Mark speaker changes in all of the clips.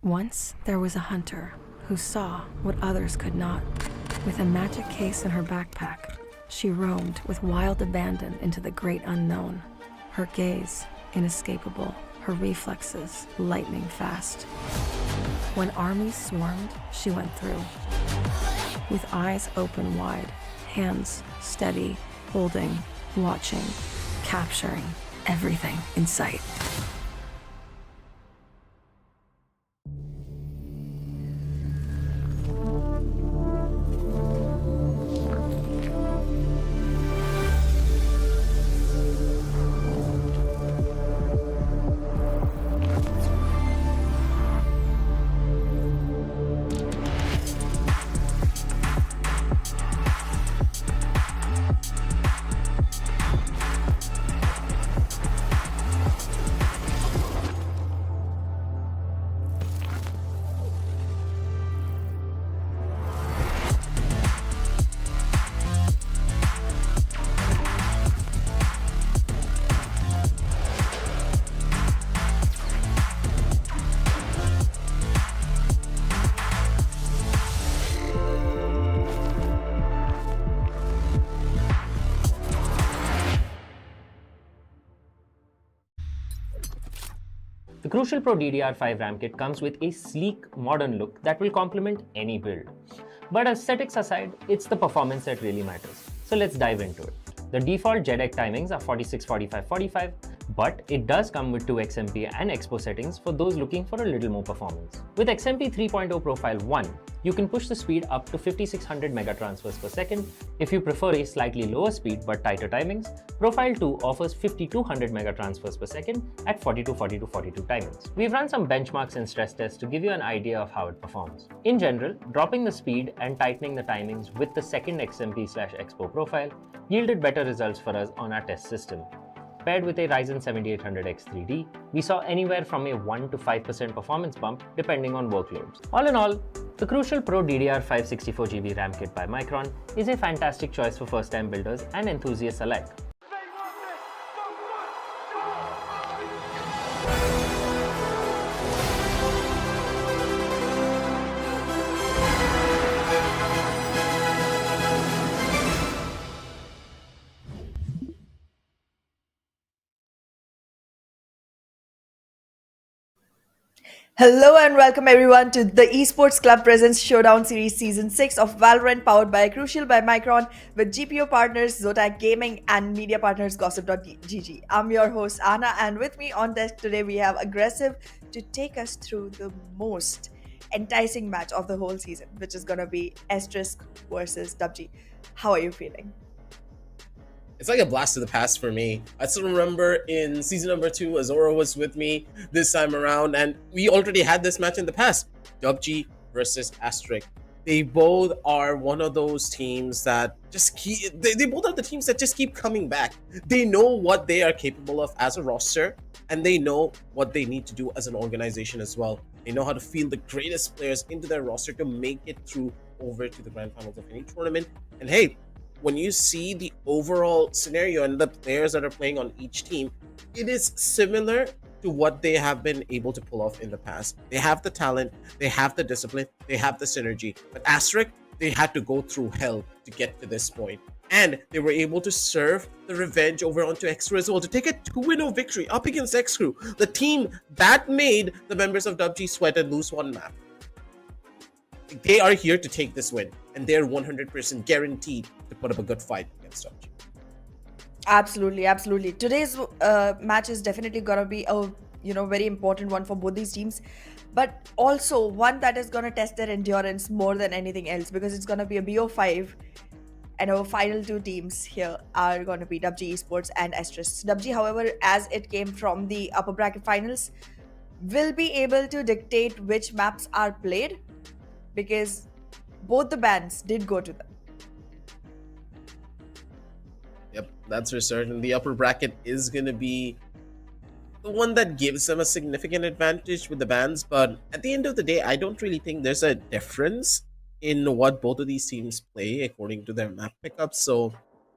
Speaker 1: Once there was a hunter who saw what others could not. With a magic case in her backpack, she roamed with wild abandon into the great unknown. Her gaze inescapable, her reflexes lightning fast. When armies swarmed, she went through. With eyes open wide, hands steady, holding, watching, capturing everything in sight.
Speaker 2: The Crucial Pro DDR5 RAM kit comes with a sleek, modern look that will complement any build. But aesthetics aside, it's the performance that really matters. So let's dive into it. The default JEDEC timings are 46, 45, 45, but it does come with 2 XMP and Expo settings for those looking for a little more performance. With XMP 3.0 Profile 1, you can push the speed up to 5600 megatransfers per second. If you prefer a slightly lower speed but tighter timings, Profile 2 offers 5200 megatransfers per second at 42, 42, 42 timings. We've run some benchmarks and stress tests to give you an idea of how it performs. In general, dropping the speed and tightening the timings with the second XMP/Expo profile yielded better results for us on our test system. Paired with a Ryzen 7800X 3D, we saw anywhere from a 1 to 5% performance bump depending on workloads. All in all, the Crucial Pro DDR5 64GB RAM kit by Micron is a fantastic choice for first-time builders and enthusiasts alike.
Speaker 3: Hello and welcome everyone to the Esports Club Presents Showdown Series Season 6 of Valorant, powered by Crucial by Micron, with GPO partners Zotac Gaming and media partners Gossip.gg. I'm your host Anna, and with me on desk today we have Aggressive to take us through the most enticing match of the whole season, which is gonna be ASTERISK versus DUPG. How are you feeling?
Speaker 4: It's like a blast of the past for me. I still remember in season number 2, Azora was with me this time around, and we already had this match in the past. DUPG versus ASTERISK. They both are one of those teams that just they both are the teams that just keep coming back. They know what they are capable of as a roster, and they know what they need to do as an organization as well. They know how to field the greatest players into their roster to make it through over to the grand finals of any tournament. And hey, when you see the overall scenario and the players that are playing on each team, it is similar to what they have been able to pull off in the past. They have the talent, they have the discipline, they have the synergy. But ASTERISK, they had to go through hell to get to this point. And they were able to serve the revenge over onto X-Crew as well to take a 2-0 victory up against X-Crew, the team that made the members of DUPG sweat and lose one map. They are here to take this win, and they're 100% guaranteed to put up a good fight against DUPG.
Speaker 3: Absolutely. Today's match is definitely gonna be a very important one for both these teams, but also one that is gonna test their endurance more than anything else, because it's gonna be a BO5, and our final two teams here are gonna be DUPG Esports and ASTERISK. DUPG, however, as it came from the upper bracket finals, will be able to dictate which maps are played, because both the bans did go to them.
Speaker 4: Yep, that's for certain. The upper bracket is going to be the one that gives them a significant advantage with the bans, but at the end of the day, I don't really think there's a difference in what both of these teams play according to their map pickups. So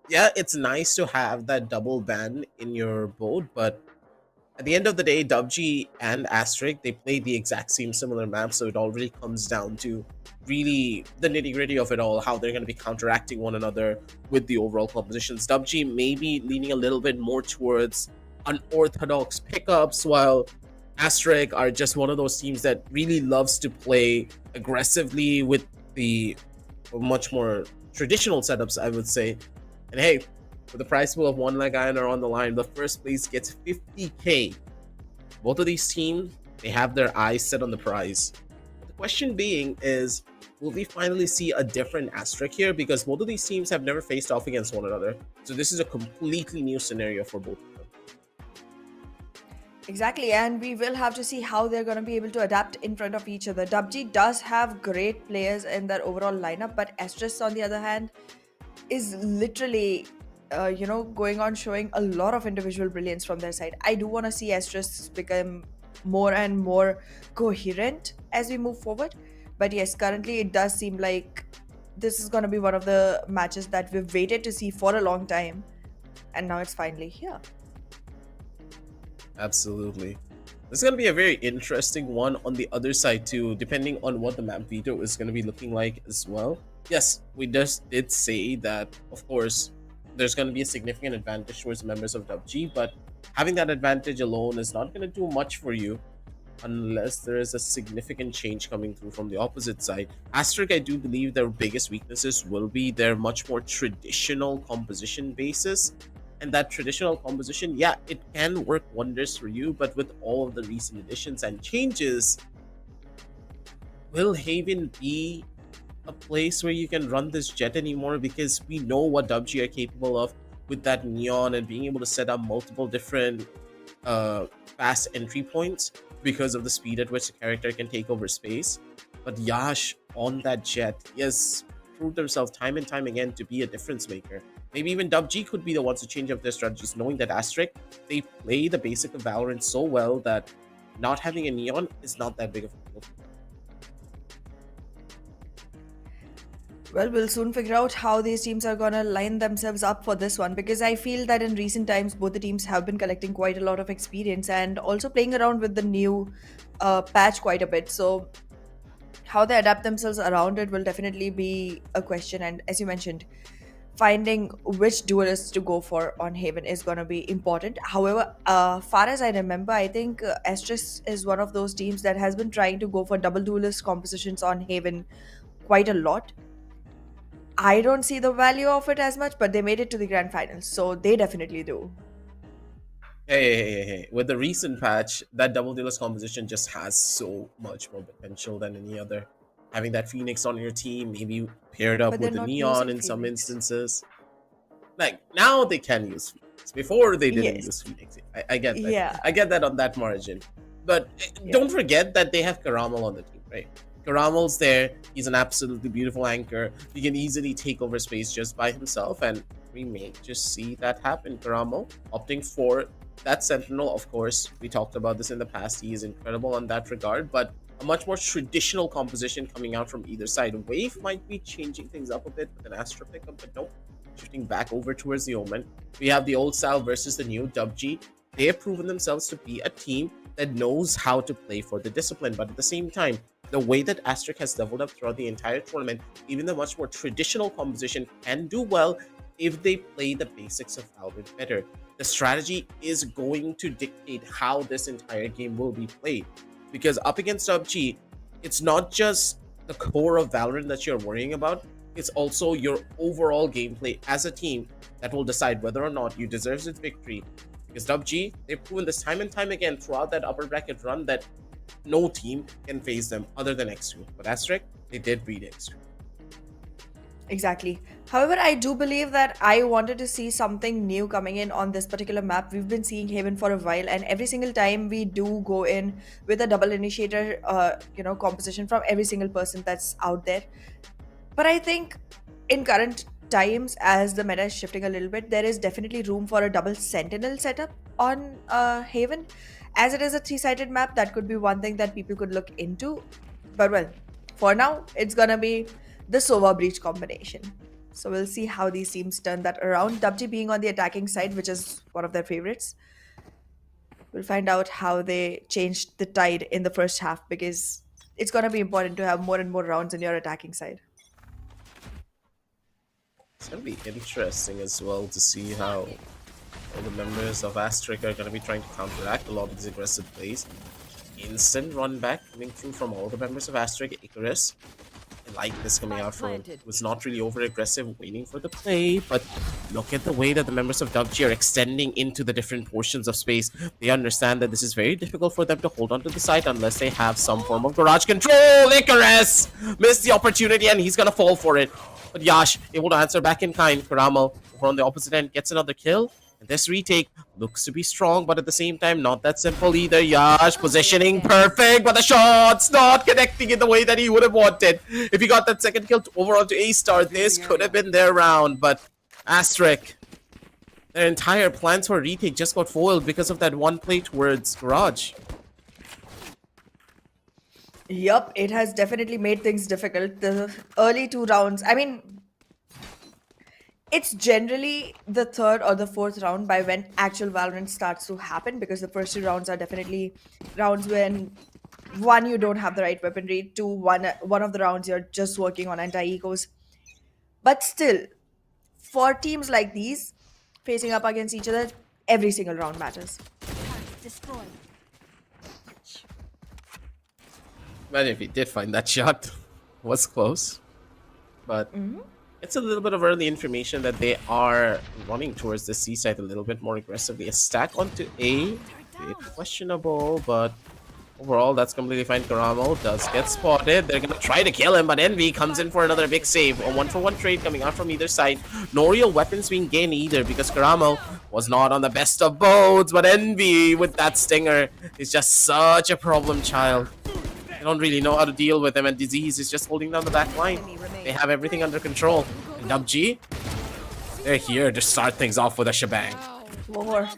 Speaker 4: yeah, it's nice to have that double ban in your board, but At the end of the day, DUPG and Asterisk, they play the exact same similar map, so it all really comes down to really the nitty-gritty of it all, how they're going to be counteracting one another with the overall compositions. DUPG may be leaning a little bit more towards unorthodox pickups, while Asterisk are just one of those teams that really loves to play aggressively with the much more traditional setups, I would say. And hey, with the prize pool of 1 leg ironer on the line, the first place gets 50k. Both of these teams, they have their eyes set on the prize. But the question being is, will we finally see a different Asterisk here? Because both of these teams have never faced off against one another. So this is a completely new scenario for both of them.
Speaker 3: Exactly, and we will have to see how they're going to be able to adapt in front of each other. DUPG does have great players in their overall lineup, but Asterisk, on the other hand, is literally, going on showing a lot of individual brilliance from their side. I do want to see Asterisk become more and more coherent as we move forward. But yes, currently it does seem like this is going to be one of the matches that we've waited to see for a long time, and now it's finally here.
Speaker 4: Absolutely. This is going to be a very interesting one on the other side too, depending on what the map veto is going to be looking like as well. Yes, we just did say that, of course, there's going to be a significant advantage towards members of DUPG, but having that advantage alone is not going to do much for you unless there is a significant change coming through from the opposite side. Asterisk, I do believe their biggest weaknesses will be their much more traditional composition basis. And that traditional composition, yeah, it can work wonders for you, but with all of the recent additions and changes, will Haven be a place where you can run this jet anymore? Because we know what DUPG are capable of with that neon and being able to set up multiple different fast entry points because of the speed at which the character can take over space. But Yash on that jet, yes, proved themselves time and time again to be a difference maker. Maybe even DUPG could be the ones to change up their strategies, knowing that Asterisk, they play the basic of Valorant so well that not having a neon is not that big of a deal.
Speaker 3: Well, we'll soon figure out how these teams are going to line themselves up for this one, because I feel that in recent times, both the teams have been collecting quite a lot of experience and also playing around with the new patch quite a bit. So how they adapt themselves around it will definitely be a question. And as you mentioned, finding which duelists to go for on Haven is going to be important. However, far as I remember, I think Asterisk is one of those teams that has been trying to go for double duelist compositions on Haven quite a lot. I don't see the value of it as much, but they made it to the grand finals, so they definitely do.
Speaker 4: Hey. With the recent patch, that double duelist composition just has so much more potential than any other. Having that Phoenix on your team, maybe paired up
Speaker 3: But they're
Speaker 4: with the
Speaker 3: not
Speaker 4: Neon
Speaker 3: using
Speaker 4: in some
Speaker 3: Phoenix.
Speaker 4: instances. Like, now they can use Phoenix. Before, they didn't
Speaker 3: Yes.
Speaker 4: use Phoenix. I get that.
Speaker 3: Yeah.
Speaker 4: I get that on that margin. But
Speaker 3: Yeah.
Speaker 4: don't forget that they have Karamal on the team, right? Karamal's there. He's an absolutely beautiful anchor. He can easily take over space just by himself, and we may just see that happen. Karamal opting for that Sentinel, of course. We talked about this in the past. He is incredible on that regard, but a much more traditional composition coming out from either side. Wave might be changing things up a bit with an Astra pickup, but nope. Shifting back over towards the Omen. We have the old style versus the new DUPG. They have proven themselves to be a team that knows how to play for the discipline, but at the same time, the way that Asterisk has leveled up throughout the entire tournament, even the much more traditional composition can do well if they play the basics of Valorant better. The strategy is going to dictate how this entire game will be played. Because up against DUPG, it's not just the core of Valorant that you're worrying about, it's also your overall gameplay as a team that will decide whether or not you deserve this victory. Because DUPG, they've proven this time and time again throughout that upper bracket run that no team can face them other than X2. But Asterisk, they did beat X2.
Speaker 3: Exactly. However, I do believe that I wanted to see something new coming in on this particular map. We've been seeing Haven for a while, and every single time we do go in with a double initiator, composition from every single person that's out there. But I think in current times, as the meta is shifting a little bit, there is definitely room for a double sentinel setup on Haven. As it is a three-sided map, that could be one thing that people could look into. But well, for now, it's gonna be the Sova Breach combination. So we'll see how these teams turn that around. DUPG being on the attacking side, which is one of their favorites. We'll find out how they changed the tide in the first half because it's going to be important to have more and more rounds in your attacking side.
Speaker 4: It's gonna be interesting as well to see how all the members of Asterisk are gonna be trying to counteract a lot of these aggressive plays. Instant run back coming through from all the members of Asterisk. Icarus, I like this coming out from him. Was not really over aggressive, waiting for the play, but look at the way that the members of DUPG are extending into the different portions of space. They understand that this is very difficult for them to hold onto the site unless they have some form of garage control. Icarus missed the opportunity and he's gonna fall for it. But Yash able to answer back in kind. Karamal over on the opposite end gets another kill. And this retake looks to be strong, but at the same time, not that simple either. Yash positioning perfect, but the shot's not connecting in the way that he would have wanted. If he got that second kill over onto A-Star, this could have been their round. But Asterisk, their entire plans for retake just got foiled because of that one play towards Garage.
Speaker 3: Yup, it has definitely made things difficult. The early 2 rounds, I mean, it's generally the third or the fourth round by when actual Valorant starts to happen because the first 2 rounds are definitely rounds when one, you don't have the right weaponry, two, one of the rounds you're just working on anti-ecos. But still, for teams like these, facing up against each other, every single round matters.
Speaker 4: Imagine if he did find that shot. Was close. But it's a little bit of early information that they are running towards the C side a little bit more aggressively. A stack onto A, bit questionable, but overall that's completely fine. Karamo does get spotted. They're gonna try to kill him, but Envy comes in for another big save. A 1-for-1 trade coming out from either side. No real weapons being gained either because Karamo was not on the best of boats, but Envy with that stinger is just such a problem child. They don't really know how to deal with him, and Disease is just holding down the back line. They have everything under control. And DUPG, they're here to start things off with a shebang.
Speaker 3: War.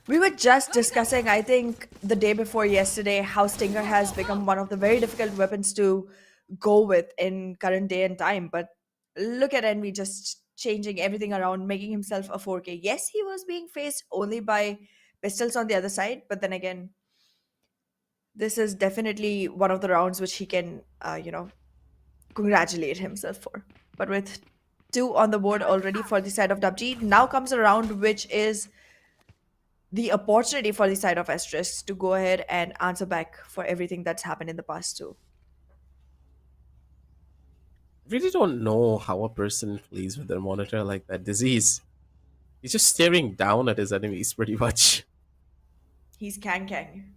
Speaker 3: We were just discussing, I think, the day before yesterday, how Stinger has become one of the very difficult weapons to go with in current day and time. But look at Envy just changing everything around, making himself a 4K. Yes, he was being faced only by pistols on the other side, but then again, this is definitely one of the rounds which he can, congratulate himself for. But with 2 on the board already for the side of DUPG, now comes a round which is the opportunity for the side of Asterisk to go ahead and answer back for everything that's happened in the past too.
Speaker 4: Really don't know how a person plays with their monitor like that. Disease. He's just staring down at his enemies pretty much.
Speaker 3: He's Kang Kang.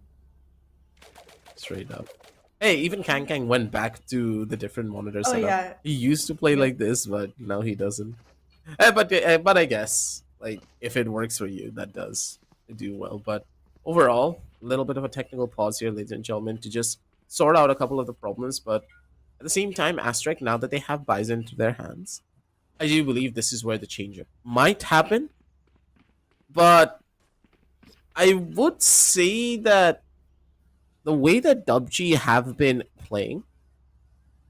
Speaker 4: Straight up. Hey, even Kang Kang went back to the different monitor
Speaker 3: Oh
Speaker 4: setup.
Speaker 3: yeah.
Speaker 4: He used to play like this, but now he doesn't. But I guess like if it works for you, that does do well. But overall, a little bit of a technical pause here, ladies and gentlemen, to just sort out a couple of the problems. But at the same time, Asterisk, now that they have Bison into their hands, I do believe this is where the change might happen. But I would say that the way that DUPG have been playing,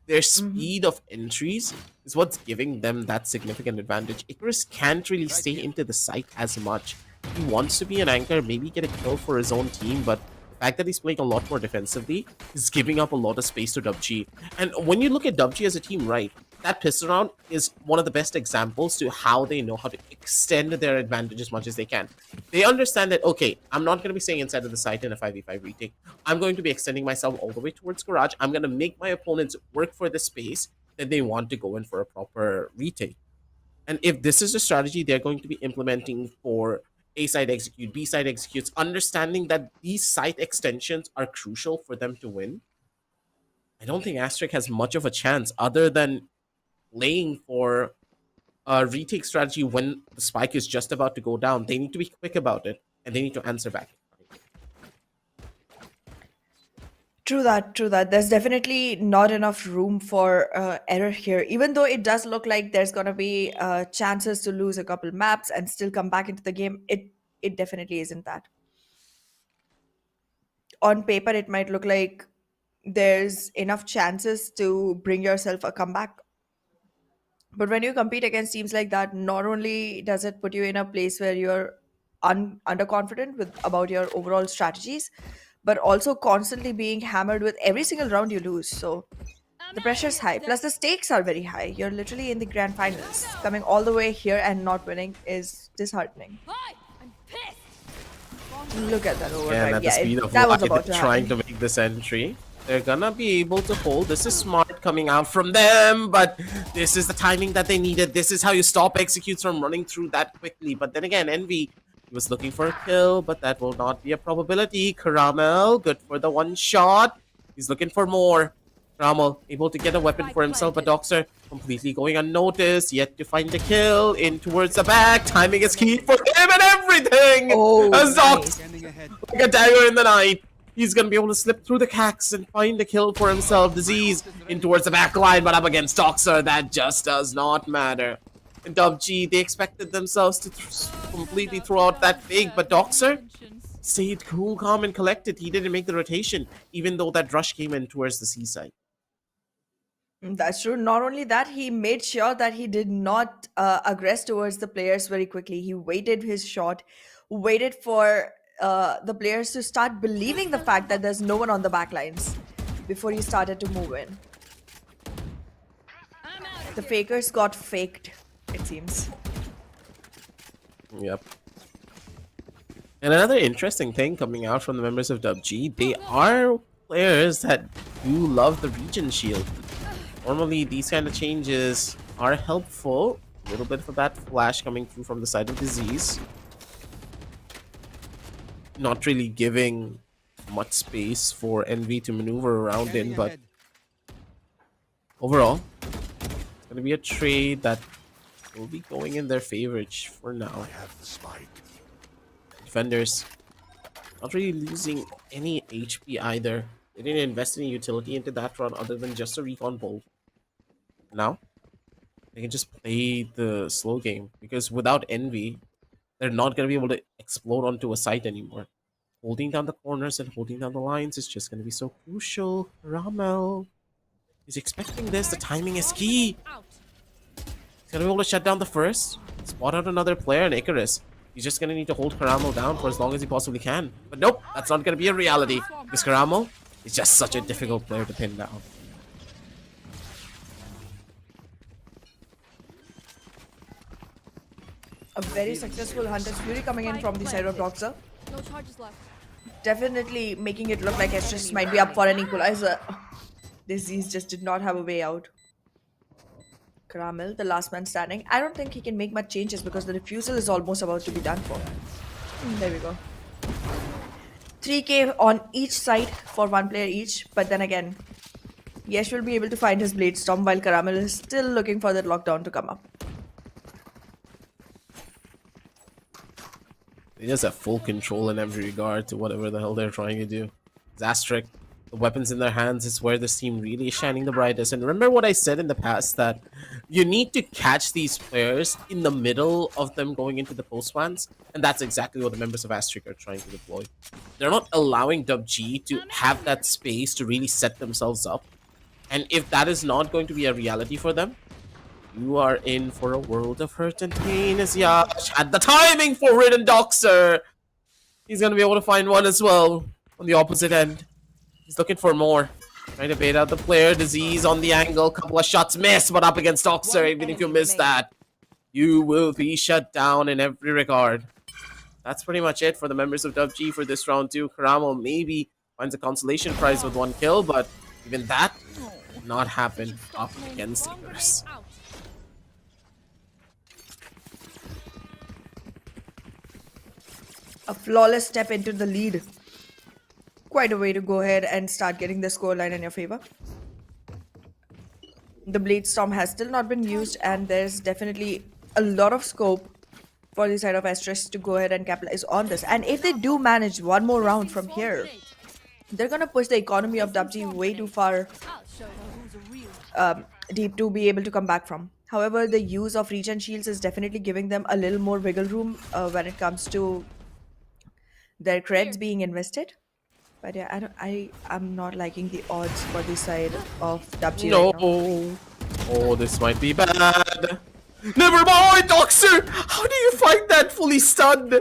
Speaker 4: their speed of entries is what's giving them that significant advantage. Icarus can't really stay into the site as much. He wants to be an anchor, maybe get a kill for his own team, but the fact that he's playing a lot more defensively is giving up a lot of space to DUPG. And when you look at DUPG as a team, right, that pistol round is one of the best examples to how they know how to extend their advantage as much as they can. They understand that, okay, I'm not going to be staying inside of the site in a 5v5 retake. I'm going to be extending myself all the way towards Garage. I'm going to make my opponents work for the space that they want to go in for a proper retake. And if this is a strategy they're going to be implementing for A side execute, B side executes, understanding that these site extensions are crucial for them to win, I don't think Asterisk has much of a chance other than laying for a retake strategy when the spike is just about to go down. They need to be quick about it, and they need to answer back.
Speaker 3: True that, true that. There's definitely not enough room for error here. Even though it does look like there's gonna be chances to lose a couple maps and still come back into the game, it definitely isn't that. On paper, it might look like there's enough chances to bring yourself a comeback. But when you compete against teams like that, not only does it put you in a place where you're underconfident with about your overall strategies, but also constantly being hammered with every single round you lose. So the pressure is high. Plus the stakes are very high. You're literally in the grand finals. Coming all the way here and not winning is disheartening. Look at that
Speaker 4: And
Speaker 3: overdrive.
Speaker 4: at the
Speaker 3: Yeah,
Speaker 4: speed of
Speaker 3: that was
Speaker 4: light,
Speaker 3: about to
Speaker 4: trying
Speaker 3: happen.
Speaker 4: to make this entry. They're gonna be able to hold. This is smart coming out from them, but this is the timing that they needed. This is how you stop executes from running through that quickly. But then again, Envy was looking for a kill, but that will not be a probability. Karamel, good for the one shot. He's looking for more. Karamel able to get a weapon for himself, but Doxer completely going unnoticed. Yet to find the kill in towards the back. Timing is key for him and everything.
Speaker 3: Oh,
Speaker 4: As Dox
Speaker 3: nice.
Speaker 4: like a dagger in the night. He's gonna be able to slip through the cacks and find a kill for himself. Disease in towards the back line, but up against Doxer, that just does not matter. In DUPG, they expected themselves to completely throw out that big, but Doxer stayed cool, calm, and collected. He didn't make the rotation, even though that rush came in towards the seaside.
Speaker 3: That's true. Not only that, he made sure that he did not aggress towards the players very quickly. He waited his shot, waited for the players to start believing the fact that there's no one on the back lines before he started to move in. The fakers got faked, it seems.
Speaker 4: Yep. And another interesting thing coming out from the members of DUPG, they are players that do love the region shield. Normally, these kind of changes are helpful. A little bit of a bad flash coming through from the side of Disease. Not really giving much space for Envy to maneuver around in, but overall, it's going to be a trade that will be going in their favor for now. Defenders not really losing any HP either. They didn't invest any utility into that run other than just a recon bolt. Now, they can just play the slow game because without Envy, they're not going to be able to explode onto a site anymore. Holding down the corners and holding down the lines is just going to be so crucial. Ramel is expecting this. The timing is key. He's going to be able to shut down the first, spot out another player, and Icarus. He's just going to need to hold Karamel down for as long as he possibly can. But nope, that's not going to be a reality because Karamel is just such a difficult player to pin down.
Speaker 3: A very successful Hunter's Fury coming in from the side of Doxer.
Speaker 5: No charges left.
Speaker 3: Definitely making it look like Estrus might be up for an equalizer. Disease just did not have a way out. Karamel, the last man standing. I don't think he can make much changes because the refusal is almost about to be done for. There we go. 3k on each side for one player each, but then again, Yesh will be able to find his Blade Storm while Karamel is still looking for that lockdown to come up.
Speaker 4: They just have full control in every regard to whatever the hell they're trying to do. Asterix, the weapons in their hands is where this team really is shining the brightest. And remember what I said in the past, that you need to catch these players in the middle of them going into the post ones, and that's exactly what the members of Asterix are trying to deploy. They're not allowing DUPG to have that space to really set themselves up. And if that is not going to be a reality for them, you are in for a world of hurt and pain. As Yash had the timing for it, and Doxer, he's going to be able to find one as well on the opposite end. He's looking for more. Trying to bait out the player. Disease on the angle. Couple of shots missed, but up against Doxer. Even if you miss that, you will be shut down in every regard. That's pretty much it for the members of DUPG for this round 2. Karamel maybe finds a consolation prize with 1 kill, but even that did not happen up against Icarus.
Speaker 3: A flawless step into the lead. Quite a way to go ahead and start getting the scoreline in your favor. The Blade Storm has still not been used, and there's definitely a lot of scope for the side of Asterix to go ahead and capitalize on this. And if they do manage one more round from here, they're gonna push the economy of DUPG way too far deep to be able to come back from. However, the use of regen shields is definitely giving them a little more wiggle room when it comes to their creds being invested. But yeah, I'm not liking the odds for the side of DUPG
Speaker 4: No.
Speaker 3: right now.
Speaker 4: Oh, this might be bad. Never mind, Doxer! How do you fight that fully stunned?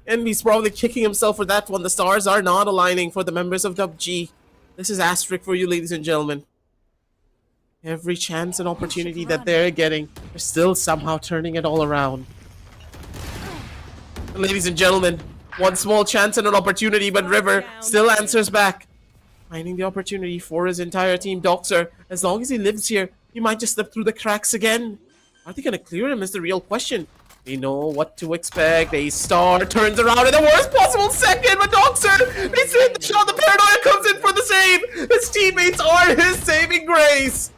Speaker 4: Envy's probably kicking himself for that one. The stars are not aligning for the members of DUPG. This is asterisk for you, ladies and gentlemen. Every chance and opportunity that they're getting, they're still somehow turning it all around. Ladies and gentlemen, one small chance and an opportunity, but River still answers back. Finding the opportunity for his entire team. Doxer, as long as he lives here, he might just slip through the cracks again. Are they gonna clear him is the real question. They know what to expect. A star turns around in the worst possible second, but Doxer, they save the shot. The paranoia comes in for the save. His teammates are his saving grace.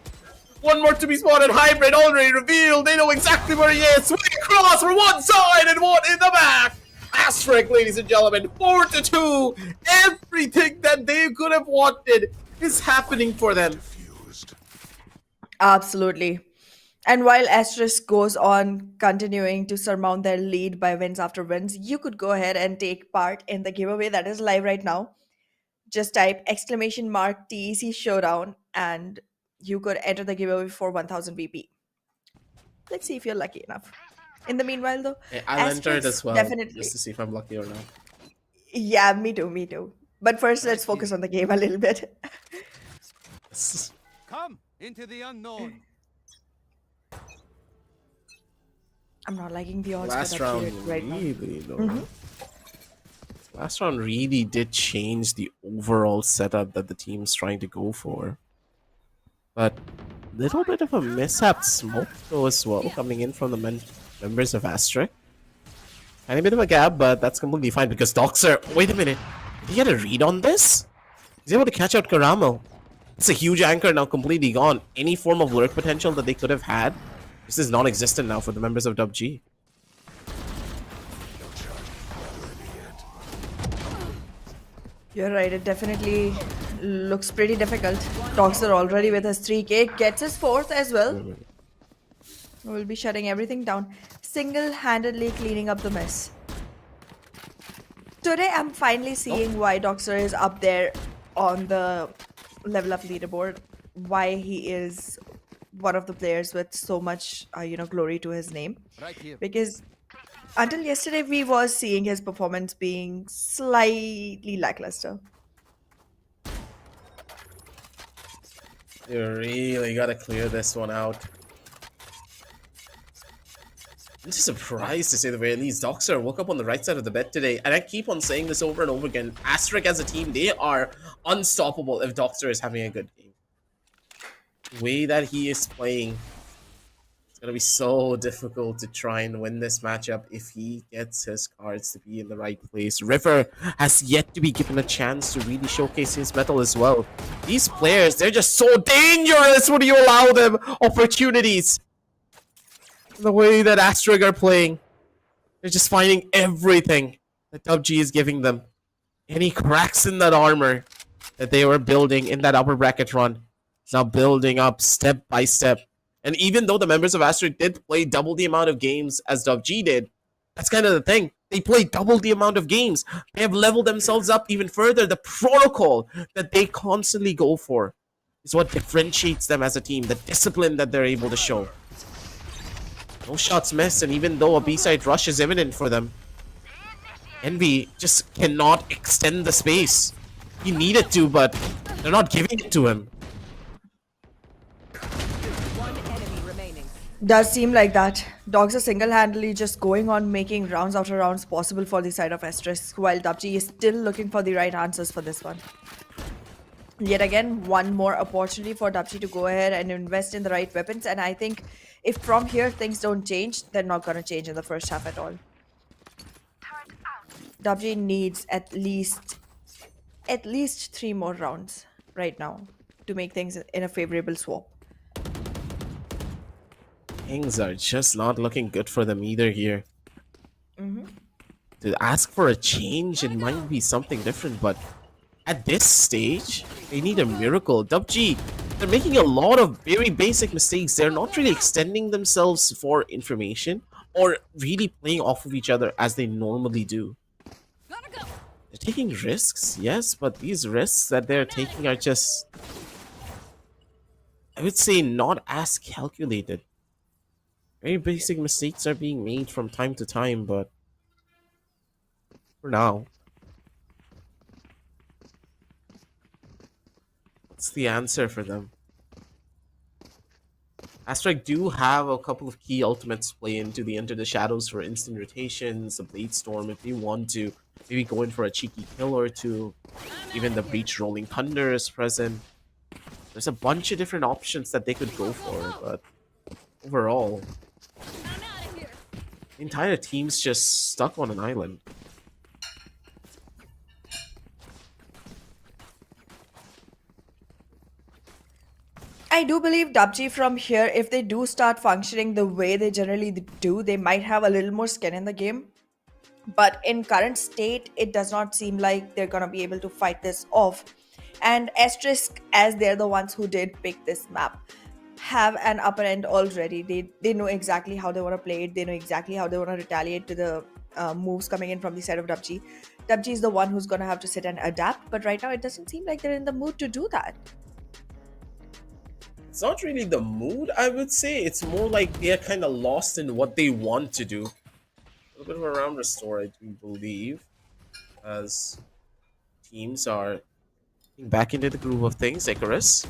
Speaker 4: One more to be spotted. Hybrid already revealed. They know exactly where he is. Swing across for one side and one in the back. Asterisk, ladies and gentlemen, 4-2. Everything that they could have wanted is happening for them.
Speaker 3: Absolutely. And while Asterisk goes on continuing to surmount their lead by wins after wins, you could go ahead and take part in the giveaway that is live right now. Just type !TEC Showdown and you could enter the giveaway for 1000 VP. Let's see if you're lucky enough. In the meanwhile, though,
Speaker 4: Hey, I'll enter it as well,
Speaker 3: definitely.
Speaker 4: just to see if I'm lucky or not.
Speaker 3: Yeah, me too. But first, let's focus on the game a little bit.
Speaker 5: Come into the unknown.
Speaker 3: I'm not liking the odds
Speaker 4: Last
Speaker 3: for that
Speaker 4: round
Speaker 3: period right now.
Speaker 4: really, though. Last round really did change the overall setup that the team's trying to go for. But little bit of a mishap smoke though as well coming in from the members of Asterisk. Tiny bit of a gap, but that's completely fine because Doxer, wait a minute, did he get a read on this? He's able to catch out Caramel. It's a huge anchor now completely gone. Any form of lurk potential that they could have had, this is non-existent now for the members of DUPG.
Speaker 3: You're right, it definitely looks pretty difficult. Doxer already with his 3k, gets his 4th as well. We'll be shutting everything down. Single-handedly cleaning up the mess. Today, I'm finally seeing why Doxer is up there on the level up leaderboard. Why he is one of the players with so much, glory to his name.
Speaker 5: Right here.
Speaker 3: Because until yesterday, we was seeing his performance being slightly lackluster.
Speaker 4: You really gotta clear this one out. I'm just surprised to say the very least. Doxer woke up on the right side of the bed today, and I keep on saying this over and over again. Asterisk as a team, they are unstoppable if Doxer is having a good game. The way that he is playing, it's gonna be so difficult to try and win this matchup if he gets his cards to be in the right place. River has yet to be given a chance to really showcase his mettle as well. These players, they're just so dangerous when you allow them opportunities. The way that Asterisk are playing, they're just finding everything that DUPG is giving them. Any cracks in that armor that they were building in that upper bracket run is now building up step by step. And even though the members of Asterisk did play double the amount of games as DUPG did, that's kind of the thing. They play double the amount of games. They have leveled themselves up even further. The protocol that they constantly go for is what differentiates them as a team. The discipline that they're able to show. No shots missed, and even though a B-side rush is imminent for them, Envy just cannot extend the space. He needed to, but they're not giving it to him.
Speaker 3: Does seem like that. Dogs are single-handedly just going on making rounds after rounds possible for the side of Asterisk, while DUPG is still looking for the right answers for this one. Yet again, one more opportunity for DUPG to go ahead and invest in the right weapons, and I think if from here things don't change, they're not going to change in the first half at all. DUPG needs at least 3 more rounds right now to make things in a favorable swap.
Speaker 4: Things are just not looking good for them either here. To ask for a change, it might be something different, but at this stage, they need a miracle. DUPG, they're making a lot of very basic mistakes. They're not really extending themselves for information or really playing off of each other as they normally do. They're taking risks, yes, but these risks that they're taking are just, I would say, not as calculated. Very basic mistakes are being made from time to time, but for now. What's the answer for them? Asterix do have a couple of key ultimates play into the Enter the Shadows for instant rotations, the Blade Storm if they want to, maybe go in for a cheeky kill or two. Even the Breach Rolling Thunder is present. There's a bunch of different options that they could go for, but overall, the entire team's just stuck on an island.
Speaker 3: I do believe DUPG from here, if they do start functioning the way they generally do, they might have a little more skin in the game. But in current state, it does not seem like they're gonna be able to fight this off. And Asterisk, as they're the ones who did pick this map, have an upper end already. They know exactly how they want to play it. They know exactly how they want to retaliate to the moves coming in from the side of DUPG. DUPG is the one who's gonna have to sit and adapt. But right now, it doesn't seem like they're in the mood to do that.
Speaker 4: It's not really the mood, I would say. It's more like they're kind of lost in what they want to do. A little bit of a round restore, I do believe, as teams are getting back into the groove of things. Icarus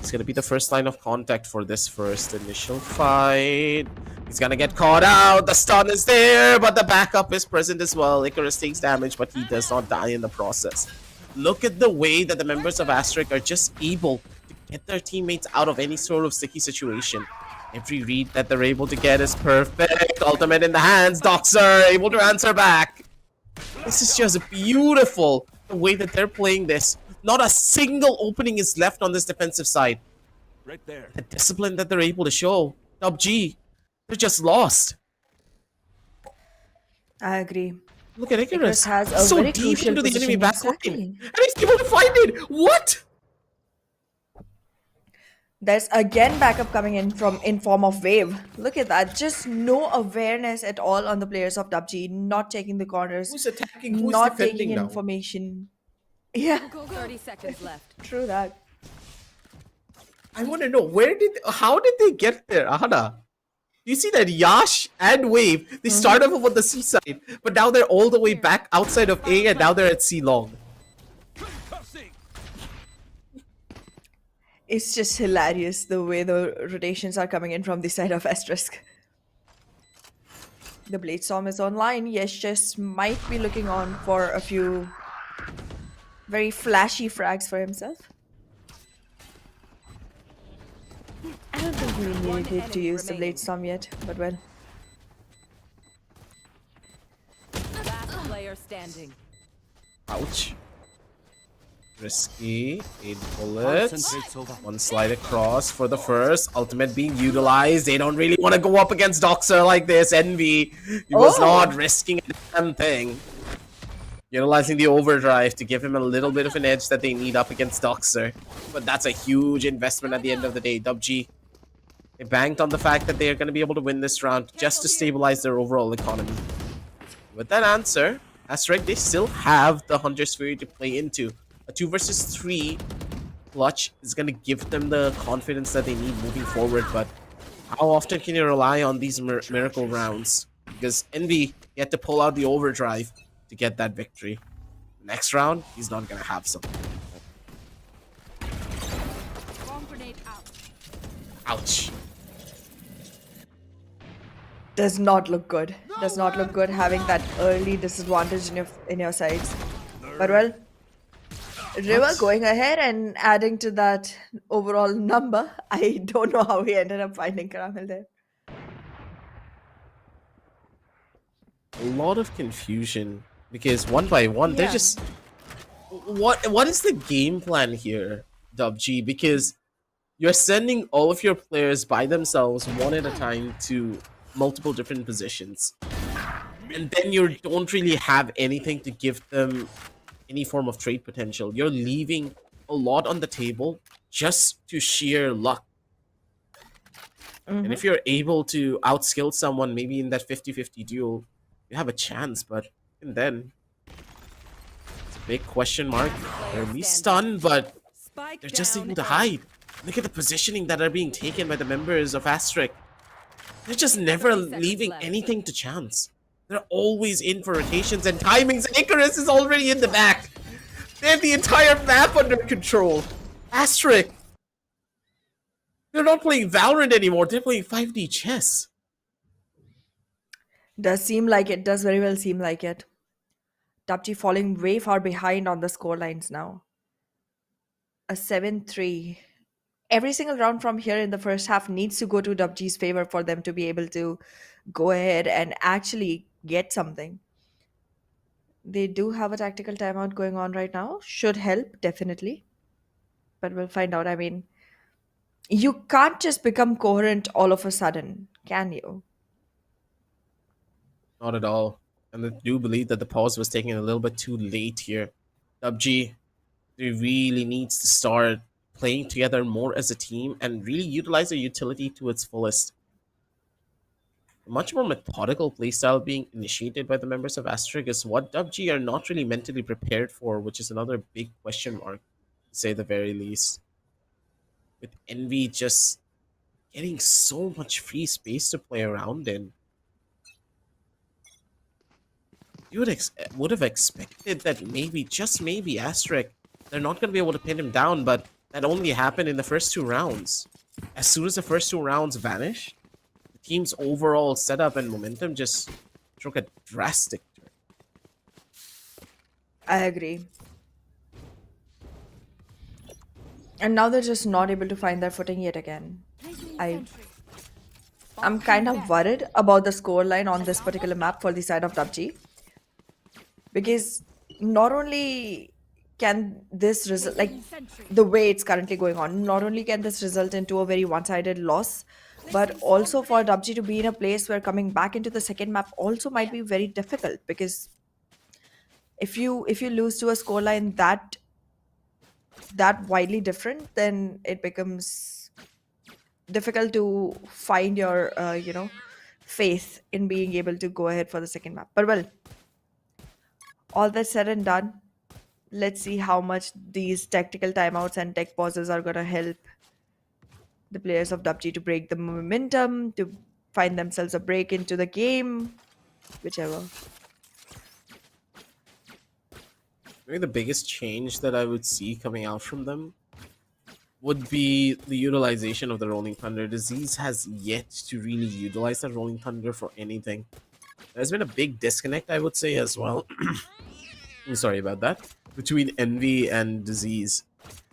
Speaker 4: is going to be the first line of contact for this first initial fight. He's going to get caught out. The stun is there, but the backup is present as well. Icarus takes damage, but he does not die in the process. Look at the way that the members of Asterisk are just able to get their teammates out of any sort of sticky situation. Every read that they're able to get is perfect. Ultimate in the hands. Doxer able to answer back. This is just beautiful, the way that they're playing this. Not a single opening is left on this defensive side.
Speaker 5: Right there.
Speaker 4: The discipline that they're able to show. DUPG, they're just lost.
Speaker 3: I agree.
Speaker 4: Look at Icarus.
Speaker 3: Icarus has a
Speaker 4: So
Speaker 3: very
Speaker 4: deep
Speaker 3: crucial
Speaker 4: into the enemy
Speaker 3: position,
Speaker 4: backline.
Speaker 3: exactly.
Speaker 4: And he's able to find it. What?
Speaker 3: There's again backup coming in form of wave. Look at that. Just no awareness at all on the players of DUPG, not taking the corners,
Speaker 4: Who's attacking? Who's
Speaker 3: not
Speaker 4: defending
Speaker 3: taking
Speaker 4: now?
Speaker 3: information. Yeah,
Speaker 6: 30 seconds left.
Speaker 3: true that.
Speaker 4: I want to know, how did they get there, Ahana? You see that Yash and Wave, they started off on the C side, but now they're all the way back outside of A, and now they're at C long.
Speaker 3: It's just hilarious the way the rotations are coming in from the side of Asterisk. The Blade Storm is online. Yes, just might be looking on for a few very flashy frags for himself. I don't think he needed to use the Blade Storm yet, but well.
Speaker 6: Last player standing.
Speaker 4: Ouch. Risky. 8 bullets.
Speaker 5: Concentrate's over.
Speaker 4: One slide across for the first. Ultimate being utilized. They don't really want to go up against Doxer like this. Envy. He was not risking a damn thing. Utilizing the overdrive to give him a little bit of an edge that they need up against Doxer. But that's a huge investment at the end of the day. DUPG, they banked on the fact that they are going to be able to win this round just to stabilize their overall economy. With that answer, Asterisk, they still have the Hunter's Fury to play into. A 2 versus 3 clutch is going to give them the confidence that they need moving forward, but how often can you rely on these miracle rounds? Because Envy, he had to pull out the overdrive to get that victory. Next round, he's not going to have something.
Speaker 6: Bomb grenade out.
Speaker 4: Ouch.
Speaker 3: Does not look good. Does not look good having that early disadvantage in your sides. But well, River going ahead and adding to that overall number. I don't know how he ended up finding Caramel there.
Speaker 4: A lot of confusion because one by one, they're
Speaker 3: Yeah.
Speaker 4: just... What is the game plan here, DUPG? Because you're sending all of your players by themselves, one at a time, to multiple different positions. And then you don't really have anything to give them any form of trade potential. You're leaving a lot on the table just to sheer luck. And if you're able to outskill someone, maybe in that 50-50 duel, you have a chance, but even then, it's a big question mark. They're at least stunned, but
Speaker 6: Spike
Speaker 4: they're just
Speaker 6: down
Speaker 4: able to
Speaker 6: A.
Speaker 4: hide. Look at the positioning that are being taken by the members of Asterisk. They're just never
Speaker 6: 30 seconds
Speaker 4: leaving
Speaker 6: left.
Speaker 4: anything to chance. They're always in for rotations and timings. Icarus is already in the back. They have the entire map under control. Asterisk. They're not playing Valorant anymore. They're playing 5D chess.
Speaker 3: Does seem like it. Does very well seem like it. DUPG falling way far behind on the score lines now. A 7-3. Every single round from here in the first half needs to go to DUPG's favor for them to be able to go ahead and actually get something. They do have a tactical timeout going on right now. Should help, definitely. But we'll find out. I mean, you can't just become coherent all of a sudden, can you?
Speaker 4: Not at all. And I do believe that the pause was taken a little bit too late here. DUPG, they really needs to start playing together more as a team and really utilize their utility to its fullest. A much more methodical playstyle being initiated by the members of Asterisk is what DUPG are not really mentally prepared for, which is another big question mark, to say the very least. With Envy just getting so much free space to play around in, you would have expected that maybe, just maybe, Asterisk, they're not going to be able to pin him down, but that only happened in the first 2 rounds. As soon as the first 2 rounds vanished, the team's overall setup and momentum just took a drastic turn.
Speaker 3: I agree. And now they're just not able to find their footing yet again. I'm kind of worried about the scoreline on this particular map for the side of DUPG. Because not only can this result, like the way it's currently going on, not only can this result into a very one-sided loss, but also for DUPG to be in a place where coming back into the second map also might be very difficult. Because if you lose to a scoreline that widely different, then it becomes difficult to find your faith in being able to go ahead for the second map. But well, all that said and done, let's see how much these tactical timeouts and tech pauses are going to help the players of DUPG to break the momentum, to find themselves a break into the game, whichever.
Speaker 4: Maybe the biggest change that I would see coming out from them would be the utilization of the Rolling Thunder. Disease has yet to really utilize the Rolling Thunder for anything. There's been a big disconnect, I would say, as well. I'm sorry about that. Between Envy and Disease.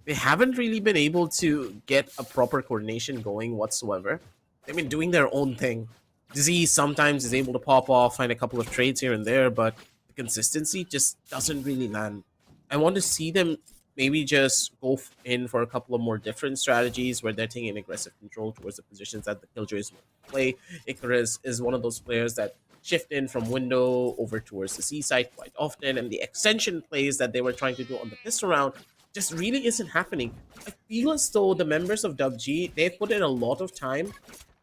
Speaker 4: They haven't really been able to get a proper coordination going whatsoever. They've been doing their own thing. Disease sometimes is able to pop off, find a couple of trades here and there, but the consistency just doesn't really land. I want to see them maybe just go in for a couple of more different strategies where they're taking aggressive control towards the positions that the Killjoys want to play. Icarus is one of those players that shift in from window over towards the C side quite often, and the extension plays that they were trying to do on the pistol round just really isn't happening. I feel as though the members of DUPG, they've put in a lot of time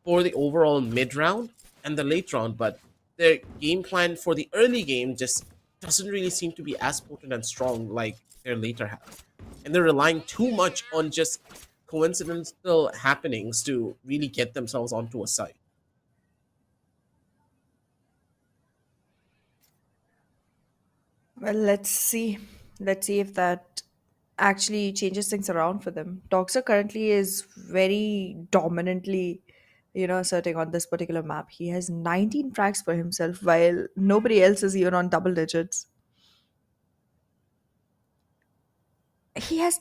Speaker 4: for the overall mid round and the late round, but their game plan for the early game just doesn't really seem to be as potent and strong like their later half. And they're relying too much on just coincidental happenings to really get themselves onto a site.
Speaker 3: Well, let's see. Let's see if that actually changes things around for them. Doxer currently is very dominantly, asserting on this particular map. He has 19 frags for himself, while nobody else is even on double digits. He has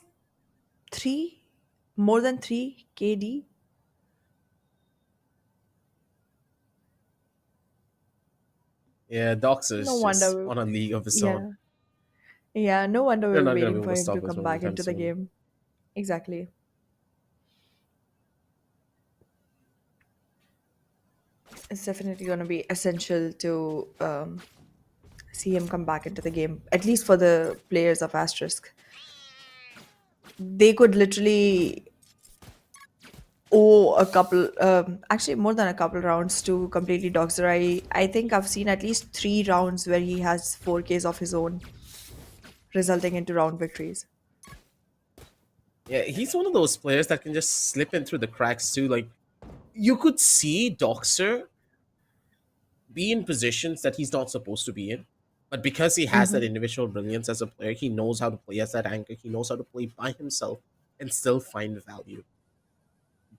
Speaker 3: more than 3 KD.
Speaker 4: Yeah, Doxer is
Speaker 3: No
Speaker 4: just
Speaker 3: wonder.
Speaker 4: on a league of his
Speaker 3: Yeah.
Speaker 4: own.
Speaker 3: Yeah, no wonder
Speaker 4: They're
Speaker 3: we were
Speaker 4: not going to be
Speaker 3: waiting
Speaker 4: able
Speaker 3: for
Speaker 4: to
Speaker 3: him
Speaker 4: stop
Speaker 3: to
Speaker 4: us
Speaker 3: come
Speaker 4: from
Speaker 3: back
Speaker 4: anytime
Speaker 3: into the
Speaker 4: soon.
Speaker 3: game. Exactly. It's definitely going to be essential to see him come back into the game, at least for the players of Asterisk. They could literally owe a couple, actually more than a couple rounds to completely Doxer. I think I've seen at least 3 rounds where he has 4Ks of his own, resulting into round victories.
Speaker 4: Yeah, he's one of those players that can just slip in through the cracks too. Like, you could see Doxer be in positions that he's not supposed to be in. But because he has that individual brilliance as a player, he knows how to play as that anchor. He knows how to play by himself and still find value.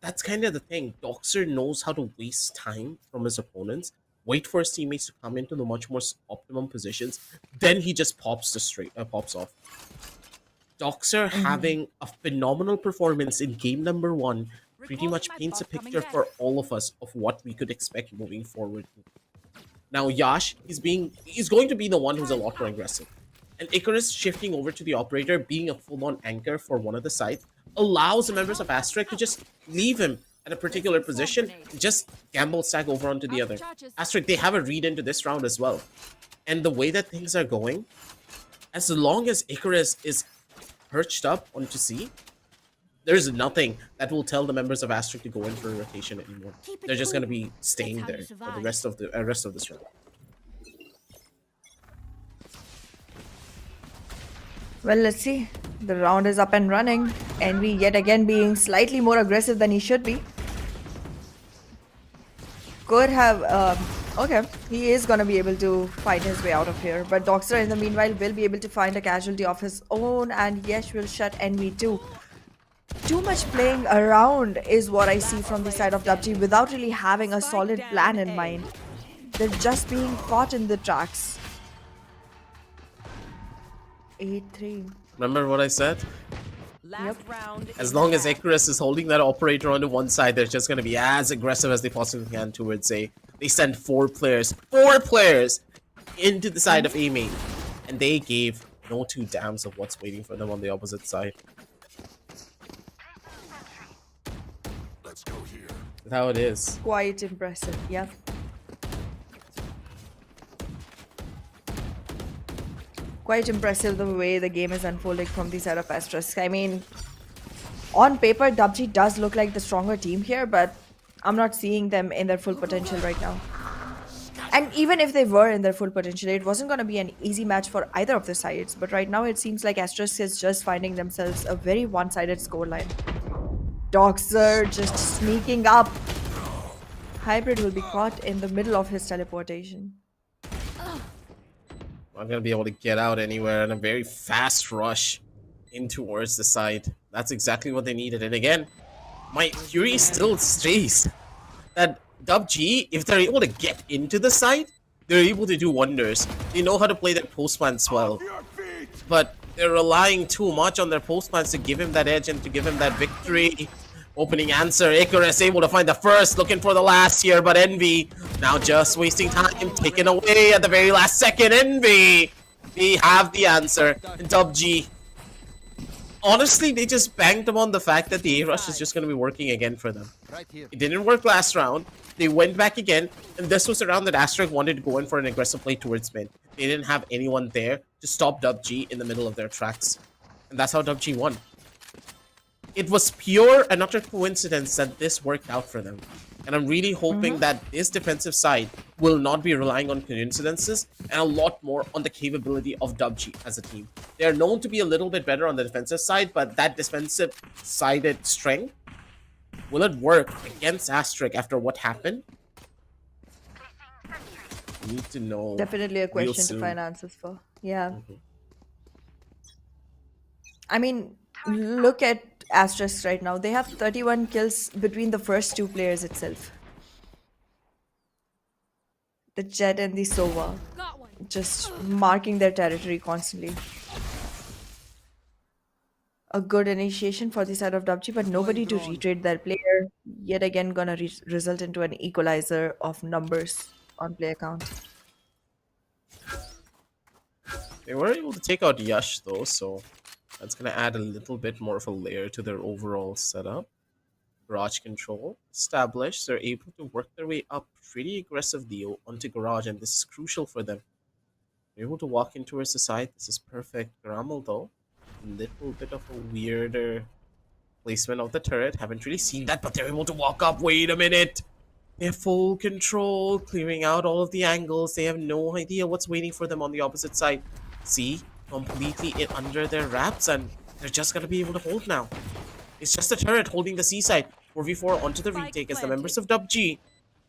Speaker 4: That's kind of the thing. Doxer knows how to waste time from his opponents, wait for his teammates to come into the much more optimum positions, then he just pops off. Doxer having a phenomenal performance in game number 1 pretty much paints a picture for all of us of what we could expect moving forward. Now Yash, he's going to be the one who's a lot more aggressive. And Icarus shifting over to the operator, being a full-on anchor for one of the sides, allows the members of ASTERISK to just leave him at a particular position, just gamble stack over onto the other. ASTERISK, they have a read into this round as well. And the way that things are going, as long as Icarus is perched up onto C, there's nothing that will tell the members of ASTERISK to go in for a rotation anymore. They're just going to be staying there for the rest of this round.
Speaker 3: Well, let's see. The round is up and running. Envy yet again being slightly more aggressive than he should be. Could have... okay, he is going to be able to find his way out of here. But Doxer in the meanwhile will be able to find a casualty of his own. And Yesh will shut Envy too. Too much playing around is what I see from the side of DUPG without really having a solid plan in mind. They're just being caught in the tracks. 8-3.
Speaker 4: Remember what I said?
Speaker 6: Last round.
Speaker 4: As long as Icarus is holding that operator onto one side, they're just going to be as aggressive as they possibly can towards A. They send 4 players into the side of A main. And they gave no 2 damns of what's waiting for them on the opposite side.
Speaker 5: Let's go here.
Speaker 4: That's how it is.
Speaker 3: Quite impressive, yeah. Quite impressive the way the game is unfolding from the side of ASTERISK. I mean, on paper, DUPG does look like the stronger team here, but I'm not seeing them in their full potential right now. And even if they were in their full potential, it wasn't going to be an easy match for either of the sides. But right now, it seems like ASTERISK is just finding themselves a very one-sided scoreline. Doxer just sneaking up. Hybrid will be caught in the middle of his teleportation.
Speaker 4: Not going to be able to get out anywhere in a very fast rush in towards the side. That's exactly what they needed. And again, my theory still stays that DUPG, if they're able to get into the side, they're able to do wonders. They know how to play their post plans well. But they're relying too much on their post plans to give him that edge and to give him that victory. Opening answer, Icarus able to find the first, looking for the last here, but Envy now just wasting time, taken away at the very last second. Envy, they have the answer. And DUPG, honestly, they just banked upon the fact that the A-Rush is just going to be working again for them.
Speaker 5: Right here.
Speaker 4: It didn't work last round. They went back again, and this was the round that ASTERISK wanted to go in for an aggressive play towards mid. They didn't have anyone there to stop DUPG in the middle of their tracks. And that's how DUPG won. It was pure and utter coincidence that this worked out for them. And I'm really hoping that this defensive side will not be relying on coincidences and a lot more on the capability of DUPG as a team. They're known to be a little bit better on the defensive side, but that defensive-sided strength, will it work against ASTERISK after what happened? We need to know.
Speaker 3: Definitely a question to find answers for. Yeah. I mean, look at ASTERISK right now. They have 31 kills between the first 2 players itself. The Jet and the Sova. Just marking their territory constantly. A good initiation for the side of DUPG, but nobody to retrade their player. Yet again gonna result into an equalizer of numbers on player count.
Speaker 4: They were able to take out Yash though, so that's going to add a little bit more of a layer to their overall setup. Garage control established. They're able to work their way up pretty aggressively onto garage, and this is crucial for them. They're able to walk in towards the side. This is perfect. Grammel though, a little bit of a weirder placement of the turret. Haven't really seen that, but they're able to walk up. Wait a minute. They have full control, clearing out all of the angles. They have no idea what's waiting for them on the opposite side. See? Completely under their wraps, and they're just gonna be able to hold now. It's just a turret holding the C side. 4v4 onto the retake as the members of DUPG,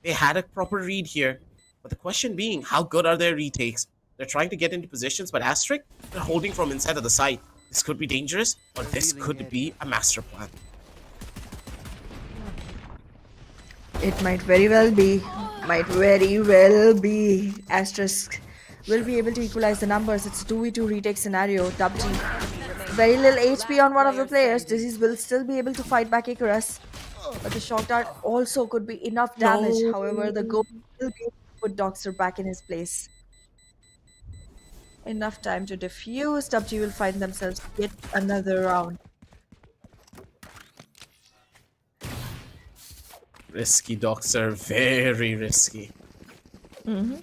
Speaker 4: they had a proper read here, But the question being, how good are their retakes? They're trying to get into positions, but ASTERISK, they're holding from inside of the site. This could be dangerous, or this could be a master plan.
Speaker 3: It might very well be. Might very well be. ASTERISK will be able to equalize the numbers. It's a 2v2 retake scenario. DUPG. Very little HP on one of the players. Disease will still be able to fight back Icarus. But the shock dart also could be enough damage.
Speaker 4: No.
Speaker 3: However, the goal will be able to put Doxer back in his place. Enough time to defuse. DUPG will find themselves yet another round.
Speaker 4: Risky Doxer, very risky. You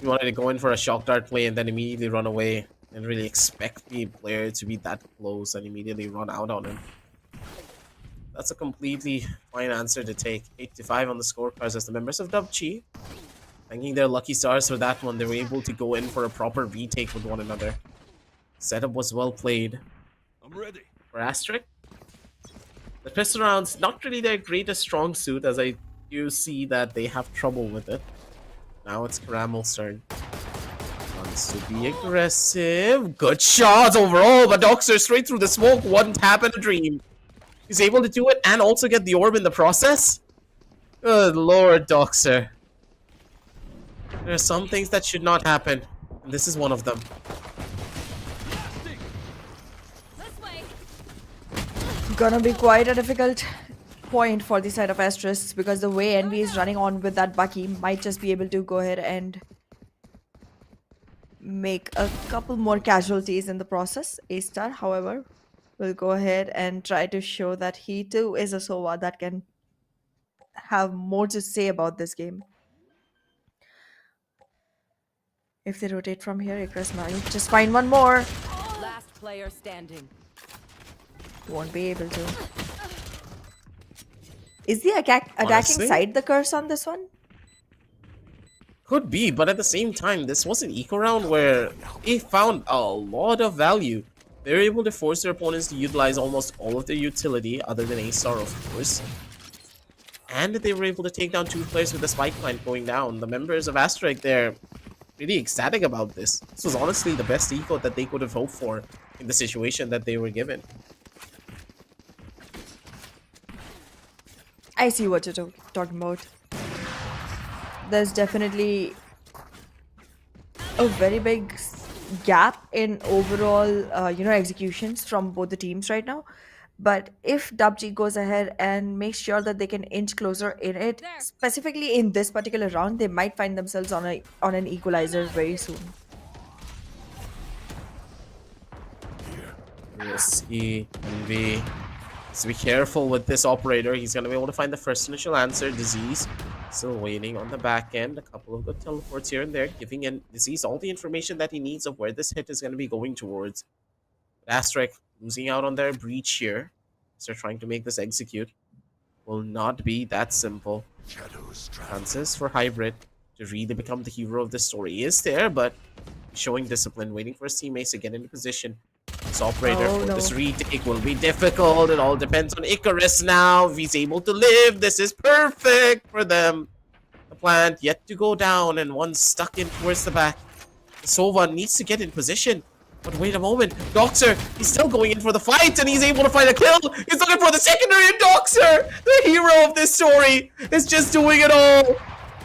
Speaker 4: wanted to go in for a shock dart play and then immediately run away and really expect the player to be that close and immediately run out on him. That's a completely fine answer to take. 8-5 on the scorecards as the members of DUPG, thanking their lucky stars for that one, they were able to go in for a proper retake with one another. Setup was well played.
Speaker 5: I'm ready.
Speaker 4: For ASTERISK, the pistol rounds, not really their greatest strong suit, as I do see that they have trouble with it. Now it's Karamel's turn. Wants to be aggressive. Good shots overall, but Doxer straight through the smoke. One tap and a dream. He's able to do it and also get the orb in the process. Good lord, Doxer. There are some things that should not happen, and this is one of them.
Speaker 3: Gonna be quite a difficult point for the side of ASTERISK because the way Envy is running on with that Bucky might just be able to go ahead and make a couple more casualties in the process. A-Star, however, will go ahead and try to show that he too is a Sova that can have more to say about this game. If they rotate from here, Icarus might just find one more.
Speaker 6: Last player standing.
Speaker 3: Won't be able to. Is the attacking
Speaker 4: Honestly?
Speaker 3: side the curse on this one?
Speaker 4: Could be, but at the same time, this was an eco round where they found a lot of value. They were able to force their opponents to utilize almost all of their utility, other than A-Star, of course. And they were able to take down 2 players with the spike plant going down. The members of ASTERISK, they're really ecstatic about this. This was honestly the best eco that they could have hoped for in the situation that they were given.
Speaker 3: I see what you're talking about. There's definitely a very big gap in overall, executions from both the teams right now. But if DUPG goes ahead and makes sure that they can inch closer in it, specifically in this particular round, they might find themselves on an equalizer very soon.
Speaker 4: Risky, Envy. So be careful with this operator. He's going to be able to find the first initial answer. Disease still waiting on the back end. A couple of good teleports here and there, giving Disease all the information that he needs of where this hit is going to be going towards. ASTERISK losing out on their breach here. So they're trying to make this execute. Will not be that simple. Chances for Hybrid to really become the hero of this story is there, but showing discipline, waiting for his teammates to get into position. This operator for this retake will be difficult. It all depends on Icarus now. If he's able to live, this is perfect for them. The plant yet to go down and one stuck in towards the back. Sova needs to get in position. But wait a moment. Doxer, he's still going in for the fight and he's able to find a kill. He's looking for the secondary and Doxer, the hero of this story, is just doing it all.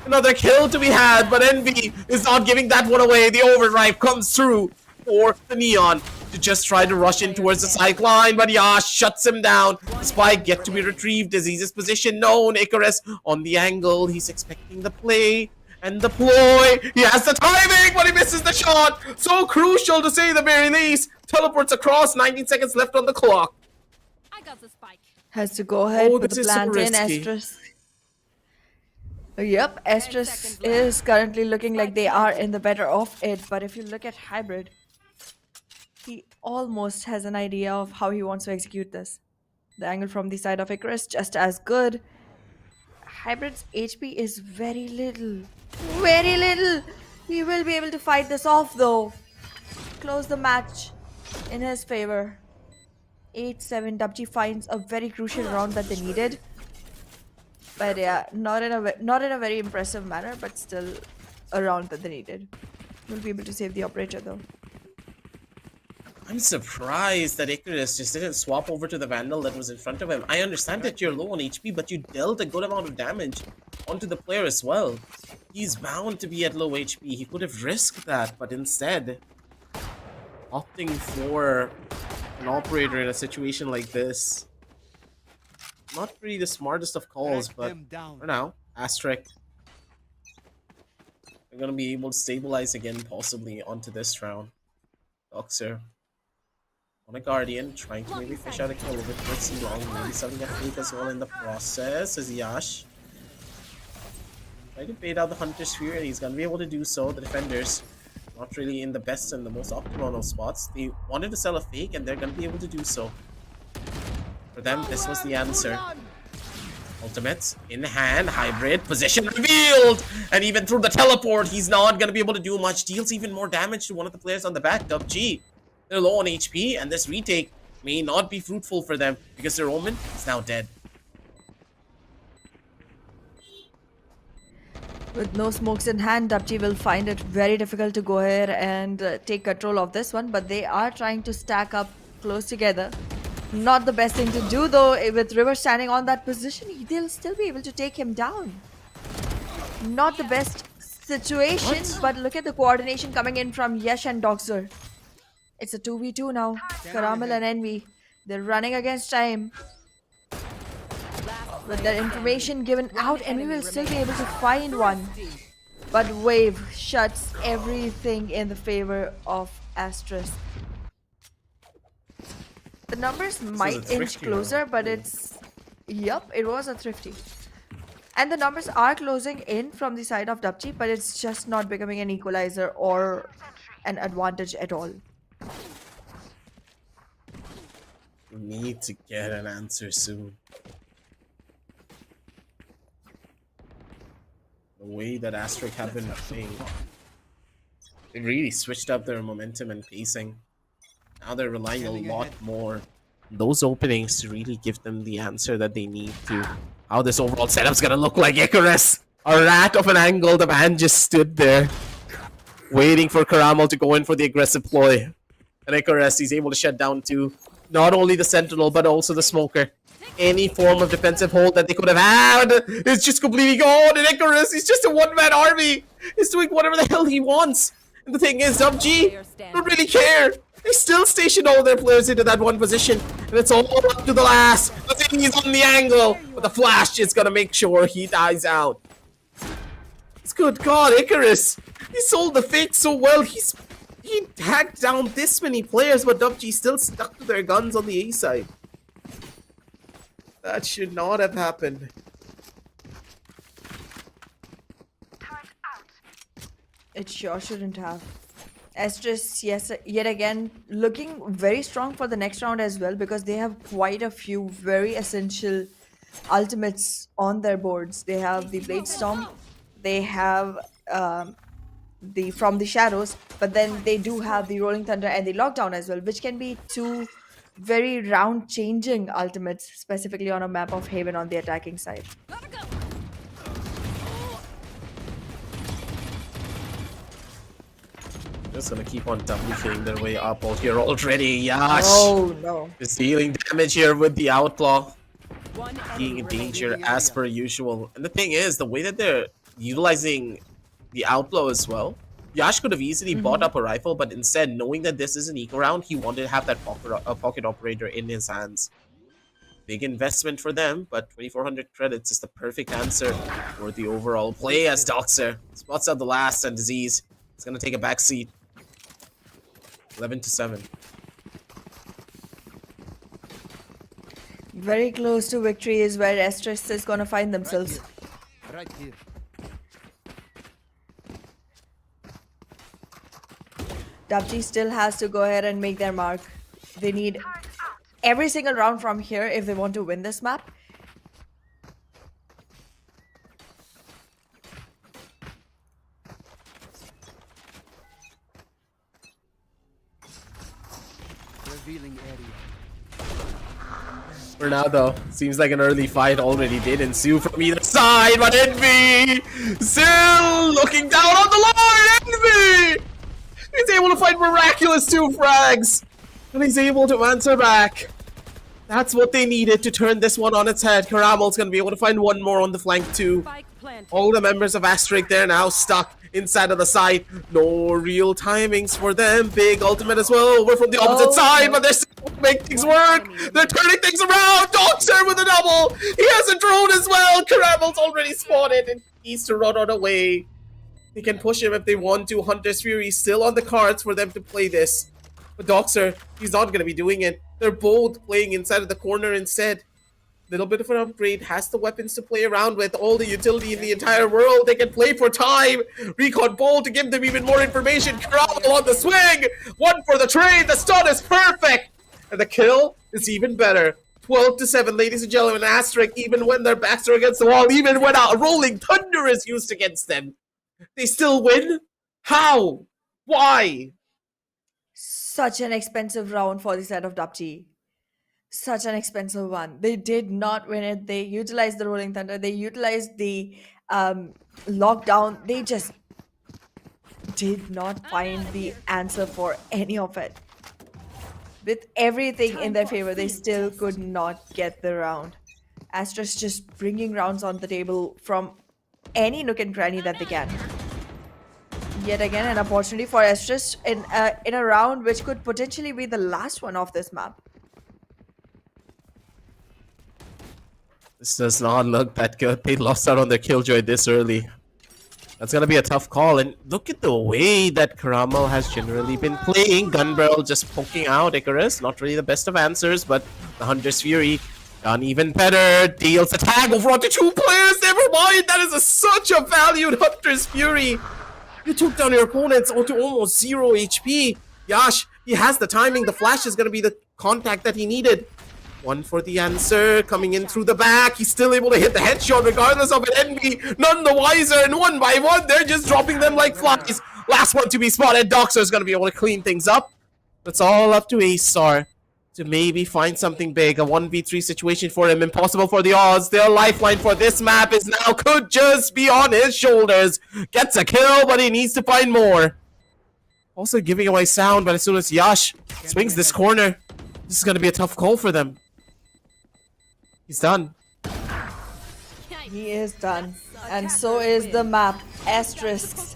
Speaker 4: Another kill to be had, but Envy is not giving that one away. The overdrive comes through for the Neon to just try to rush in towards the sideline, but Yash shuts him down. Spike yet to be retrieved. Disease's position known. Icarus on the angle. He's expecting the play and the ploy. He has the timing, but he misses the shot. So crucial to say the very least. Teleports across. 19 seconds left on the clock.
Speaker 6: I got the spike.
Speaker 3: Has to go ahead with
Speaker 4: this
Speaker 3: the
Speaker 4: is so
Speaker 3: plant in.
Speaker 4: risky.
Speaker 3: ASTERISK. Yep, ASTERISK is currently looking like they are in the better of it. But if you look at Hybrid, he almost has an idea of how he wants to execute this. The angle from the side of Icarus just as good. Hybrid's HP is very little. Very little. He will be able to fight this off though. Close the match in his favor. 8-7. DUPG finds a very crucial round that they needed. But yeah, not in a very impressive manner, but still a round that they needed. We'll be able to save the operator though.
Speaker 4: I'm surprised that Icarus just didn't swap over to the Vandal that was in front of him. I understand that you're low on HP, but you dealt a good amount of damage onto the player as well. He's bound to be at low HP. He could have risked that, but instead, opting for an operator in a situation like this, not really the smartest of calls, but for now, ASTERISK are going to be able to stabilize again, possibly onto this round. Doxer on a Guardian, trying to maybe fish out a kill with Fritzy Long, maybe selling a fake as well in the process as Yash. Trying to bait out the Hunter Sphere, and he's going to be able to do so. The defenders not really in the best and the most optimal of spots. They wanted to sell a fake, and they're going to be able to do so. For them, this was the answer. Ultimates in hand, hybrid, position revealed! And even through the teleport, he's not going to be able to do much. Deals even more damage to one of the players on the back, DUPG. They're low on HP, and this retake may not be fruitful for them because their Omen is now dead.
Speaker 3: With no smokes in hand, DUPG will find it very difficult to go ahead and take control of this one, but they are trying to stack up close together. Not the best thing to do though, with River standing on that position, they'll still be able to take him down. Not the best situation, but look at the coordination coming in from Yash and Doxer. It's a 2v2 now. Karamal and Envy, they're running against time. With their information given out, Envy will still be able to find one. But Wave shuts everything in the favor of ASTERISK. The numbers might inch closer, but it's... Yup, it was a thrifty. And the numbers are closing in from the side of DUPG, but it's just not becoming an equalizer or an advantage at all.
Speaker 4: We need to get an answer soon. The way that ASTERISK have been playing, they really switched up their momentum and pacing. Now they're relying a lot more on those openings to really give them the answer that they need to how this overall setup's gonna look like. Icarus, a rat of an angle, the man just stood there waiting for Karamal to go in for the aggressive ploy. And Icarus, he's able to shut down to not only the Sentinel but also the Smoker. Any form of defensive hold that they could have had is just completely gone. And Icarus, he's just a one-man army. He's doing whatever the hell he wants. And the thing is, DUPG don't really care. They still station all their players into that one position. And it's all up to the last. The thing is on the angle. But the flash is going to make sure he dies out. It's good God, Icarus. He sold the fake so well. He hacked down this many players, but DUPG still stuck to their guns on the A side. That should not have happened.
Speaker 3: It sure shouldn't have. ASTERISK, yes, yet again, looking very strong for the next round as well, because they have quite a few very essential ultimates on their boards. They have the Blade Storm, they have the From the Shadows, but then they do have the Rolling Thunder and the Lockdown as well, which can be two very round changing ultimates, specifically on a map of Haven on the attacking side.
Speaker 4: Just gonna keep on WKing their way up out here already. Yash!
Speaker 3: Oh no.
Speaker 4: Is dealing damage here with the Outlaw. Being in danger as per usual. And the thing is, the way that they're utilizing the Outlaw as well, Yash could have easily bought up a rifle, but instead, knowing that this is an eco round, he wanted to have that pocket operator in his hands. Big investment for them, but 2,400 credits is the perfect answer for the overall play as Doxer spots out the last and Disease. It's gonna take a back seat. 11-7.
Speaker 3: Very close to victory is where ASTERISK is gonna find themselves.
Speaker 5: Right here.
Speaker 3: DUPG still has to go ahead and make their mark. They need every single round from here if they want to win this map.
Speaker 5: Revealing area.
Speaker 4: For now, though, seems like an early fight already did ensue from either side, but Envy still looking down on the line. Envy! He's able to find miraculous 2 frags, and he's able to answer back. That's what they needed to turn this one on its head. Karamel's going to be able to find one more on the flank too.
Speaker 6: Spike planted.
Speaker 4: All the members of Asterisk, they're now stuck inside of the site. No real timings for them. Big ultimate as well over from the opposite side, but they're still making things work. They're turning things around. Doxer with a double. He has a drone as well. Karamel's already spotted and needs to run on away. They can push him if they want to. Hunter's Fury still on the cards for them to play this. But Doxer, he's not going to be doing it. They're both playing inside of the corner instead. Little bit of an upgrade, has the weapons to play around with, all the utility in the entire world. They can play for time. Recon Bolt to give them even more information. Karamel on the swing. One for the trade. The stun is perfect. And the kill is even better. 12-7, ladies and gentlemen. Asterisk, even when their backs are against the wall, even when a rolling thunder is used against them, they still win? How? Why?
Speaker 3: Such an expensive round for the side of DUPG. Such an expensive one. They did not win it. They utilized the Rolling Thunder. They utilized the lockdown. They just did not find the answer for any of it. With everything in their favor, they still could not get the round. Asterisk just bringing rounds on the table from any nook and cranny that they can. Yet again, an opportunity for Asterisk in a round which could potentially be the last one of this map.
Speaker 4: This does not look that good. They lost out on their Killjoy this early. That's going to be a tough call. And look at the way that Karamel has generally been playing. Gunbarrel just poking out Icarus. Not really the best of answers, but the Hunter's Fury done even better. Deals a tag over onto 2 players. Never mind. That is such a valued Hunter's Fury. You took down your opponents onto almost 0 HP. Yash, he has the timing. The flash is going to be the contact that he needed. One for the answer, coming in through the back. He's still able to hit the headshot regardless of an Envy. None the wiser, and one by one, they're just dropping them like flies. Last one to be spotted. Doxer is going to be able to clean things up. It's all up to A-Star to maybe find something big. A 1v3 situation for him. Impossible for the odds. Their lifeline for this map is now could just be on his shoulders. Gets a kill, but he needs to find more. Also giving away sound, but as soon as Yash swings this corner, this is going to be a tough call for them. He's done.
Speaker 3: He is done. And so is the map. Asterisks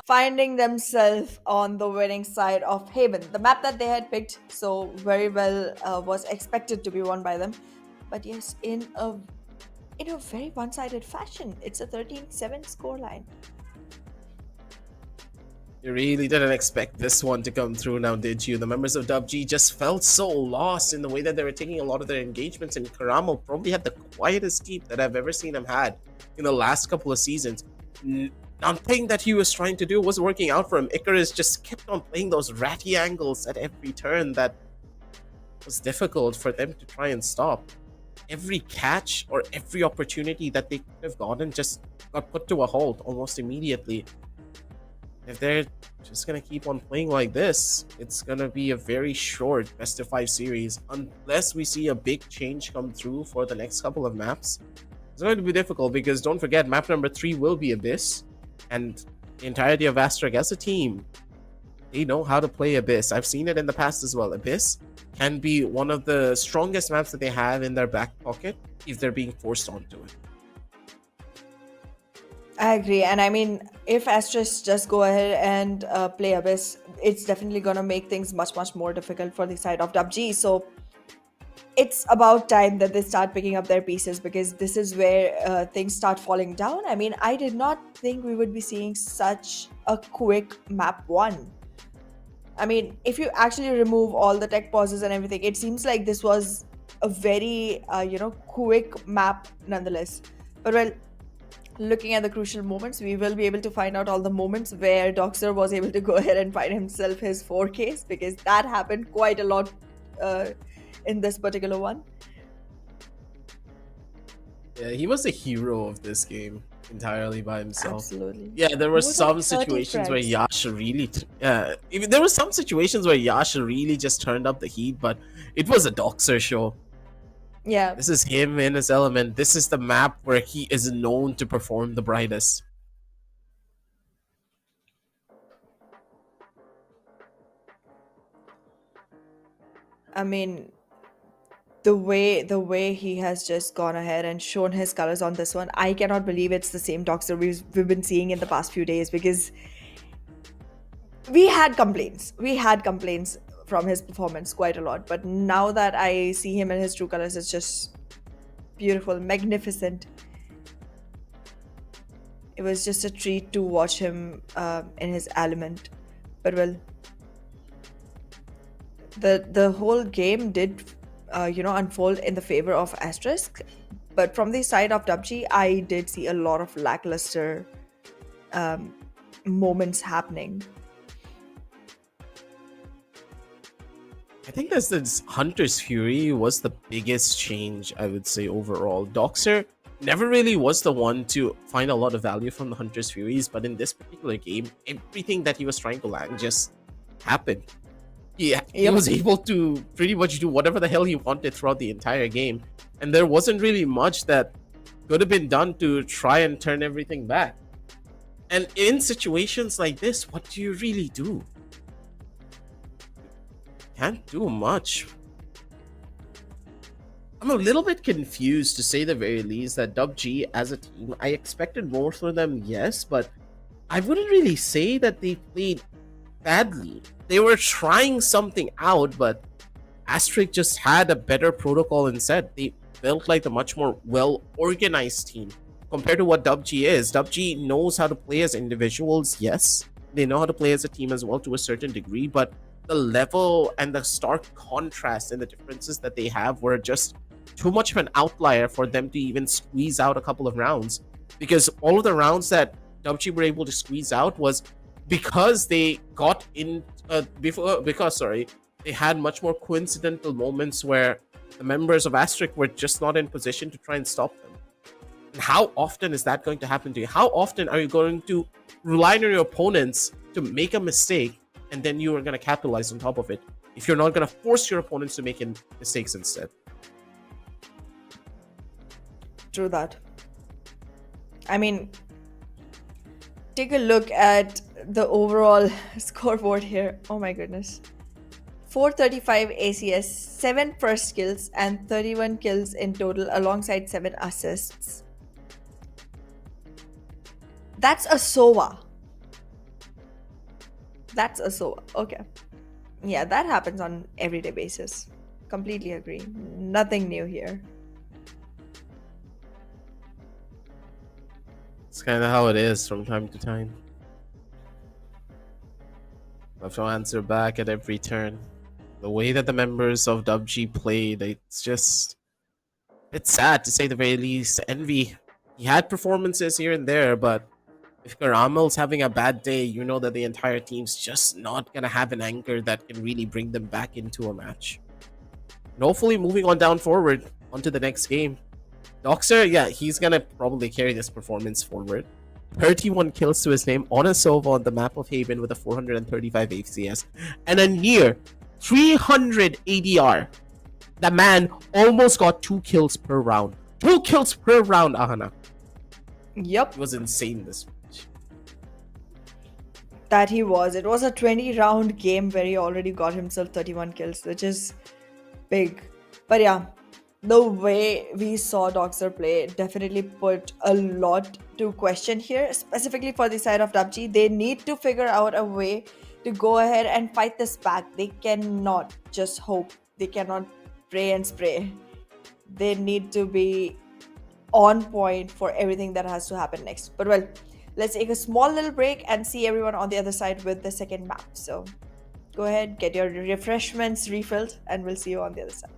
Speaker 3: finding themselves on the winning side of Haven. The map that they had picked so very well was expected to be won by them. But yes, in a very one-sided fashion. It's a 13-7 scoreline.
Speaker 4: You really didn't expect this one to come through now, did you? The members of DUPG just felt so lost in the way that they were taking a lot of their engagements, and Karamel probably had the quietest keep that I've ever seen him had in the last couple of seasons. Nothing that he was trying to do was working out for him. Icarus just kept on playing those ratty angles at every turn that was difficult for them to try and stop. Every catch or every opportunity that they could have gotten just got put to a halt almost immediately. If they're just going to keep on playing like this, it's going to be a very short best of 5 series. Unless we see a big change come through for the next couple of maps, it's going to be difficult because don't forget, map number 3 will be Abyss. And the entirety of Asterisk as a team, they know how to play Abyss. I've seen it in the past as well. Abyss can be one of the strongest maps that they have in their back pocket if they're being forced onto it.
Speaker 3: I agree, and I mean, if Asterisk just go ahead and play Abyss, it's definitely gonna make things much more difficult for the side of DUPG. So it's about time that they start picking up their pieces, because this is where things start falling down. I mean, I did not think we would be seeing such a quick map 1. I mean, if you actually remove all the tech pauses and everything, it seems like this was a very quick map nonetheless. But well, looking at the crucial moments, we will be able to find out all the moments where Doxer was able to go ahead and find himself his 4Ks, because that happened quite a lot in this particular one.
Speaker 4: Yeah, he was the hero of this game entirely by himself.
Speaker 3: Absolutely.
Speaker 4: Yeah, there were
Speaker 3: He was
Speaker 4: some
Speaker 3: on 30
Speaker 4: situations where
Speaker 3: frags.
Speaker 4: Yash really... even there were some situations where Yash really just turned up the heat, but it was a Doxer show.
Speaker 3: Yeah.
Speaker 4: This is him in his element. This is the map where he is known to perform the brightest.
Speaker 3: I mean, the way he has just gone ahead and shown his colors on this one, I cannot believe it's the same Doxer we've been seeing in the past few days, because we had complaints. We had complaints from his performance quite a lot, but now that I see him in his true colors, it's just beautiful, magnificent. It was just a treat to watch him in his element. But well, the whole game did unfold in the favor of Asterisk, but from the side of DUPG, I did see a lot of lackluster moments happening.
Speaker 4: I think this Hunter's Fury was the biggest change, I would say, overall. Doxer never really was the one to find a lot of value from the Hunter's Furies, but in this particular game, everything that he was trying to land just happened. He was able to pretty much do whatever the hell he wanted throughout the entire game, and there wasn't really much that could have been done to try and turn everything back. And in situations like this, what do you really do? Can't do much. I'm a little bit confused, to say the very least, that DUPG as a team, I expected more from them, yes, but I wouldn't really say that they played badly. They were trying something out, but Asterisk just had a better protocol instead. They felt like a much more well-organized team compared to what DUPG is. DUPG knows how to play as individuals, yes. They know how to play as a team as well to a certain degree, but the level and the stark contrast and the differences that they have were just too much of an outlier for them to even squeeze out a couple of rounds. Because all of the rounds that DUPG were able to squeeze out was because they got in they had much more coincidental moments where the members of Asterisk were just not in position to try and stop them. And how often is that going to happen to you? How often are you going to rely on your opponents to make a mistake, and then you are going to capitalize on top of it, if you're not going to force your opponents to make mistakes instead?
Speaker 3: True that. I mean, take a look at the overall scoreboard here. Oh my goodness. 435 ACS, 7 first kills, and 31 kills in total, alongside 7 assists. That's a SOA. That's a SOA. Okay. Yeah, that happens on everyday basis. Completely agree. Nothing new here.
Speaker 4: It's kind of how it is from time to time. I have to answer back at every turn. The way that the members of DUPG played, it's sad to say the very least. Envy, he had performances here and there, but if Karamel's having a bad day, you know that the entire team's just not gonna have an anchor that can really bring them back into a match. And hopefully moving on down forward onto the next game, Doxer, yeah, he's gonna probably carry this performance forward. 31 kills to his name on a Sova on the map of Haven with a 435 ACS and a near 300 ADR. The man almost got 2 kills per round. 2 kills per round, Ahana.
Speaker 3: Yep.
Speaker 4: It was insane this match.
Speaker 3: That he was. It was a 20-round game where he already got himself 31 kills, which is big. But yeah, the way we saw Doxer play definitely put a lot to question here, specifically for the side of DUPG. They need to figure out a way to go ahead and fight this back. They cannot just hope. They cannot pray and spray. They need to be on point for everything that has to happen next. But well, let's take a small little break and see everyone on the other side with the second map. So go ahead, get your refreshments refilled, and we'll see you on the other side.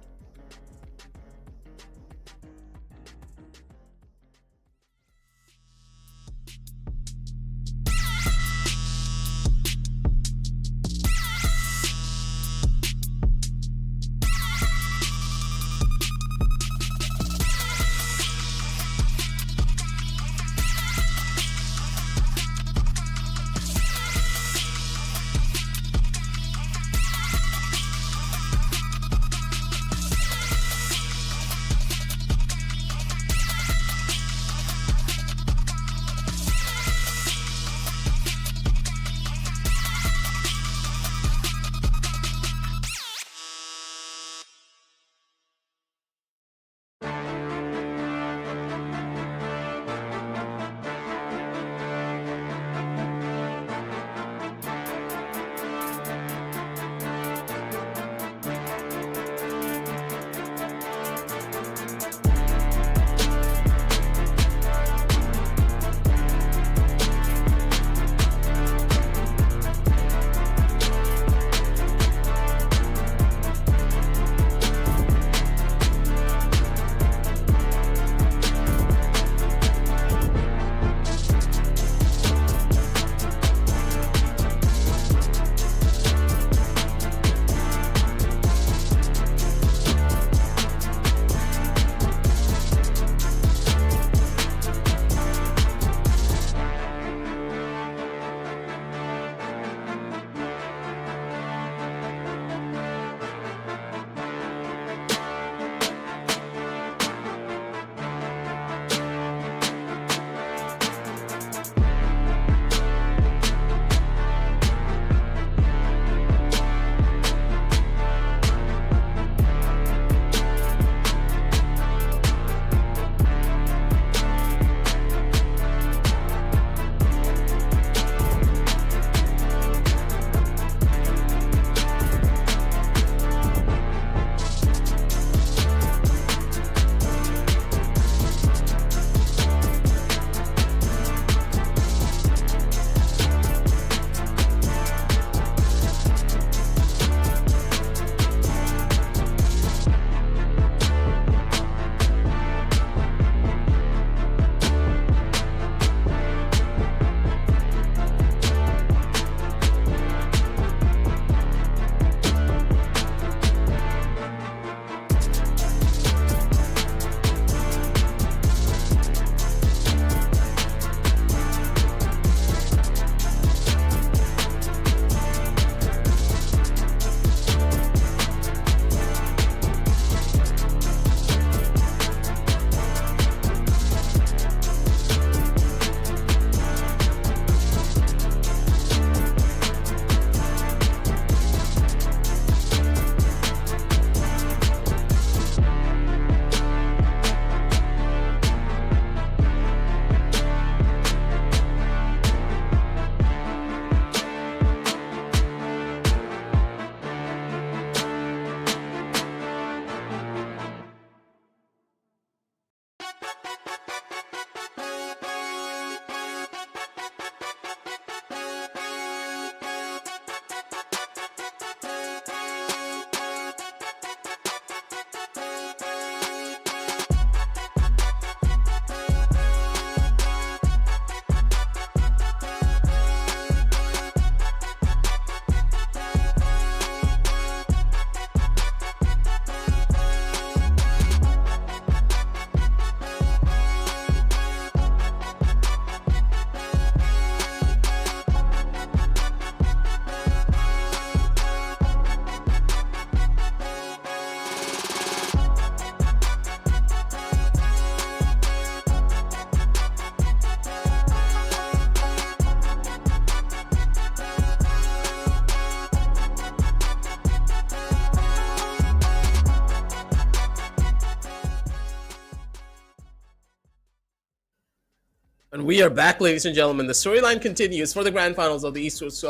Speaker 4: And we are back, ladies and gentlemen. The storyline continues for the grand finals of the Esports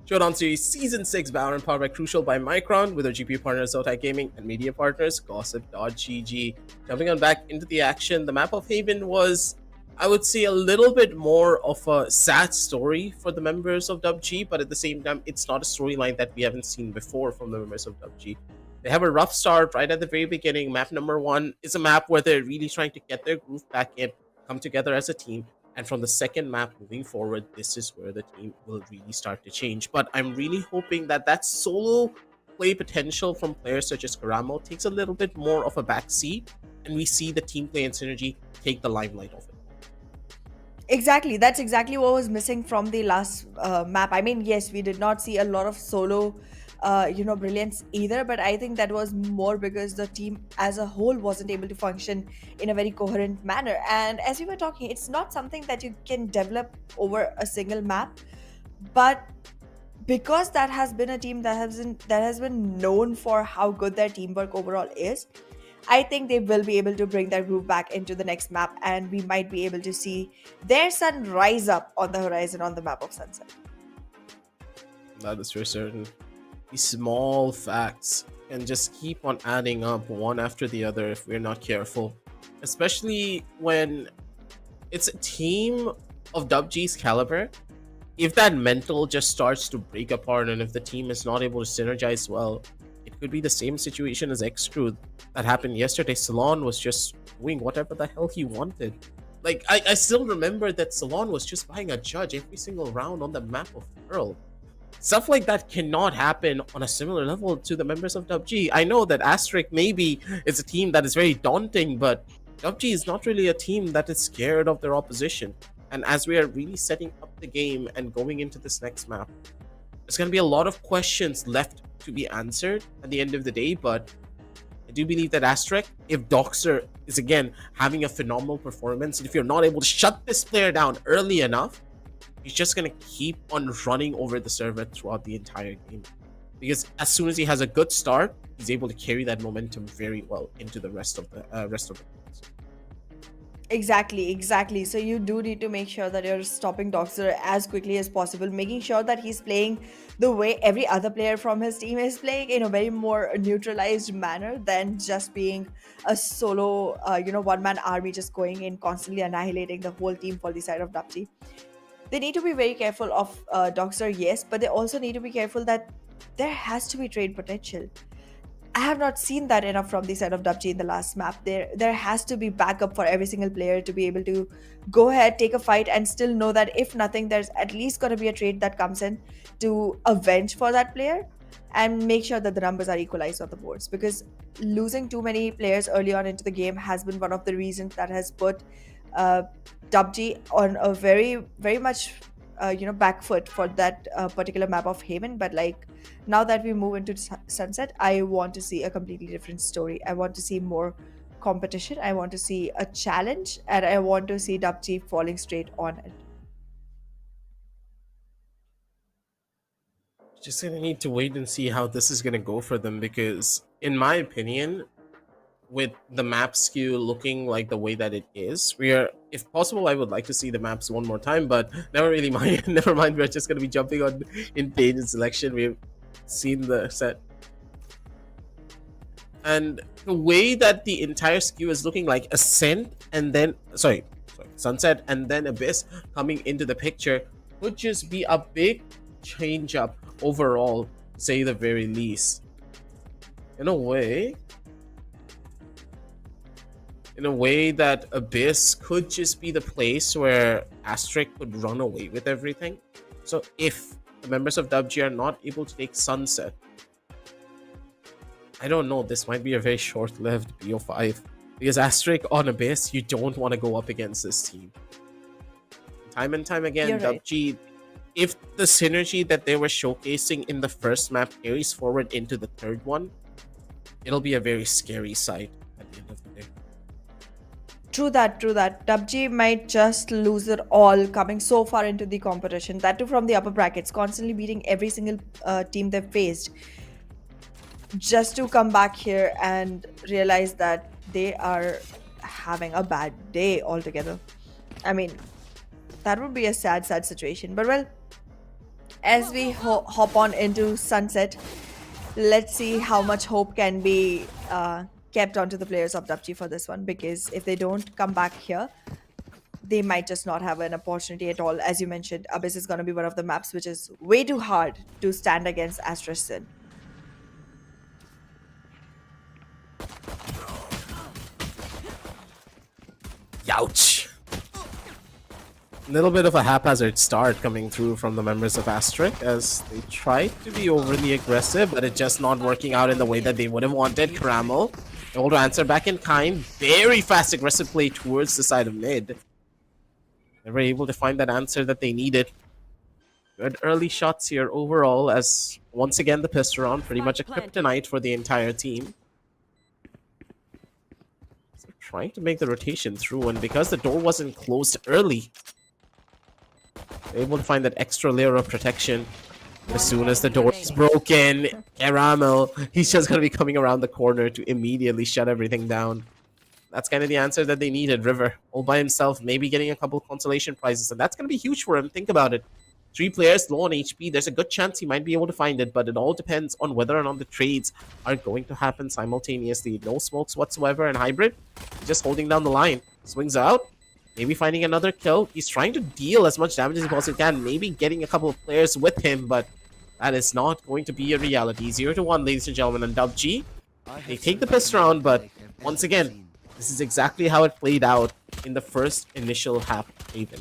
Speaker 4: Showdown Series Season 6 Valorant, powered by Crucial by Micron, with our GPU partners Zotac Gaming and media partners Gossip.gg. Jumping on back into the action, the map of Haven was, I would say, a little bit more of a sad story for the members of DUPG, but at the same time, it's not a storyline that we haven't seen before from the members of DUPG. They have a rough start right at the very beginning. Map number 1 is a map where they're really trying to get their groove back in, come together as a team. And from the second map moving forward, this is where the team will really start to change. But I'm really hoping that that solo play potential from players such as Karamo takes a little bit more of a backseat, and we see the team play and synergy take the limelight of it.
Speaker 3: Exactly. That's exactly what was missing from the last map. I mean, yes, we did not see a lot of solo, brilliance either, but I think that was more because the team as a whole wasn't able to function in a very coherent manner. And as we were talking, it's not something that you can develop over a single map, but because that has been a team that has been known for how good their teamwork overall is, I think they will be able to bring their groove back into the next map, and we might be able to see their sun rise up on the horizon on the map of Sunset.
Speaker 4: That is for certain. These small facts can just keep on adding up one after the other if we're not careful. Especially when it's a team of DUPG's caliber. If that mental just starts to break apart and if the team is not able to synergize well, it could be the same situation as X-Crew that happened yesterday. Salon was just doing whatever the hell he wanted. Like, I still remember that Salon was just buying a judge every single round on the map of Pearl. Stuff like that cannot happen on a similar level to the members of DUPG. I know that Asterisk maybe is a team that is very daunting, but DUPG is not really a team that is scared of their opposition. And as we are really setting up the game and going into this next map, there's going to be a lot of questions left to be answered at the end of the day, but I do believe that Asterisk, if Doxer is again having a phenomenal performance, and if you're not able to shut this player down early enough, he's just going to keep on running over the server throughout the entire game. Because as soon as he has a good start, he's able to carry that momentum very well into the rest of the games.
Speaker 3: Exactly. So you do need to make sure that you're stopping Doxer as quickly as possible, making sure that he's playing the way every other player from his team is playing, in a very more neutralized manner than just being a solo, one-man army just going in, constantly annihilating the whole team for the side of DUPG. They need to be very careful of Doxer, yes, but they also need to be careful that there has to be trade potential. I have not seen that enough from the side of DUPG in the last map. There has to be backup for every single player to be able to go ahead, take a fight, and still know that if nothing, there's at least going to be a trade that comes in to avenge for that player and make sure that the numbers are equalized on the boards. Because losing too many players early on into the game has been one of the reasons that has put DUPG on a very, very much back foot for that particular map of Haven. But like, now that we move into Sunset, I want to see a completely different story. I want to see more competition, I want to see a challenge, and I want to see DUPG falling straight on it.
Speaker 4: Just gonna need to wait and see how this is gonna go for them, because in my opinion, with the map skew looking like the way that it is, we are, if possible, I would like to see the maps one more time, but never mind, we're just gonna be jumping on in page and selection. We've seen the set, and the way that the entire skew is looking like Ascent and then Sunset and then Abyss coming into the picture would just be a big change up overall, to say the very least. In a way that Abyss could just be the place where Asterisk would run away with everything. So if the members of DUPG are not able to take Sunset, I don't know, this might be a very short-lived BO5. Because Asterisk on Abyss, you don't want to go up against this team. Time and time again, DUPG, if the synergy that they were showcasing in the first map carries forward into the third one, it'll be a very scary sight at the end of the day.
Speaker 3: True that. DUPG might just lose it all coming so far into the competition. That too from the upper brackets, constantly beating every single team they've faced. Just to come back here and realize that they are having a bad day altogether. I mean, That would be a sad, sad situation. But well, as we hop on into sunset, let's see how much hope can be kept onto the players of DUPG for this one, because if they don't come back here, they might just not have an opportunity at all. As you mentioned, Abyss is going to be one of the maps which is way too hard to stand against ASTERISK in.
Speaker 4: Ouch. Little bit of a haphazard start coming through from the members of ASTERISK as they tried to be overly aggressive, but it just not working out in the way that they would have wanted. Caramel able to answer back in kind. Very fast aggressive play towards the side of mid. They were able to find that answer that they needed. Good early shots here overall, as once again the pistol round pretty much a kryptonite for the entire team. So trying to make the rotation through, and because the door wasn't closed early, they're able to find that extra layer of protection. As soon as the door is broken, Caramel, he's just going to be coming around the corner to immediately shut everything down. That's kind of the answer that they needed. River, all by himself, maybe getting a couple consolation prizes, and that's going to be huge for him. Think about it. 3 players low on HP. There's a good chance he might be able to find it, but it all depends on whether or not the trades are going to happen simultaneously. No smokes whatsoever, and Hybrid just holding down the line. Swings out, maybe finding another kill. He's trying to deal as much damage as he possibly can, maybe getting a couple of players with him, but that is not going to be a reality. 0-1, ladies and gentlemen, and DUPG, they take the piss round, but once again, this is exactly how it played out in the first initial half of Haven.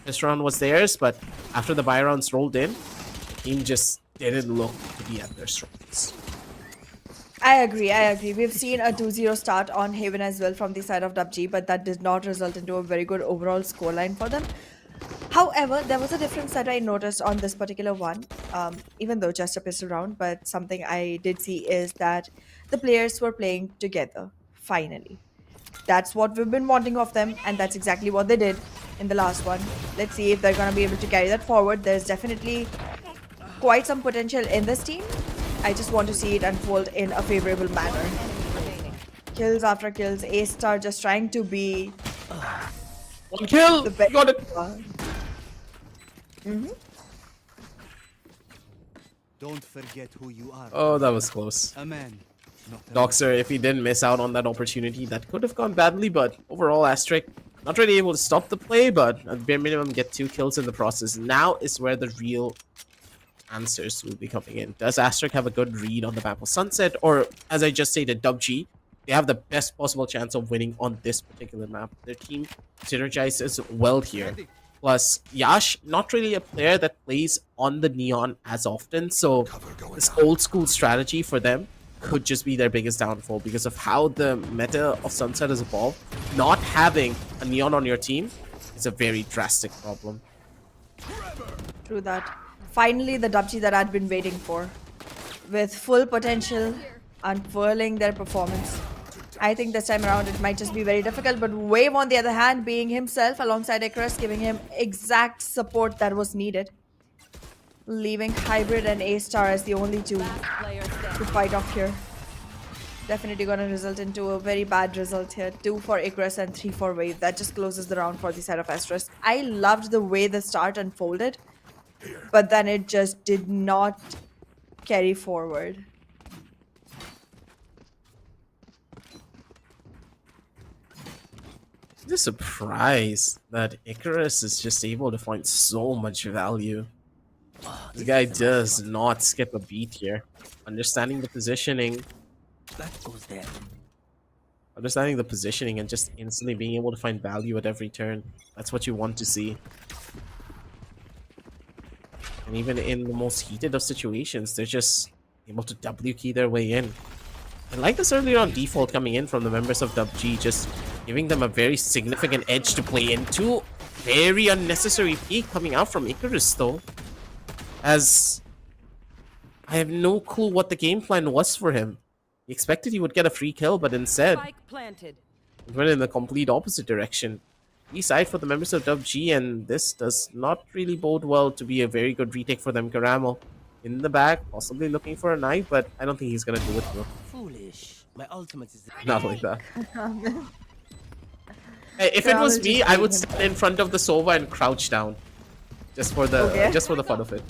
Speaker 4: This round was theirs, but after the buy rounds rolled in, the team just didn't look to be at their strongest.
Speaker 3: I agree. We've seen a 2-0 start on Haven as well from the side of DUPG, but that did not result into a very good overall scoreline for them. However, there was a difference that I noticed on this particular one, even though just a pistol round, but something I did see is that the players were playing together, finally. That's what we've been wanting of them, and that's exactly what they did in the last one. Let's see if they're going to be able to carry that forward. There's definitely quite some potential in this team. I just want to see it unfold in a favorable manner. Kills after kills, A-Star just trying to be...
Speaker 4: One kill!
Speaker 3: The best.
Speaker 4: Got it!
Speaker 7: Don't forget who you are.
Speaker 4: Oh, that was close.
Speaker 7: A man.
Speaker 4: Doxer, if he didn't miss out on that opportunity, that could have gone badly, but overall, ASTERISK not really able to stop the play, but at the bare minimum, get 2 kills in the process. Now is where the real answers will be coming in. Does ASTERISK have a good read on the map of Sunset, or, as I just stated, DUPG, they have the best possible chance of winning on this particular map. Their team synergizes well here. Plus, Yash, not really a player that plays on the Neon as often, so this old school strategy for them could just be their biggest downfall because of how the meta of Sunset has evolved. Not having a Neon on your team is a very drastic problem.
Speaker 3: True that. Finally, the DUPG that I'd been waiting for. With full potential, unfurling their performance. I think this time around it might just be very difficult, but Wave on the other hand, being himself alongside Icarus, giving him exact support that was needed. Leaving Hybrid and A-Star as the only two to fight off here. Definitely going to result into a very bad result here. 2 for Icarus and 3 for Wave. That just closes the round for the side of ASTERISK. I loved the way the start unfolded, but then it just did not carry forward.
Speaker 4: I'm just surprised that Icarus is just able to find so much value. This guy does not skip a beat here. Understanding the positioning.
Speaker 7: That goes there.
Speaker 4: Understanding the positioning and just instantly being able to find value at every turn. That's what you want to see. And even in the most heated of situations, they're just able to W key their way in. I like this earlier on default coming in from the members of DUPG, just giving them a very significant edge to play into. Very unnecessary peek coming out from Icarus though. As I have no clue what the game plan was for him. He expected he would get a free kill, but instead it went in the complete opposite direction. B-side for the members of DUPG, and this does not really bode well to be a very good retake for them. Caramel in the back, possibly looking for a knife, but I don't think he's gonna do it though.
Speaker 7: Foolish. My ultimate is
Speaker 4: Not like that. Hey, if it was
Speaker 3: Karamal
Speaker 4: me,
Speaker 3: just
Speaker 4: I
Speaker 3: beat
Speaker 4: would
Speaker 3: him.
Speaker 4: stand in front of the Sova and crouch down, just for the fun of it.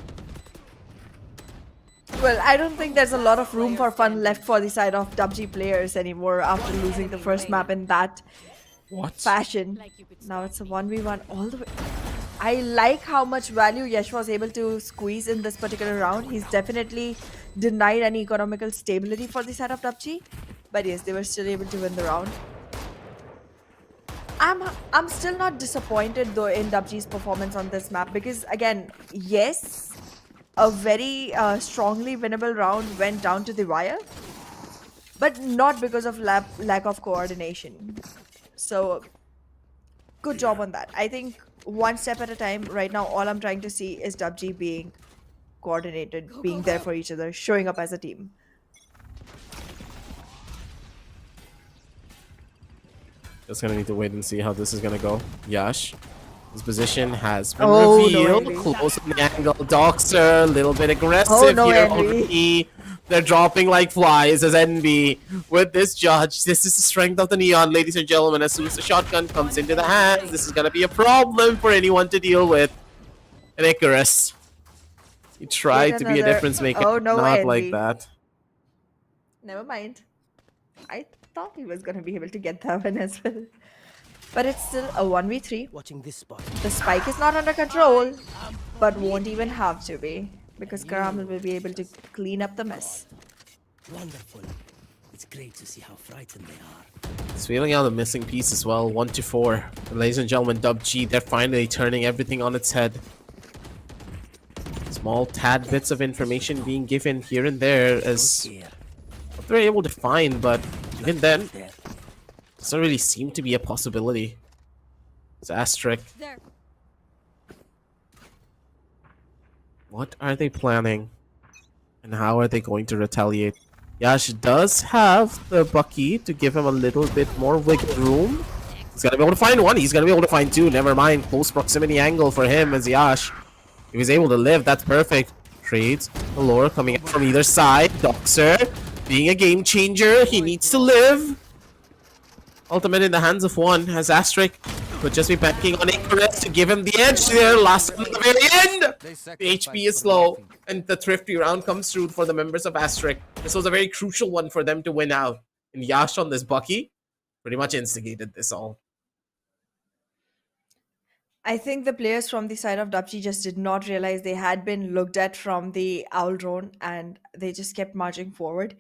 Speaker 3: Well, I don't think there's a lot of room for fun left for the side of DUPG players anymore after losing the first map in that
Speaker 4: What?
Speaker 3: fashion. Now it's a 1v1 all the way. I like how much value Yash was able to squeeze in this particular round. He's definitely denied any economical stability for the side of DUPG. But yes, they were still able to win the round. I'm still not disappointed though in DUPG's performance on this map because again, yes, a very strongly winnable round went down to the wire, but not because of lack of coordination. So good job on that. I think one step at a time. Right now, all I'm trying to see is DUPG being coordinated, being there for each other, showing up as a team.
Speaker 4: Just gonna need to wait and see how this is gonna go. Yash, his position has been
Speaker 3: Oh, no
Speaker 4: revealed.
Speaker 3: envy.
Speaker 4: Close on the angle. Doxer, a little bit aggressive
Speaker 3: Oh, no
Speaker 4: here
Speaker 3: envy.
Speaker 4: already. They're dropping like flies as NB with this judge. This is the strength of the Neon, ladies and gentlemen. As soon as the shotgun comes into the hands, this is gonna be a problem for anyone to deal with. And Icarus, he tried
Speaker 3: Yet
Speaker 4: to be a
Speaker 3: another-
Speaker 4: difference maker.
Speaker 3: Oh, no
Speaker 4: Not like
Speaker 3: envy.
Speaker 4: that.
Speaker 3: Never mind. I thought he was gonna be able to get that one as well. But it's still a 1v3.
Speaker 7: Watching this spot.
Speaker 3: The spike is not under control, but won't even have to be. Because Karamal will be able to clean up the mess.
Speaker 7: Wonderful. It's great to see how frightened they are.
Speaker 4: It's feeling out a missing piece as well. 1-4. Ladies and gentlemen, DUPG, they're finally turning everything on its head. Small tad bits of information being given here and there as
Speaker 7: Here.
Speaker 4: what they're able to find, but even then,
Speaker 7: There.
Speaker 4: doesn't really seem to be a possibility. It's ASTERISK.
Speaker 6: There.
Speaker 4: What are they planning? And how are they going to retaliate? Yash does have the Bucky to give him a little bit more wiggle room. He's gonna be able to find one. He's gonna be able to find two. Never mind. Close proximity angle for him as Yash. If he's able to live, that's perfect. Trades. The lore coming up from either side. Doxer being a game changer. He needs to live. Ultimate in the hands of one as ASTERISK could just be banking on Icarus to give him the edge there. Last one at the very end. The HP is low, and the thrifty round comes through for the members of ASTERISK. This was a very crucial one for them to win out. And Yash on this Bucky pretty much instigated this all.
Speaker 3: I think the players from the side of DUPG just did not realize they had been looked at from the owl drone and they just kept marching forward.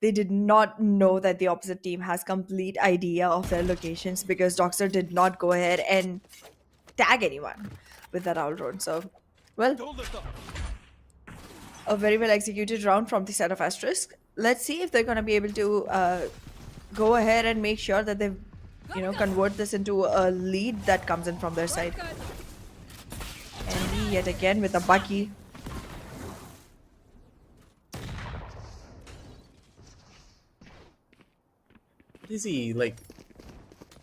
Speaker 3: They did not know that the opposite team has complete idea of their locations because Doxer did not go ahead and tag anyone with that owl drone. So, well, a very well executed round from the side of ASTERISK. Let's see if they're going to be able to go ahead and make sure that they, convert this into a lead that comes in from their side. And yet again with a Bucky.
Speaker 4: What is he like?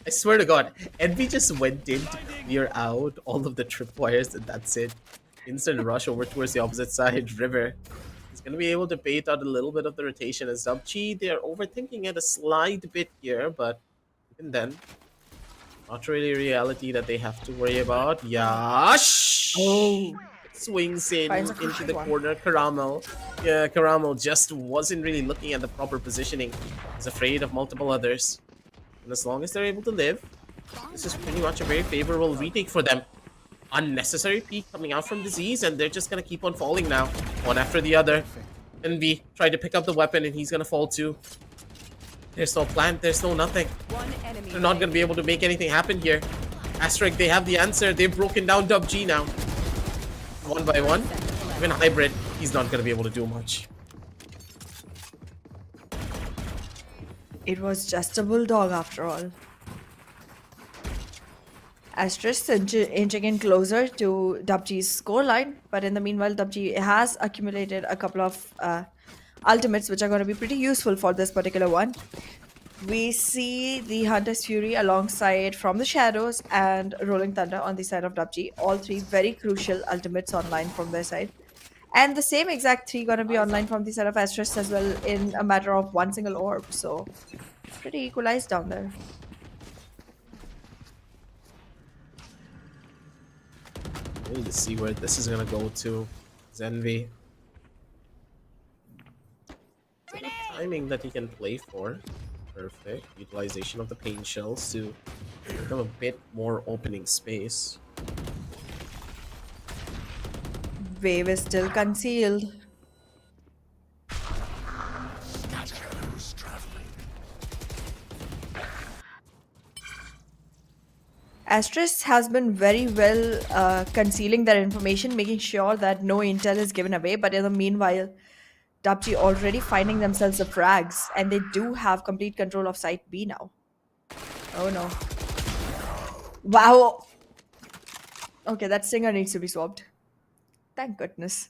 Speaker 4: I swear to God, Envy just went in to clear out all of the tripwires and that's it. Instant rush over towards the opposite side, River. He's gonna be able to bait out a little bit of the rotation as DUPG. They're overthinking it a slight bit here, but even then, not really a reality that they have to worry about. Yash!
Speaker 3: Oh.
Speaker 4: Swings in
Speaker 3: Finds a
Speaker 4: into
Speaker 3: crucial
Speaker 4: the
Speaker 3: one.
Speaker 4: corner. Karamal. Yeah, Karamal just wasn't really looking at the proper positioning. He's afraid of multiple others. And as long as they're able to live, this is pretty much a very favorable retake for them. Unnecessary peek coming out from Disease, and they're just gonna keep on falling now, one after the other. Envy tried to pick up the weapon, and he's gonna fall too. There's no plant, there's no nothing.
Speaker 6: One enemy.
Speaker 4: They're not gonna be able to make anything happen here. ASTERISK, they have the answer. They've broken down DUPG now. One by one. Even Hybrid, he's not gonna be able to do much.
Speaker 3: It was just a bulldog after all. ASTERISK inching in closer to DUPG's scoreline, but in the meanwhile, DUPG has accumulated a couple of ultimates which are going to be pretty useful for this particular one. We see the Hunter's Fury alongside From the Shadows and Rolling Thunder on the side of DUPG. All three very crucial ultimates online from their side. And the same exact three going to be online from the side of ASTERISK as well in a matter of one single orb. So, pretty equalized down there.
Speaker 4: Really to see where this is gonna go to. Zenvi. Timing that he can play for. Perfect. Utilization of the pain shells to give him a bit more opening space.
Speaker 3: Wave is still concealed.
Speaker 5: Shadows traveling.
Speaker 3: Asterisk has been very well concealing their information, making sure that no intel is given away. But in the meanwhile, DUPG already finding themselves the frags, and they do have complete control of Site B now. Oh no. Wow. Okay, that singer needs to be swapped. Thank goodness.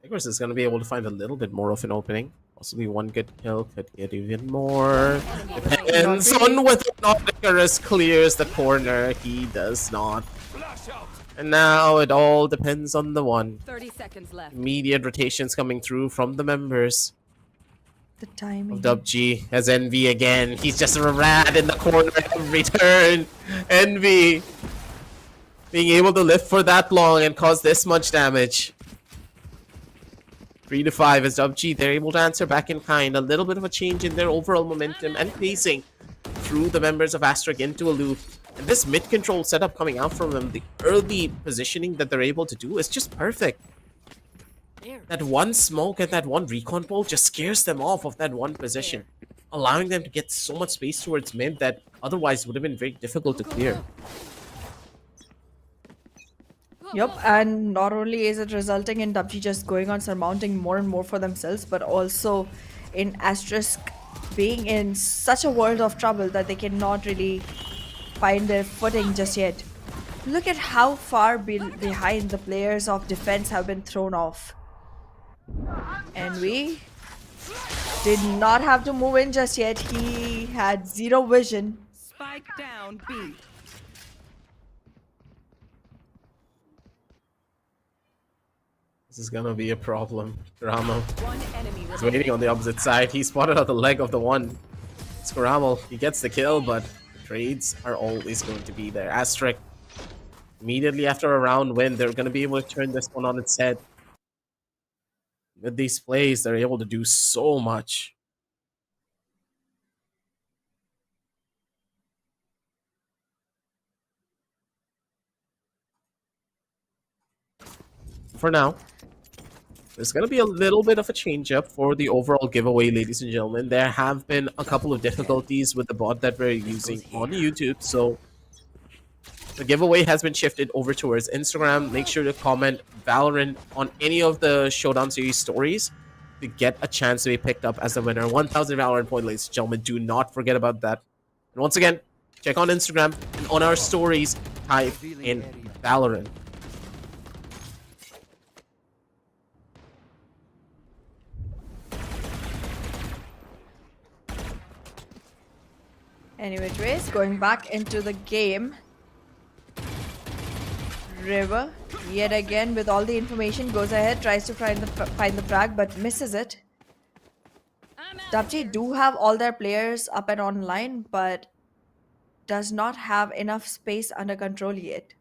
Speaker 4: Eagles is gonna be able to find a little bit more of an opening. Possibly one good kill could get even more. Depends on whether or not Icarus clears the corner. He does not. And now it all depends on the one.
Speaker 6: 30 seconds left.
Speaker 4: Immediate rotations coming through from the members
Speaker 3: The timing.
Speaker 4: of DUPG as Envy again. He's just a rat in the corner every turn. Envy being able to live for that long and cause this much damage. 3 to 5 as DUPG, they're able to answer back in kind. A little bit of a change in their overall momentum and pacing through the members of Asterisk into a loop. And this mid-control setup coming out from them, the early positioning that they're able to do is just perfect. That one smoke and that one recon bolt just scares them off of that one position, allowing them to get so much space towards mid that otherwise would have been very difficult to clear.
Speaker 3: Yep, and not only is it resulting in DUPG just going on surmounting more and more for themselves, but also in Asterisk being in such a world of trouble that they cannot really find their footing just yet. Look at how far behind the players of defense have been thrown off. And we did not have to move in just yet. He had zero vision.
Speaker 6: Spike down B.
Speaker 4: This is gonna be a problem. Ramo
Speaker 6: One enemy
Speaker 4: is waiting on the opposite side. He spotted out the leg of the one. Skaramo, he gets the kill, but the trades are always going to be there. Asterisk, immediately after a round win, they're gonna be able to turn this one on its head. With these plays, they're able to do so much. For now, there's going to be a little bit of a change up for the overall giveaway, ladies and gentlemen. There have been a couple of difficulties with the bot that we're using on YouTube, so the giveaway has been shifted over towards Instagram. Make sure to comment Valorant on any of the Showdown series stories to get a chance to be picked up as the winner. 1,000 Valorant point, ladies and gentlemen. Do not forget about that. And once again, check on Instagram and on our stories, type in Valorant.
Speaker 3: Anyway, Trace, going back into the game. River, yet again, with all the information, goes ahead, tries to find the frag, but misses it. DUPG do have all their players up and online, but does not have enough space under control yet.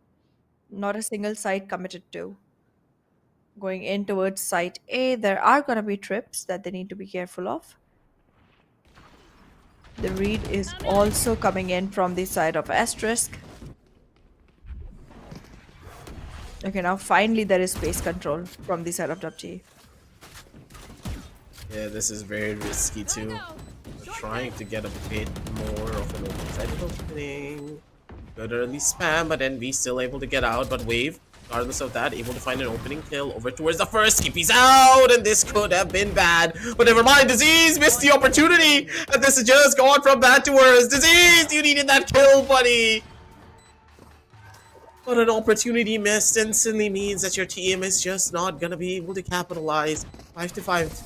Speaker 3: Not a single site committed to. Going in towards site A, there are going to be trips that they need to be careful of. The read is also coming in from the side of Asterisk. Okay, now finally there is space control from the side of DUPG.
Speaker 4: Yeah, this is very risky too. We're trying to get a bit more of an opening. Good early spam, but Envy still able to get out. But Wave, regardless of that, able to find an opening kill over towards the first. He's out, and this could have been bad. But never mind, Disease missed the opportunity, and this has just gone from bad to worse. Disease, you needed that kill, buddy. But an opportunity missed instantly means that your team is just not gonna be able to capitalize. 5 to 5.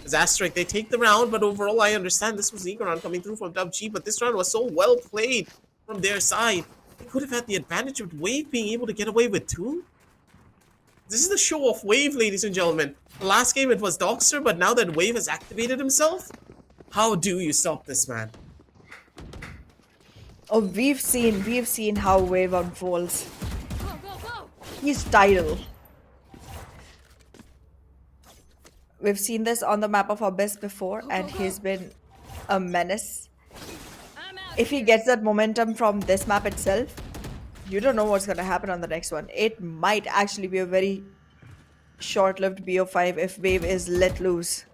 Speaker 4: As Asterisk, they take the round, but overall I understand this was Egoron coming through from DUPG, but this round was so well played from their side. They could have had the advantage of Wave being able to get away with 2. This is the show of Wave, ladies and gentlemen. The last game it was Doxer, but now that Wave has activated himself, how do you stop this man?
Speaker 3: Oh, we've seen how Wave unfolds. He's tidal. We've seen this on the map of Abyss before, and he's been a menace. If he gets that momentum from this map itself, you don't know what's going to happen on the next one. It might actually be a very short-lived BO5 if Wave is let loose.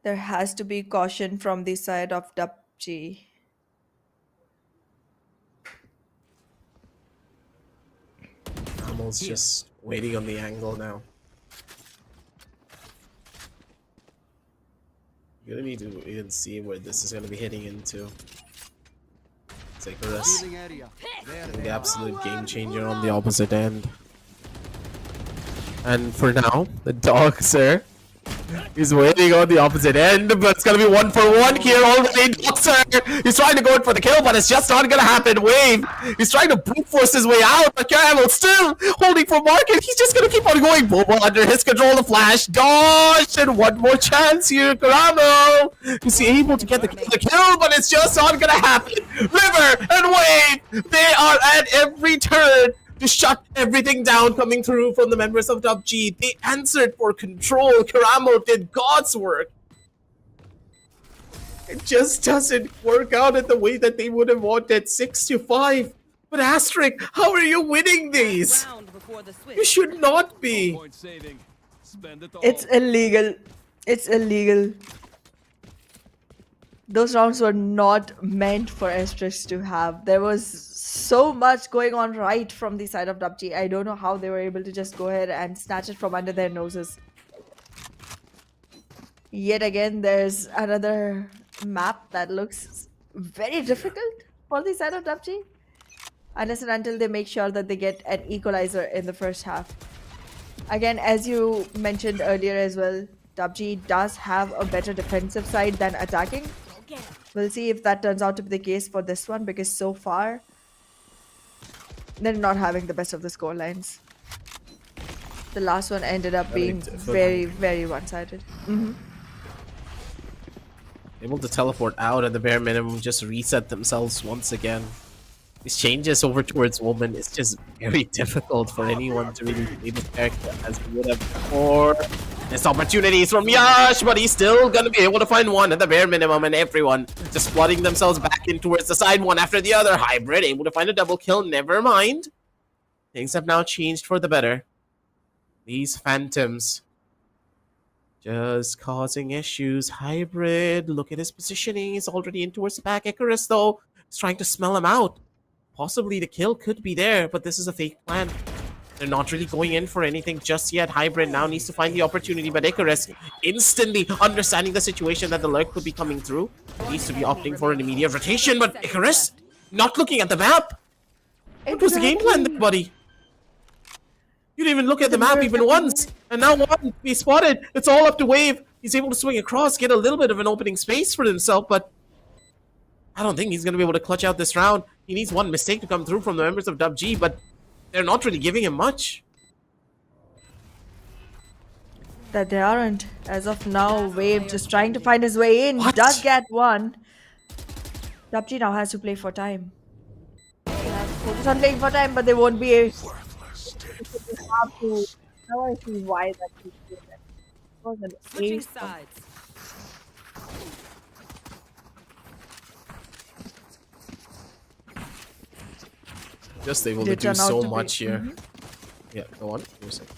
Speaker 3: There has to be caution from the side of DUPG.
Speaker 4: Amel's just waiting on the angle now. You're gonna need to even see where this is gonna be hitting into. Take a risk. The absolute game changer on the opposite end. And for now, the dog, sir, he's waiting on the opposite end, but it's gonna be 1-for-1 here already. Doxer, he's trying to go in for the kill, but it's just not gonna happen. Wave, he's trying to brute force his way out, but Caramel still holding for market. He's just gonna keep on going. Bobo under his control, the flash, dodge, and one more chance here. Caramel, is he able to get the kill? But it's just not gonna happen. River and Wave, they are at every turn to shut everything down coming through from the members of DUPG. They answered for control. Karamo did God's work. It just doesn't work out in the way that they would have wanted. 6-5. But Asterisk, how are you winning these? You should not be.
Speaker 3: It's illegal. It's illegal. Those rounds were not meant for Asterisk to have. There was so much going on right from the side of DUPG. I don't know how they were able to just go ahead and snatch it from under their noses. Yet again, there's another map that looks very difficult for the side of DUPG. Unless and until they make sure that they get an equalizer in the first half. Again, as you mentioned earlier as well, DUPG does have a better defensive side than attacking. We'll see if that turns out to be the case for this one, because so far they're not having the best of the score lines. The last one ended up being very, very one-sided.
Speaker 4: Able to teleport out at the bare minimum, just reset themselves once again. These changes over towards Woman is just very difficult for anyone to really play the character as we would have before. This opportunity is from Yash, but he's still gonna be able to find one at the bare minimum, and everyone just flooding themselves back in towards the side, one after the other. Hybrid able to find a double kill, never mind. Things have now changed for the better. These phantoms just causing issues. Hybrid, look at his positioning, he's already in towards the back. Icarus though is trying to smell him out. Possibly the kill could be there, but this is a fake plan. They're not really going in for anything just yet. Hybrid now needs to find the opportunity, but Icarus, instantly understanding the situation that the lurk could be coming through, needs to be opting for an immediate rotation. But Icarus, not looking at the map. What was the game plan there, buddy? You didn't even look at the map even once. And now one, he spotted. It's all up to Wave. He's able to swing across, get a little bit of an opening space for himself, but I don't think he's going to be able to clutch out this round. He needs one mistake to come through from the members of DUPG, but they're not really giving him much.
Speaker 3: That they aren't. As of now, Wave just trying to find his way in.
Speaker 4: What?
Speaker 3: Does get one. DUPG now has to play for time. They have to focus on playing for time, but they won't be able to. Now I see why that he's doing that. It was an
Speaker 6: Switching
Speaker 3: ace.
Speaker 6: sides.
Speaker 4: Just able to
Speaker 3: Did
Speaker 4: do
Speaker 3: turn out
Speaker 4: so
Speaker 3: to be-
Speaker 4: much here. Yeah, go on. Give me a second.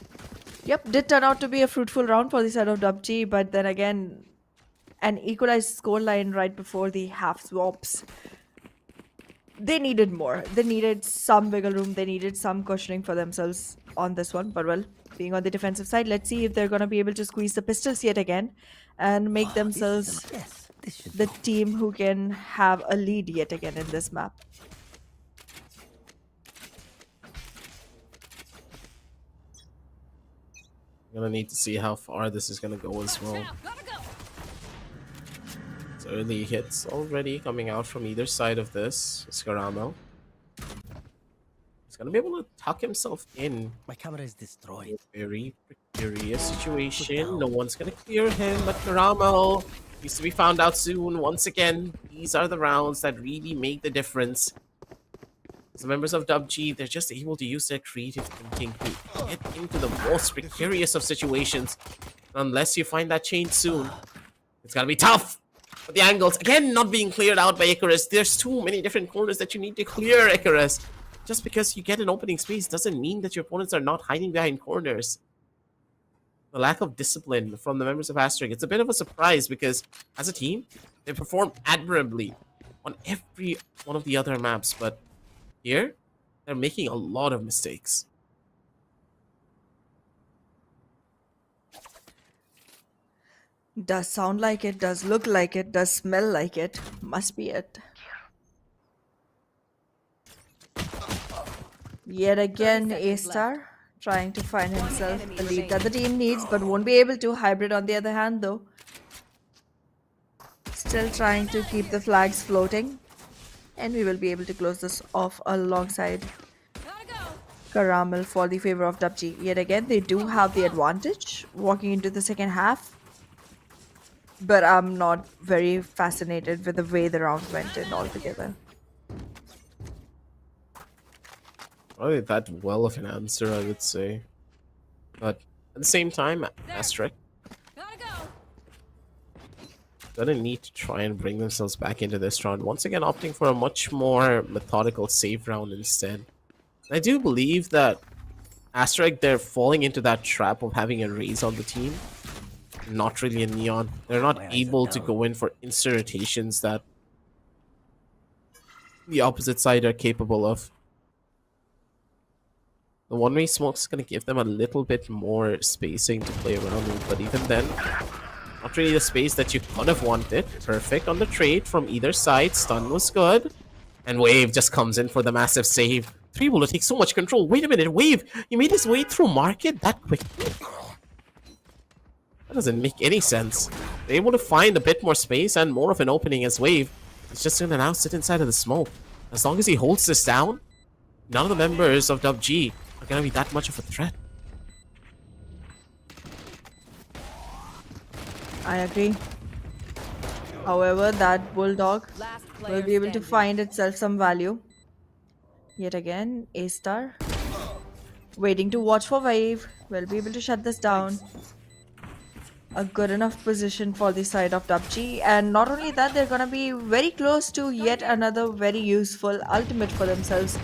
Speaker 3: Yep, did turn out to be a fruitful round for the side of DUPG, but then again, an equalized scoreline right before the half swaps. They needed more. They needed some wiggle room. They needed some cushioning for themselves on this one. But well, being on the defensive side, let's see if they're going to be able to squeeze the pistols yet again and make themselves the team who can have a lead yet again in this map.
Speaker 4: I'm gonna need to see how far this is gonna go as well. So early hits already coming out from either side of this. Scaramo. He's gonna be able to tuck himself in.
Speaker 7: My camera is destroyed.
Speaker 4: Very precarious situation. No one's gonna clear him, but Karamo Needs to be found out soon. Once again, these are the rounds that really make the difference. The members of DUPG, they're just able to use their creative thinking to get into the most precarious of situations. Unless you find that chain soon, it's gonna be tough. But the angles, again, not being cleared out by Icarus. There's too many different corners that you need to clear, Icarus. Just because you get an opening space doesn't mean that your opponents are not hiding behind corners. The lack of discipline from the members of ASTERISK, it's a bit of a surprise because as a team, they perform admirably on every one of the other maps. But here, they're making a lot of mistakes.
Speaker 3: Does sound like it, does look like it, does smell like it. Must be it. Yet again,
Speaker 6: 30 seconds
Speaker 3: A-Star trying to find himself
Speaker 6: enemy
Speaker 3: the lead
Speaker 6: remaining.
Speaker 3: that the team needs, but won't be able to. Hybrid, on the other hand, though, still trying to keep the flags floating. And we will be able to close this off alongside Caramel for the favor of DUPG. Yet again, they do have the advantage walking into the second half. But I'm not very fascinated with the way the round went in altogether.
Speaker 4: Probably that well of an answer, I would say. But at the same time, ASTERISK gonna need to try and bring themselves back into this round. Once again, opting for a much more methodical save round instead. I do believe that ASTERISK, they're falling into that trap of having a raise on the team. Not really a neon. They're not able to go in for instant rotations that the opposite side are capable of. The one-way smoke is going to give them a little bit more spacing to play around with, but even then, not really the space that you could have wanted. Perfect on the trade from either side. Stun was good. And Wave just comes in for the massive save. 3 will take so much control. Wait a minute, Wave! You made his way through market that quickly? That doesn't make any sense. They're able to find a bit more space and more of an opening as Wave. He's just gonna now sit inside of the smoke. As long as he holds this down, none of the members of DUPG are gonna be that much of a threat.
Speaker 3: I agree. However, that Bulldog
Speaker 6: Last
Speaker 3: will
Speaker 6: player
Speaker 3: be able to
Speaker 6: standing.
Speaker 3: find itself some value. Yet again, A-Star waiting to watch for Wave. Will be able to shut this down. A good enough position for the side of DUPG, and not only that, they're gonna be very close to yet another very useful ultimate for themselves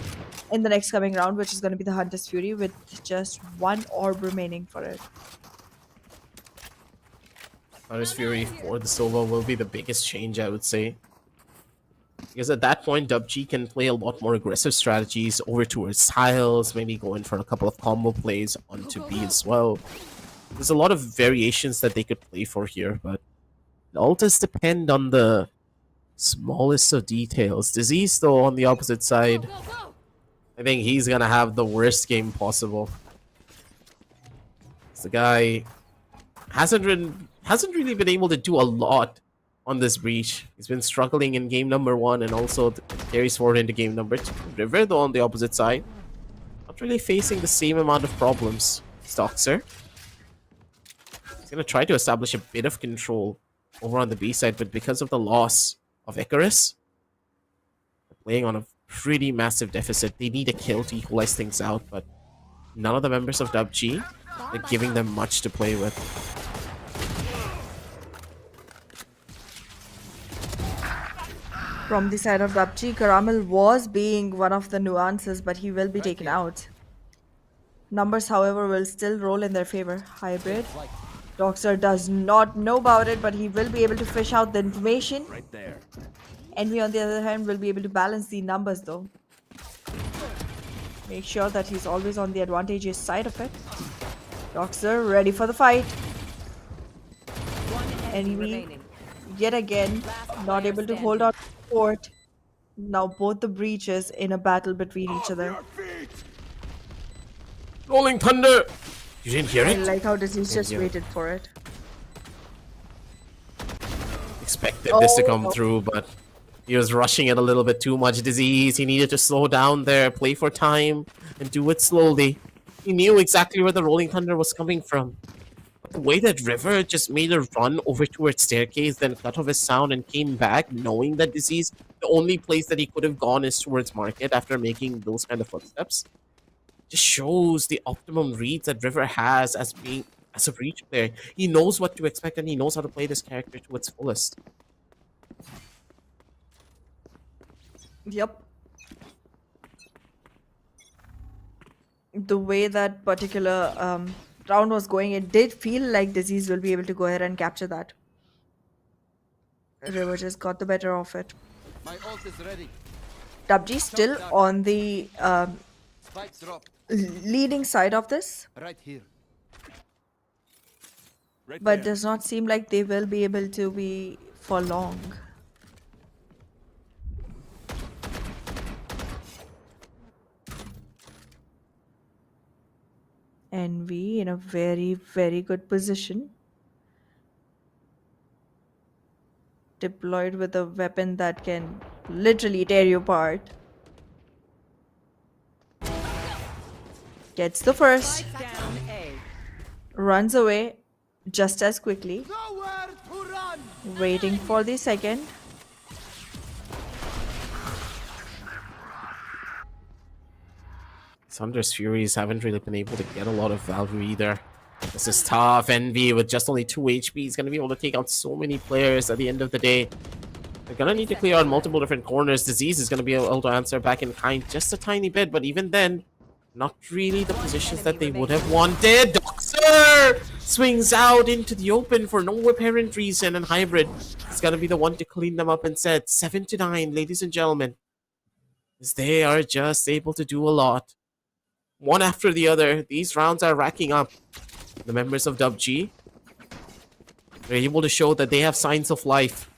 Speaker 3: in the next coming round, which is gonna be the Hunter's Fury with just 1 orb remaining for it.
Speaker 4: Hunter's Fury for the Silva will be the biggest change, I would say. Because at that point, DUPG can play a lot more aggressive strategies over towards tiles, maybe go in for a couple of combo plays onto B as well. There's a lot of variations that they could play for here, but it all does depend on the smallest of details. Disease, though, on the opposite side, I think he's gonna have the worst game possible. The guy hasn't really been able to do a lot on this breach. He's been struggling in game number 1 and also carries forward into game number 2. River, though, on the opposite side, not really facing the same amount of problems. Stoxer, he's going to try to establish a bit of control over on the B side, but because of the loss of Icarus, they're playing on a pretty massive deficit. They need a kill to equalize things out, but none of the members of DUPG are giving them much to play with.
Speaker 3: From the side of DUPG, Caramel was being one of the nuances, but he will be taken out. Numbers, however, will still roll in their favor. Hybrid. Doxer does not know about it, but he will be able to fish out the information.
Speaker 5: Right there.
Speaker 3: Envy, on the other hand, will be able to balance the numbers, though. Make sure that he's always on the advantageous side of it. Doxer ready for the fight.
Speaker 6: One enemy
Speaker 3: Envy,
Speaker 6: remaining.
Speaker 3: yet again, not able to hold on to the fort. Now both the breaches in a battle between each other.
Speaker 4: Rolling Thunder! You didn't hear
Speaker 3: I
Speaker 4: it?
Speaker 3: like how Disease just
Speaker 4: Yeah.
Speaker 3: waited for it.
Speaker 4: Expected this to come
Speaker 3: no.
Speaker 4: through, but he was rushing it a little bit too much. Disease, he needed to slow down there, play for time, and do it slowly. He knew exactly where the Rolling Thunder was coming from. The way that River just made a run over towards staircase, then cut off his sound and came back, knowing that Disease, the only place that he could have gone is towards market after making those kind of footsteps, just shows the optimum reads that River has as a breach player. He knows what to expect and he knows how to play this character to its fullest.
Speaker 3: Yep. The way that particular round was going, it did feel like Disease will be able to go ahead and capture that. River just got the better of it.
Speaker 5: My ult is ready.
Speaker 3: DUPG still on the
Speaker 5: Spikes drop.
Speaker 3: leading side of this,
Speaker 5: Right here. Right
Speaker 3: but does not seem like they will be able to be for long. Envy in a very, very good position. Deployed with a weapon that can literally tear you apart. Gets the first,
Speaker 6: Down A.
Speaker 3: runs away just as quickly,
Speaker 5: Nowhere to run.
Speaker 3: waiting for the second.
Speaker 4: Thunder's Furies haven't really been able to get a lot of value either. This is tough. Envy with just only 2 HP is going to be able to take out so many players at the end of the day. They're going to need to clear out multiple different corners. Disease is going to be able to answer back in kind just a tiny bit, but even then, not really the positions that they would have wanted. Doxer swings out into the open for no apparent reason, and Hybrid is going to be the one to clean them up and set 7-9, ladies and gentlemen. As they are just able to do a lot. One after the other, these rounds are racking up. The members of DUPG, they're able to show that they have signs of life.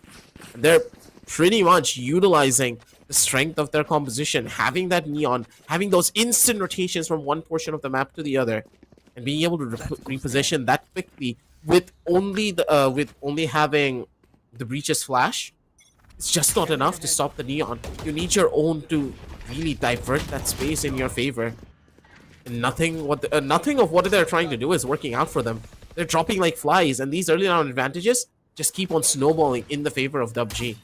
Speaker 4: And they're pretty much utilizing the strength of their composition, having that neon, having those instant rotations from one portion of the map to the other, and being able to reposition that quickly with only having the breach's flash. It's just not enough to stop the neon. You need your own to really divert that space in your favor. And nothing of what they're trying to do is working out for them. They're dropping like flies, and these early round advantages just keep on snowballing in the favor of DUPG.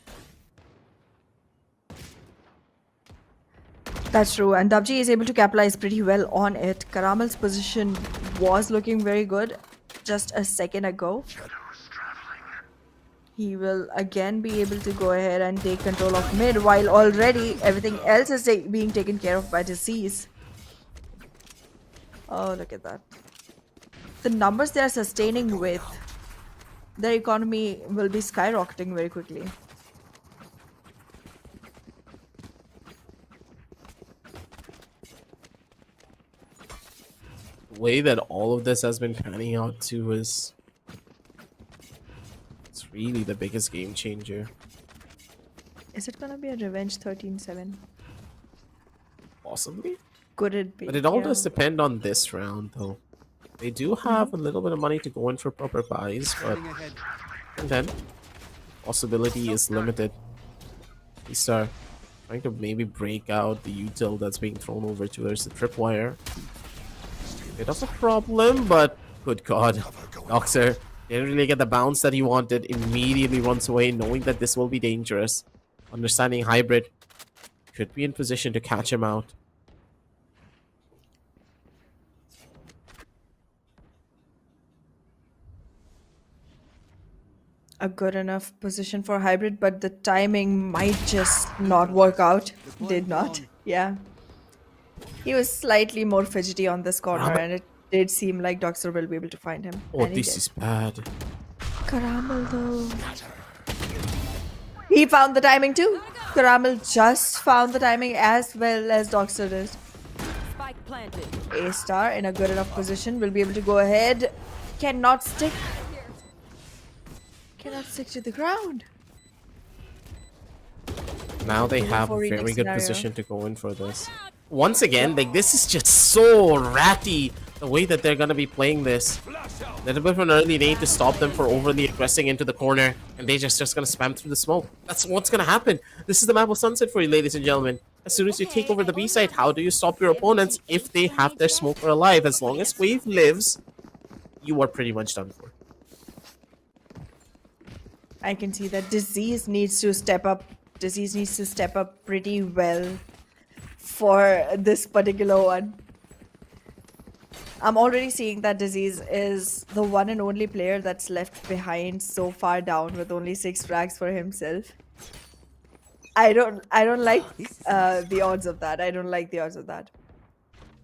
Speaker 3: That's true, and DUPG is able to capitalize pretty well on it. Karamel's position was looking very good just a second ago. He will again be able to go ahead and take control of mid, while already everything else is being taken care of by Disease. Oh, look at that. The numbers they are sustaining with, their economy will be skyrocketing very quickly.
Speaker 4: The way that all of this has been panning out too is... it's really the biggest game changer.
Speaker 3: Is it gonna be a revenge 13-7?
Speaker 4: Possibly.
Speaker 3: Could it be?
Speaker 4: But it all
Speaker 3: Yeah.
Speaker 4: does depend on this round, though. They do have a little bit of money to go in for proper buys, but and then possibility is limited. These are trying to maybe break out the util that's being thrown over to us. The tripwire. Bit of a problem, but good God, Doxer didn't really get the bounce that he wanted. Immediately runs away, knowing that this will be dangerous. Understanding Hybrid could be in position to catch him out.
Speaker 3: A good enough position for Hybrid, but the timing might just not work out. Did not. Yeah. He was slightly more fidgety on this corner, and it did seem like Doxer will be able to find him.
Speaker 4: Oh,
Speaker 3: and he
Speaker 4: this
Speaker 3: did.
Speaker 4: is bad.
Speaker 3: Karamel though. He found the timing too. Karamel just found the timing as well as Doxer did.
Speaker 6: Spike planted.
Speaker 3: A-Star in a good enough position will be able to go ahead. Cannot stick to the ground.
Speaker 4: Now they have a
Speaker 3: for
Speaker 4: very
Speaker 3: remix
Speaker 4: good
Speaker 3: scenario.
Speaker 4: position to go in for this. Once again, like, this is just so ratty, the way that they're going to be playing this. Little bit of an early nade to stop them for overly aggressing into the corner, and they just going to spam through the smoke. That's what's going to happen. This is the map of Sunset for you, ladies and gentlemen. As soon as you take over the B side, how do you stop your opponents if they have their smoker alive? As long as Wave lives, you are pretty much done for.
Speaker 3: I can see that Disease needs to step up. Disease needs to step up pretty well for this particular one. I'm already seeing that Disease is the one and only player that's left behind so far down with only 6 frags for himself. I don't like the odds of that. I don't like the odds of that.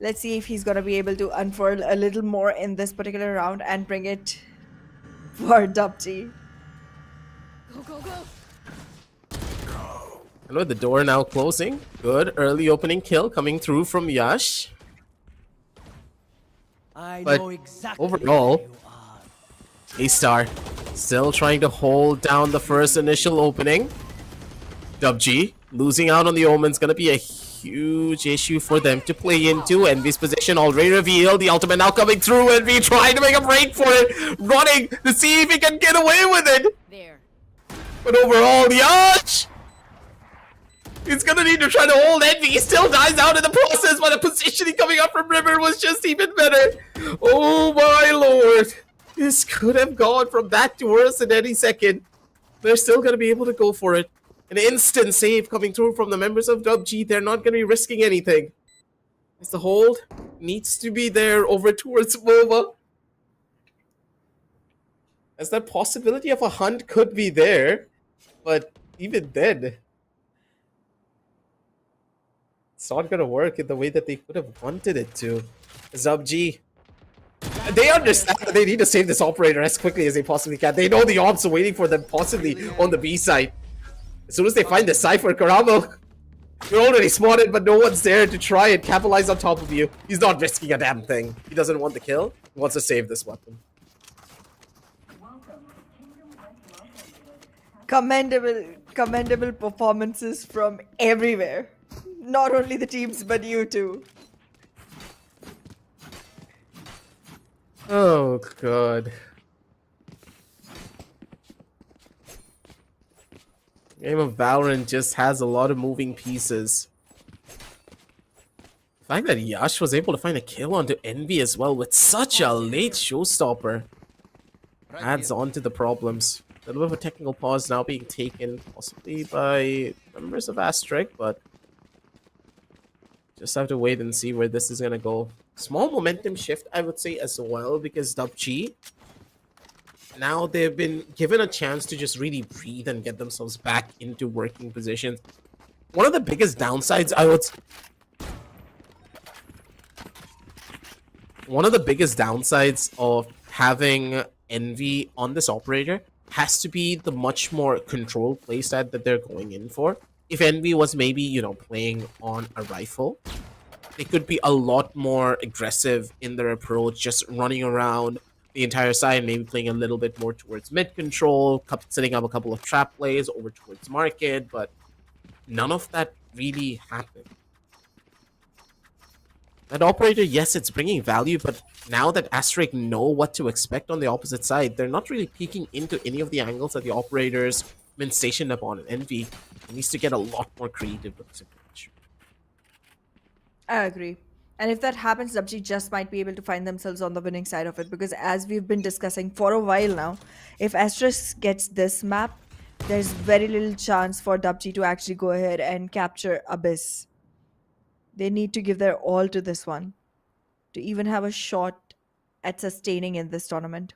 Speaker 3: Let's see if he's gonna be able to unfurl a little more in this particular round and bring it for DUPG.
Speaker 6: Go, go, go.
Speaker 4: And with the door now closing, good early opening kill coming through from Yash.
Speaker 7: I
Speaker 4: But
Speaker 7: know exactly
Speaker 4: overall,
Speaker 7: where you are.
Speaker 4: A-Star still trying to hold down the first initial opening. DUPG losing out on the Omen's gonna be a huge issue for them to play into. Envy's position already revealed. The ultimate now coming through. Envy trying to make a break for it. Running to see if he can get away with it.
Speaker 6: There.
Speaker 4: But overall, Yash! He's gonna need to try to hold Envy. He still dies out in the process, but the positioning coming up from River was just even better. Oh my lord. This could have gone from that to worse in any second. They're still gonna be able to go for it. An instant save coming through from the members of DUPG. They're not gonna be risking anything. As the hold needs to be there over towards MOBA. As that possibility of a hunt could be there. But even then, it's not gonna work in the way that they could have wanted it to. DUPG, they understand that they need to save this operator as quickly as they possibly can. They know the ops are waiting for them possibly on the B side. As soon as they find the Cypher, Karamo, you're already spotted, but no one's there to try and capitalize on top of you. He's not risking a damn thing. He doesn't want the kill. He wants to save this weapon.
Speaker 3: Commendable performances from everywhere. Not only the teams, but you too.
Speaker 4: Oh god. Game of Valorant just has a lot of moving pieces. The fact that Yash was able to find a kill onto Envy as well with such a late showstopper adds on to the problems. A little bit of a technical pause now being taken possibly by members of ASTERISK, but just have to wait and see where this is going to go. Small momentum shift, I would say, as well, because DUPG, now they've been given a chance to just really breathe and get themselves back into working positions. One of the biggest downsides, one of the biggest downsides of having Envy on this operator has to be the much more controlled playstyle that they're going in for. If Envy was maybe, you know, playing on a rifle, they could be a lot more aggressive in their approach, just running around the entire side, maybe playing a little bit more towards mid control, setting up a couple of trap plays over towards market, but none of that really happened. That operator, yes, it's bringing value, but now that ASTERISK know what to expect on the opposite side, they're not really peeking into any of the angles that the operator's been stationed upon. And Envy needs to get a lot more creative with this approach.
Speaker 3: I agree. And if that happens, DUPG just might be able to find themselves on the winning side of it. Because as we've been discussing for a while now, if ASTERISK gets this map, there's very little chance for DUPG to actually go ahead and capture Abyss. They need to give their all to this one to even have a shot at sustaining in this tournament.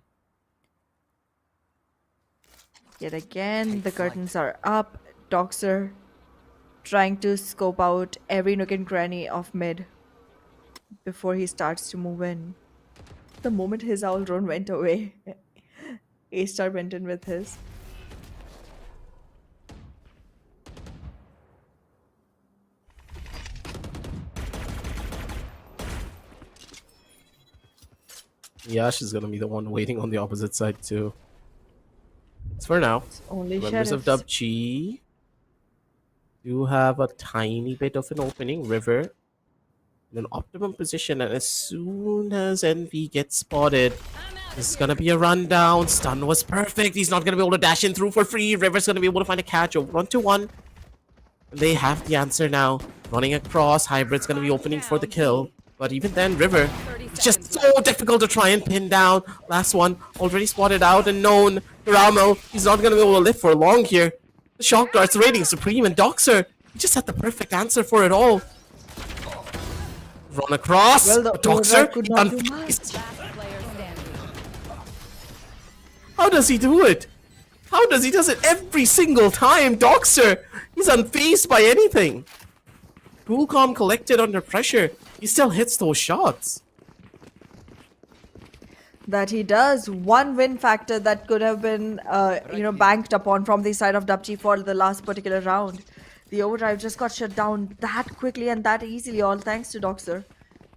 Speaker 3: Yet again, the curtains are up. Doxer trying to scope out every nook and cranny of mid before he starts to move in. The moment his owl drone went away, A-Star went in with his.
Speaker 4: Yash is going to be the one waiting on the opposite side too. It's for now.
Speaker 3: Only
Speaker 4: Members of
Speaker 3: sheriffs.
Speaker 4: DUPG do have a tiny bit of an opening. River in an optimum position, and as soon as Envy gets spotted, this is going to be a rundown. Stun was perfect. He's not going to be able to dash in through for free. River's going to be able to find a catch over 1-1. They have the answer now. Running across, Hybrid's going to be opening for the kill. But even then, River It's just so difficult to try and pin down. Last one, already spotted out and known. Ramo, he's not going to be able to live for long here. The Shock Dart's rating supreme, and Doxer, he just had the perfect answer for it all. Run across,
Speaker 3: Well, the
Speaker 4: but Doxer,
Speaker 3: Aura could not do
Speaker 4: unfazed. How does he do it? How does he does it every single time? Doxer, he's unfazed by anything. Cool calm collected under pressure. He still hits those shots.
Speaker 3: That he does. One win factor that could have been, banked upon from the side of DUPG for the last particular round. The overdrive just got shut down that quickly and that easily, all thanks to Doxer.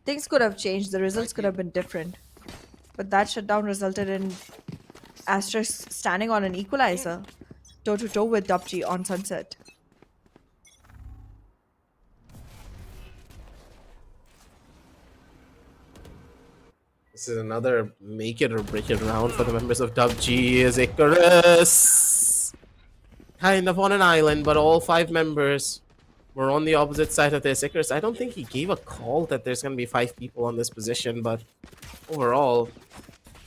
Speaker 3: Things could have changed. The results could have been different. But that shutdown resulted in Asterisk standing on an equalizer, toe-to-toe with DUPG on Sunset.
Speaker 4: This is another make it or break it round for the members of DUPG as Icarus. Kind of on an island, but all 5 members were on the opposite side of this. Icarus, I don't think he gave a call that there's going to be 5 people on this position, but overall,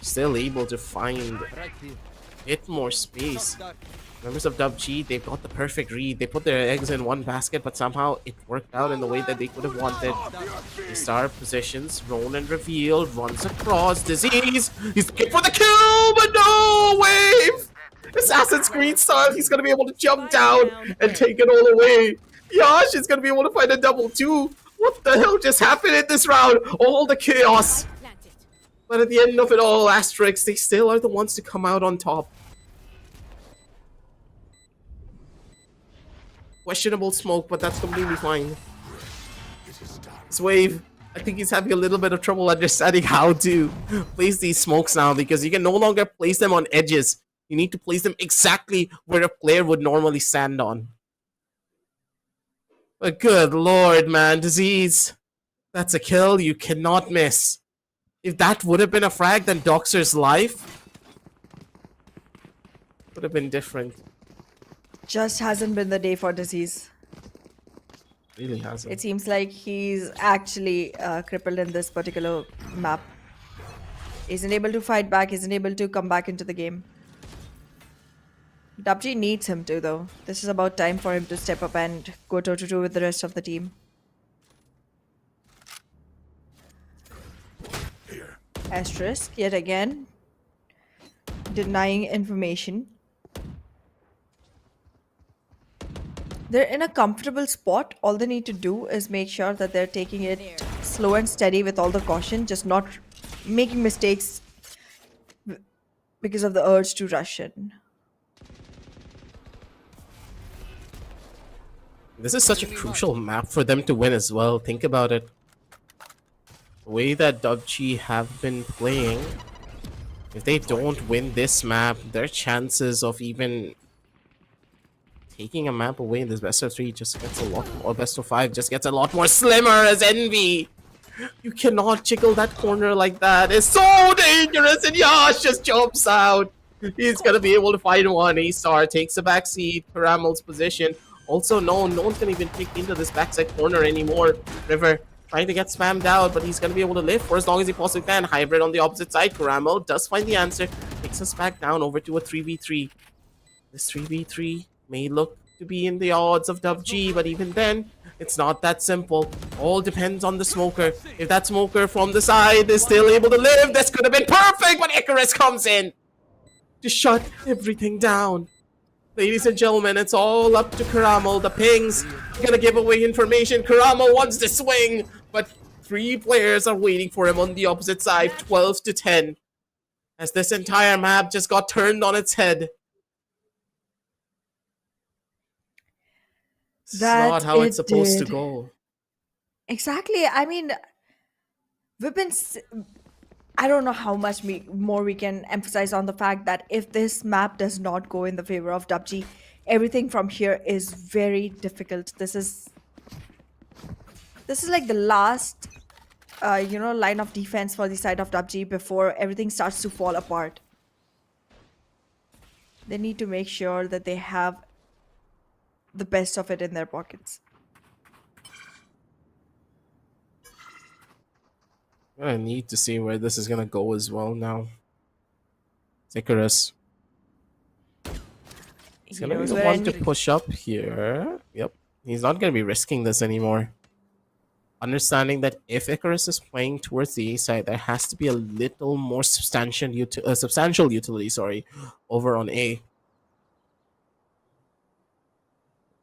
Speaker 4: still able to find
Speaker 5: Right here.
Speaker 4: a bit more space.
Speaker 5: Dark.
Speaker 4: Members of DUPG, they've got the perfect read. They put their eggs in one basket, but somehow it worked out in the way that they could have wanted. They start positions, Ronan revealed, runs across, Disease, he's looking for the kill, but no, Wave! Assassin's Creed style, he's gonna be able to jump down and take it all away. Yash is gonna be able to find a double 2. What the hell just happened in this round? All the chaos. But at the end of it all, Asterix, they still are the ones to come out on top. Questionable smoke, but that's completely fine. This Wave, I think he's having a little bit of trouble understanding how to place these smokes now, because you can no longer place them on edges. You need to place them exactly where a player would normally stand on. But good lord, man, Disease. That's a kill you cannot miss. If that would have been a frag, then Doxer's life would have been different.
Speaker 3: Just hasn't been the day for Disease.
Speaker 4: Really hasn't.
Speaker 3: It seems like he's actually crippled in this particular map. Isn't able to fight back, isn't able to come back into the game. DUPG needs him to, though. This is about time for him to step up and go toe-to-toe with the rest of the team. Asterisk, yet again, denying information. They're in a comfortable spot. All they need to do is make sure that they're taking it slow and steady with all the caution, just not making mistakes because of the urge to rush in.
Speaker 4: This is such a crucial map for them to win as well. Think about it. The way that DUPG have been playing, if they don't win this map, their chances of even taking a map away in this best of 3 just gets a lot, or best of 5 just gets a lot more slimmer as Envy. You cannot jiggle that corner like that. It's so dangerous, and Yash just jumps out. He's gonna be able to find one. A-Star takes a backseat. Karamel's position. Also, no one's gonna even pick into this backside corner anymore. River trying to get spammed out, but he's gonna be able to live for as long as he possibly can. Hybrid on the opposite side. Karamel does find the answer. Takes us back down over to a 3v3. This 3v3 may look to be in the odds of DUPG, but even then, it's not that simple. All depends on the smoker. If that smoker from the side is still able to live, this could have been perfect, but Icarus comes in to shut everything down. Ladies and gentlemen, it's all up to Karamel. The ping's gonna give away information. Karamel wants to swing, but 3 players are waiting for him on the opposite side, 12 to 10. As this entire map just got turned on its head. That's not how it's supposed to go.
Speaker 3: Exactly. I mean, we've been... I don't know how much more we can emphasize on the fact that if this map does not go in the favor of DUPG, everything from here is very difficult. This is like the last, line of defense for the side of DUPG before everything starts to fall apart. They need to make sure that they have the best of it in their pockets.
Speaker 4: I need to see where this is gonna go as well now. Icarus. He's
Speaker 3: He
Speaker 4: gonna be
Speaker 3: knows
Speaker 4: the
Speaker 3: where
Speaker 4: one to
Speaker 3: entry.
Speaker 4: push up here. Yep. He's not gonna be risking this anymore. Understanding that if Icarus is playing towards the A side, there has to be a little more substantial utility, sorry, over on A.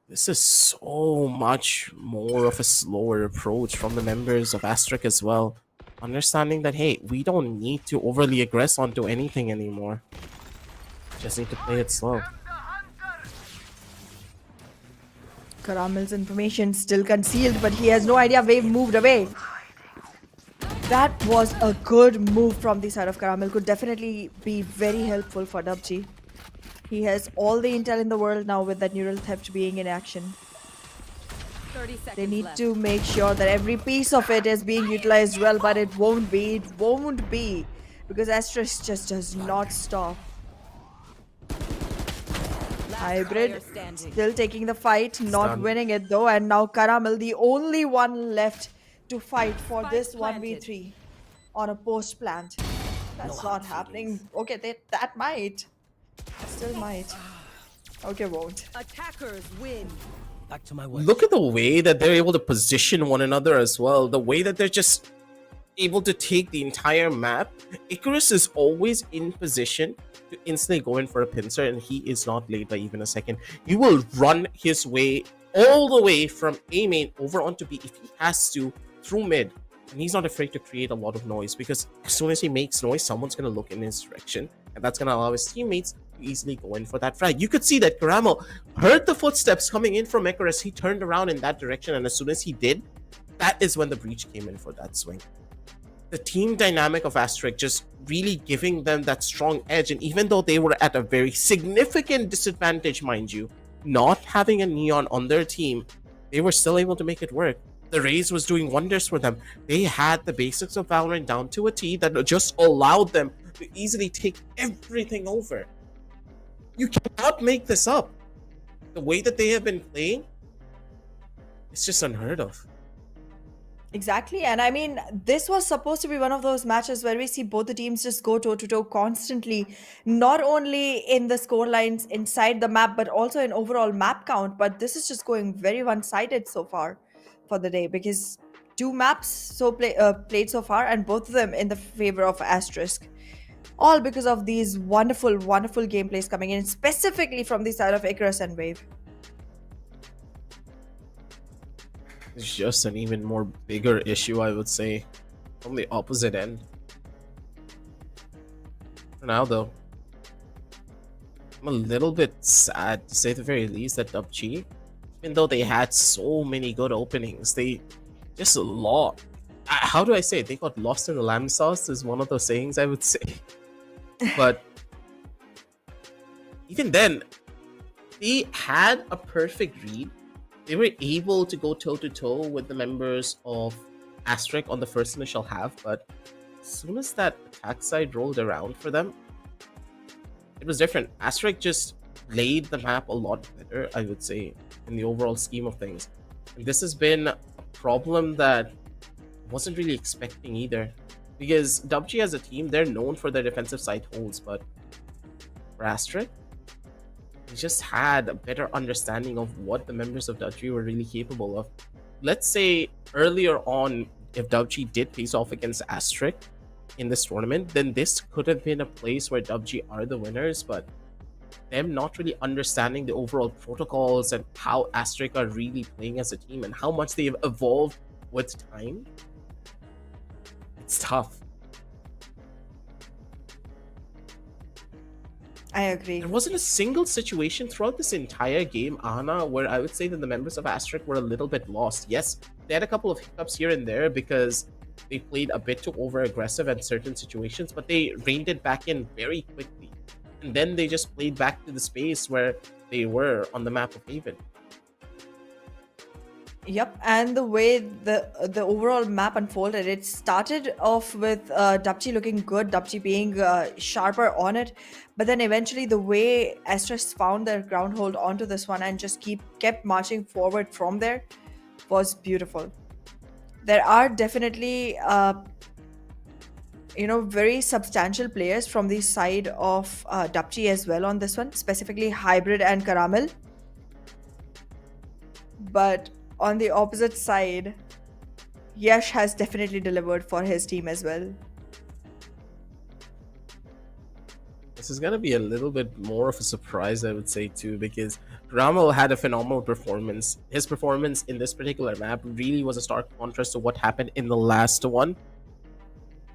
Speaker 4: This is so much more of a slower approach from the members of Asterisk as well. Understanding that, hey, we don't need to overly aggress onto anything anymore. Just need to play it slow.
Speaker 3: Caramel's information still concealed, but he has no idea Wave moved away. That was a good move from the side of Caramel. Could definitely be very helpful for DUPG. He has all the intel in the world now with that neural theft being in action.
Speaker 6: 30 seconds
Speaker 3: They need
Speaker 6: left.
Speaker 3: to make sure that every piece of it is being utilized well, but it won't be. It won't be. Because Asterisk just does not stop. Hybrid
Speaker 6: player standing.
Speaker 3: still taking the fight, not
Speaker 4: done.
Speaker 3: winning it though, and now Caramel, the only one left to fight for
Speaker 6: Spike
Speaker 3: this
Speaker 6: planted.
Speaker 3: 1v3 on a post plant. That's
Speaker 7: No
Speaker 3: not
Speaker 7: hard
Speaker 3: happening. Okay, that might. Still might. Okay, won't.
Speaker 6: Attackers win.
Speaker 7: Back to my work.
Speaker 4: Look at the way that they're able to position one another as well. The way that they're just able to take the entire map. Icarus is always in position to instantly go in for a pincer, and he is not late by even a second. He will run his way all the way from A main over onto B if he has to through mid. And he's not afraid to create a lot of noise, because as soon as he makes noise, someone's going to look in his direction, and that's going to allow his teammates to easily go in for that frag. You could see that Caramel heard the footsteps coming in from Icarus. He turned around in that direction, and as soon as he did, that is when the breach came in for that swing. The team dynamic of Asterisk just really giving them that strong edge, and even though they were at a very significant disadvantage, mind you, not having a Neon on their team, they were still able to make it work. The Raze was doing wonders for them. They had the basics of Valorant down to a T that just allowed them to easily take everything over. You cannot make this up. The way that they have been playing, it's just unheard of.
Speaker 3: Exactly, and I mean, this was supposed to be one of those matches where we see both the teams just go toe to toe constantly, not only in the score lines inside the map, but also in overall map count. But this is just going very one sided so far for the day, because two maps played so far, and both of them in the favor of Asterisk. All because of these wonderful, wonderful gameplays coming in, specifically from the side of Icarus and Wave.
Speaker 4: It's just an even more bigger issue, I would say, from the opposite end. For now, though, I'm a little bit sad, to say the very least, that DUPG, even though they had so many good openings, they just lost. How do I say it? They got lost in the lamb sauce, is one of those sayings I would say. But even then, they had a perfect read. They were able to go toe-to-toe with the members of Asterisk on the first initial half, but as soon as that attack side rolled around for them, it was different. Asterisk just laid the map a lot better, I would say, in the overall scheme of things. And this has been a problem that I wasn't really expecting either, because DUPG as a team, they're known for their defensive side holds, but for Asterisk, we just had a better understanding of what the members of DUPG were really capable of. Let's say earlier on, if DUPG did face off against Asterisk in this tournament, then this could have been a place where DUPG are the winners, but them not really understanding the overall protocols and how Asterisk are really playing as a team and how much they've evolved with time, it's tough.
Speaker 3: I agree.
Speaker 4: There wasn't a single situation throughout this entire game, Ana, where I would say that the members of Asterisk were a little bit lost. Yes, they had a couple of hiccups here and there because they played a bit too over-aggressive in certain situations, but they reined it back in very quickly. And then they just played back to the space where they were on the map of Haven.
Speaker 3: Yep, and the way the overall map unfolded, it started off with DUPG looking good, DUPG being sharper on it, but then eventually the way Asterisk found their ground hold onto this one and just kept marching forward from there was beautiful. There are definitely very substantial players from the side of DUPG as well on this one, specifically Hybrid and Caramel. But on the opposite side, Yash has definitely delivered for his team as well.
Speaker 4: This is going to be a little bit more of a surprise, I would say, too, because Ramel had a phenomenal performance. His performance in this particular map really was a stark contrast to what happened in the last one.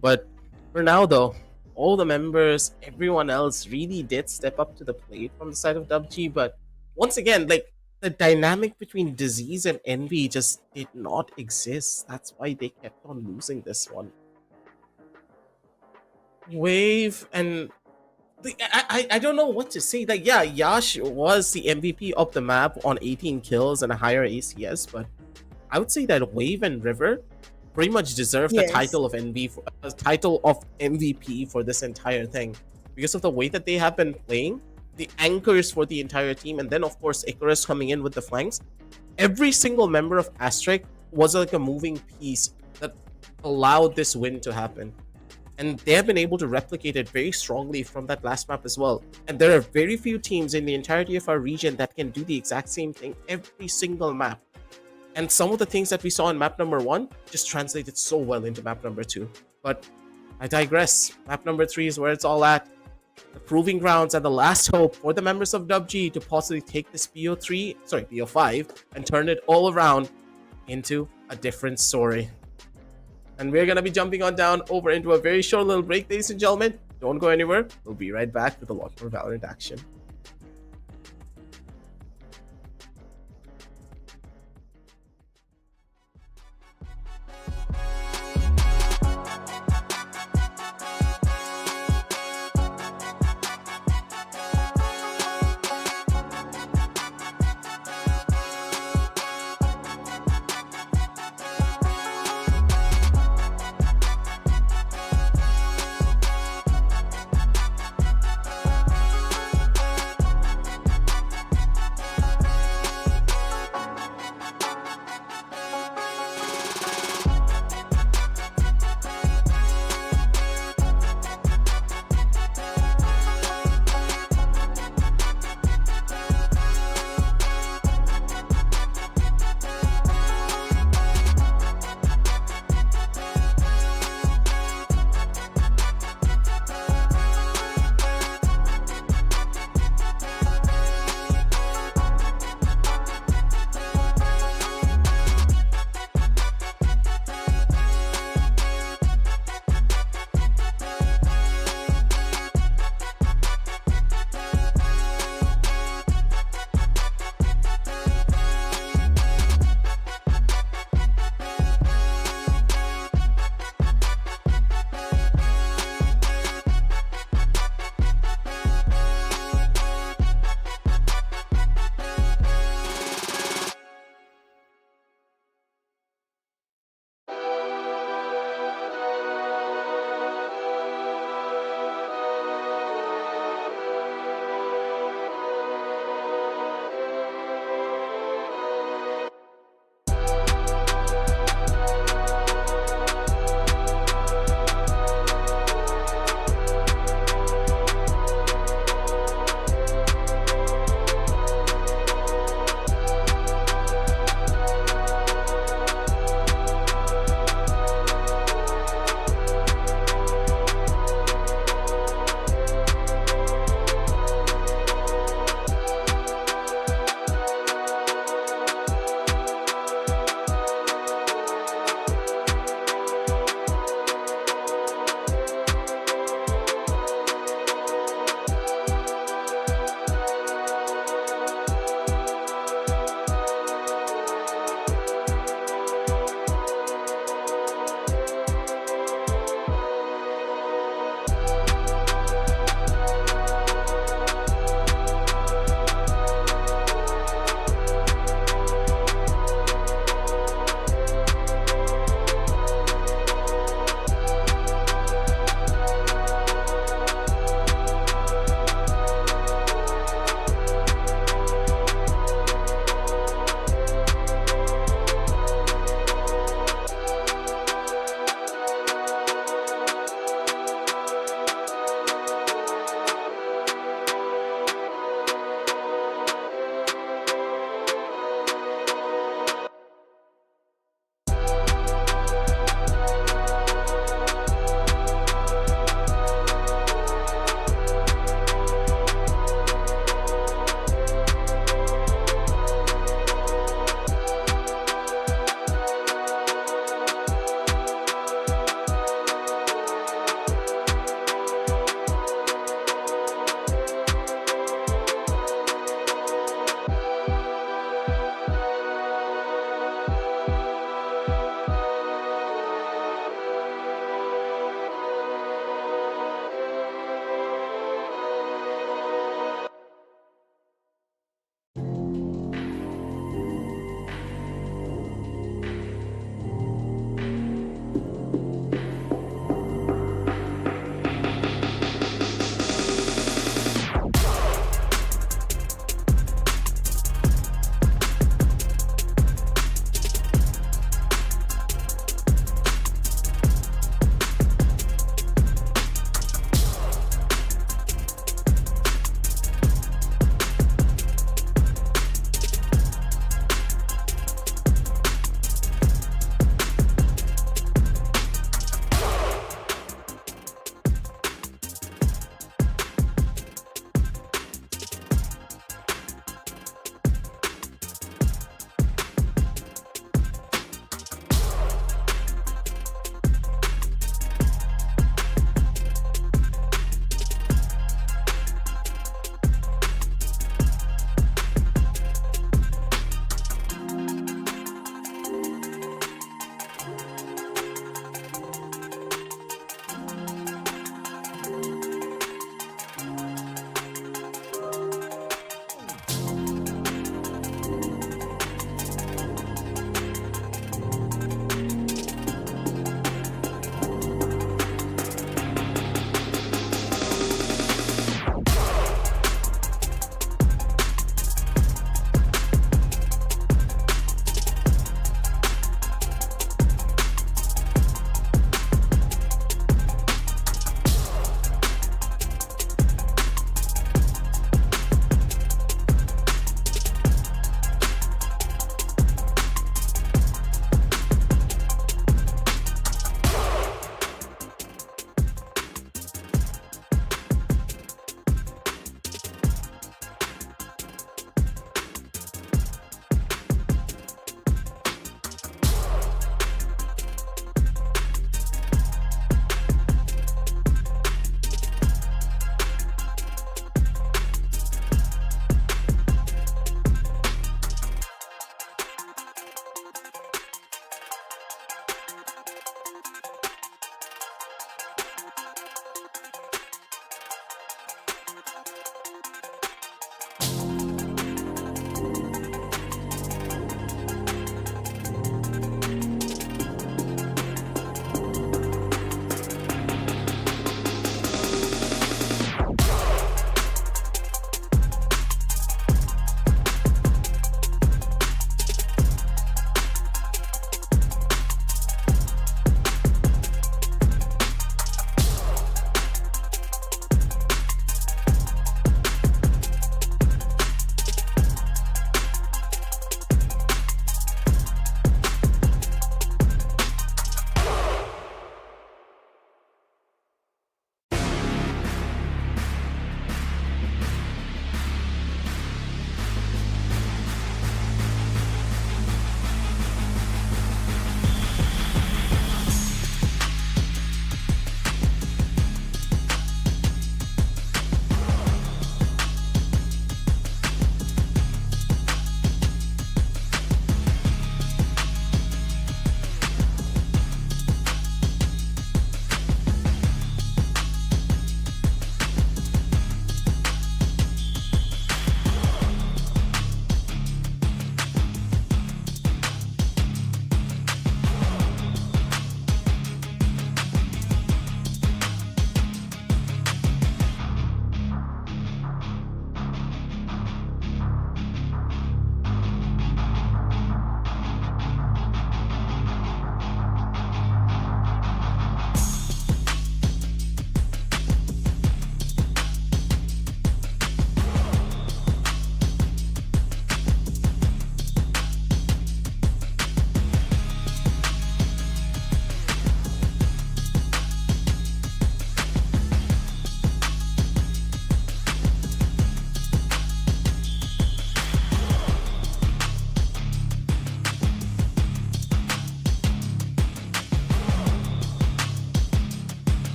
Speaker 4: But for now, though, all the members, everyone else really did step up to the plate from the side of DUPG. But once again, like, the dynamic between Disease and Envy just did not exist. That's why they kept on losing this one. Wave and I don't know what to say. Like, yeah, Yash was the MVP of the map on 18 kills and a higher ACS, but I would say that Wave and River pretty much deserve the title of MVP for this entire thing because of the way that they have been playing, the anchors for the entire team, and then of course Icarus coming in with the flanks. Every single member of Asterisk was like a moving piece that allowed this win to happen. And they have been able to replicate it very strongly from that last map as well. And there are very few teams in the entirety of our region that can do the exact same thing every single map. And some of the things that we saw in map number 1 just translated so well into map number 2. But I digress. Map number 3 is where it's all at. The proving grounds and the last hope for the members of DUPG to possibly take this BO5 and turn it all around into a different story. And we're going to be jumping on down over into a very short little break, ladies and gentlemen. Don't go anywhere. We'll be right back with a lot more Valorant action.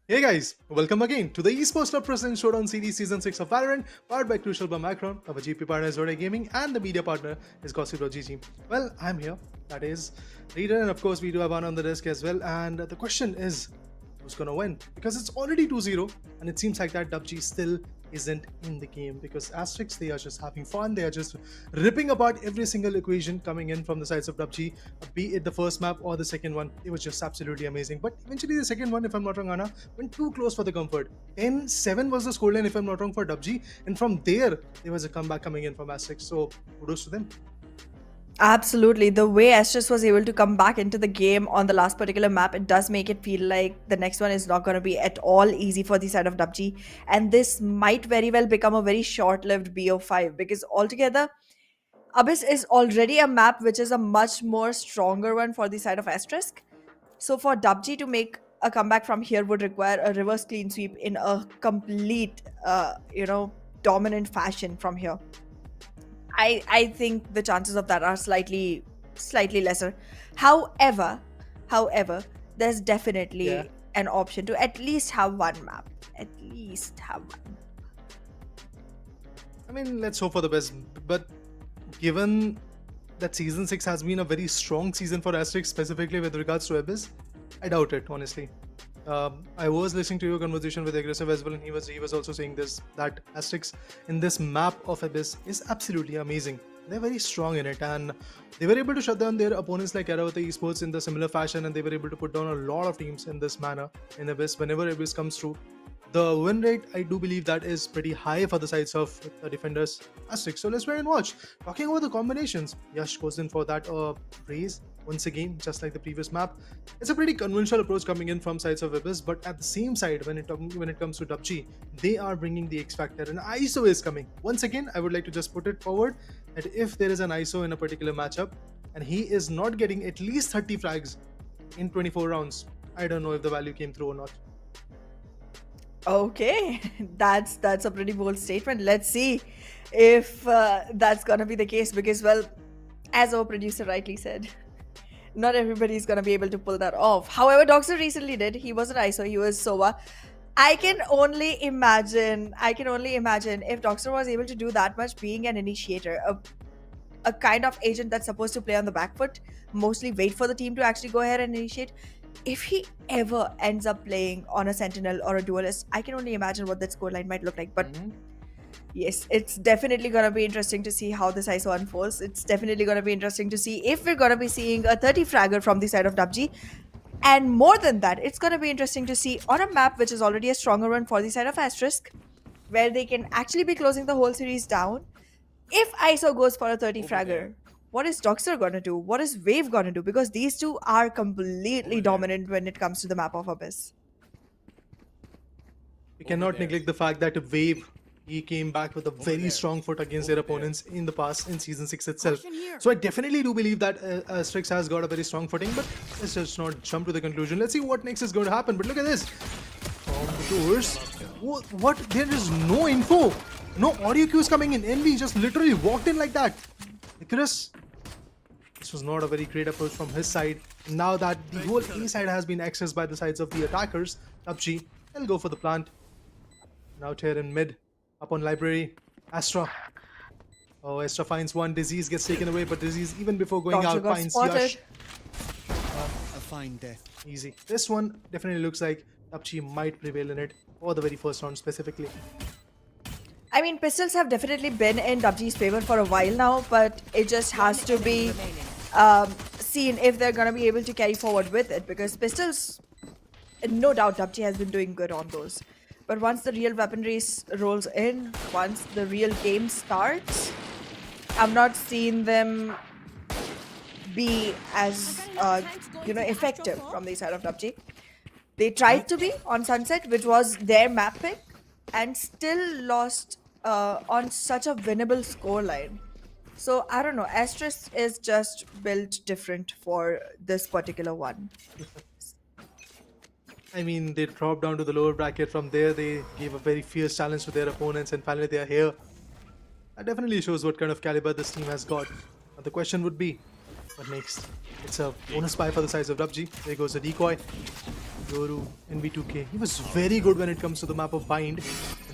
Speaker 8: Hey guys, welcome again to the Esports Club President Showdown Series Season 6 of Valorant, powered by Crucial by Macron. Our GP partner is Zoda Gaming and the media partner is Gossip.gg. Well, I'm here, that is Reader, and of course we do have one on the desk as well. And the question is, who's gonna win? Because it's already 2-0 and it seems like that DUPG still isn't in the game, because ASTERISK, they are just having fun, they are just ripping apart every single equation coming in from the sides of DUPG, be it the first map or the second one. It was just absolutely amazing. But eventually the second one, if I'm not wrong, Anna, went too close for the comfort. 10-7 was the scoreline, if I'm not wrong, for DUPG, and from there was a comeback coming in from ASTERISK, so kudos to them.
Speaker 3: Absolutely. The way ASTERISK was able to come back into the game on the last particular map, it does make it feel like the next one is not going to be at all easy for the side of DUPG. And this might very well become a very short-lived BO5, because altogether, Abyss is already a map which is a much more stronger one for the side of ASTERISK. So for DUPG to make a comeback from here would require a reverse clean sweep in a complete, dominant fashion from here. I think the chances of that are slightly lesser. However, there's definitely an option to at least have one map. At least have one.
Speaker 8: I mean, let's hope for the best. But given that Season 6 has been a very strong season for ASTERISK, specifically with regards to Abyss, I doubt it, honestly. I was listening to your conversation with Aggressive as well, and he was also saying this, that ASTERISK in this map of Abyss is absolutely amazing. They're very strong in it, and they were able to shut down their opponents like Aravata Esports in the similar fashion, and they were able to put down a lot of teams in this manner in Abyss whenever Abyss comes through. The win rate, I do believe that is pretty high for the sides of the defenders ASTERISK. So let's wait and watch. Talking about the combinations, Yash goes in for that raise once again, just like the previous map. It's a pretty conventional approach coming in from sides of Abyss, but at the same side, when it comes to DUPG, they are bringing the X factor, and ISO is coming. Once again, I would like to just put it forward that if there is an ISO in a particular matchup, and he is not getting at least 30 frags in 24 rounds, I don't know if the value came through or not.
Speaker 3: Okay, that's a pretty bold statement. Let's see if that's gonna be the case, because, well, as our producer rightly said, not everybody's gonna be able to pull that off. However, Doxer recently did. He wasn't ISO, he was Sova. I can only imagine if Doxer was able to do that much, being an initiator, a kind of agent that's supposed to play on the back foot, mostly wait for the team to actually go ahead and initiate. If he ever ends up playing on a Sentinel or a Duelist, I can only imagine what that scoreline might look like. But yes, it's definitely going to be interesting to see how this ISO unfolds. It's definitely going to be interesting to see if we're going to be seeing a 30 fragger from the side of DUPG. And more than that, it's going to be interesting to see on a map which is already a stronger one for the side of ASTERISK, where they can actually be closing the whole series down. If ISO goes for a 30 fragger, what is Doxer gonna do? What is Wave gonna do? Because these two are completely dominant when it comes to the map of Abyss.
Speaker 8: We cannot neglect the fact that Wave, he came back with a very strong foot against their opponents in the past in Season 6 itself. So I definitely do believe that ASTERISK has got a very strong footing, but let's just not jump to the conclusion. Let's see what next is going to happen. But look at this. From the doors, what? There is no info. No audio cues coming in. Envy just literally walked in like that. Icarus, this was not a very great approach from his side. Now that the whole A side has been accessed by the sides of the attackers, DUPG, they'll go for the plant. Now here in mid, up on library, Astra. Oh, Astra finds one. Disease gets taken away, but Disease, even before going out, finds Yash.
Speaker 7: A fine death.
Speaker 8: Easy. This one definitely looks like DUPG might prevail in it for the very first round specifically.
Speaker 3: I mean, pistols have definitely been in DUPG's favor for a while now, but it just has to be seen if they're going to be able to carry forward with it, because pistols, no doubt DUPG has been doing good on those. But once the real weaponry rolls in, once the real game starts, I've not seen them be as, effective from the side of DUPG. They tried to be on Sunset, which was their map pick, and still lost on such a winnable scoreline. So I don't know, ASTERISK is just built different for this particular one.
Speaker 8: I mean, they dropped down to the lower bracket. From there, they gave a very fierce challenge to their opponents, and finally they are here. That definitely shows what kind of caliber this team has got. But the question would be, what next? It's a bonus buy for the size of DUPG. There goes a decoy. Yoru, NB2K. He was very good when it comes to the map of Bind.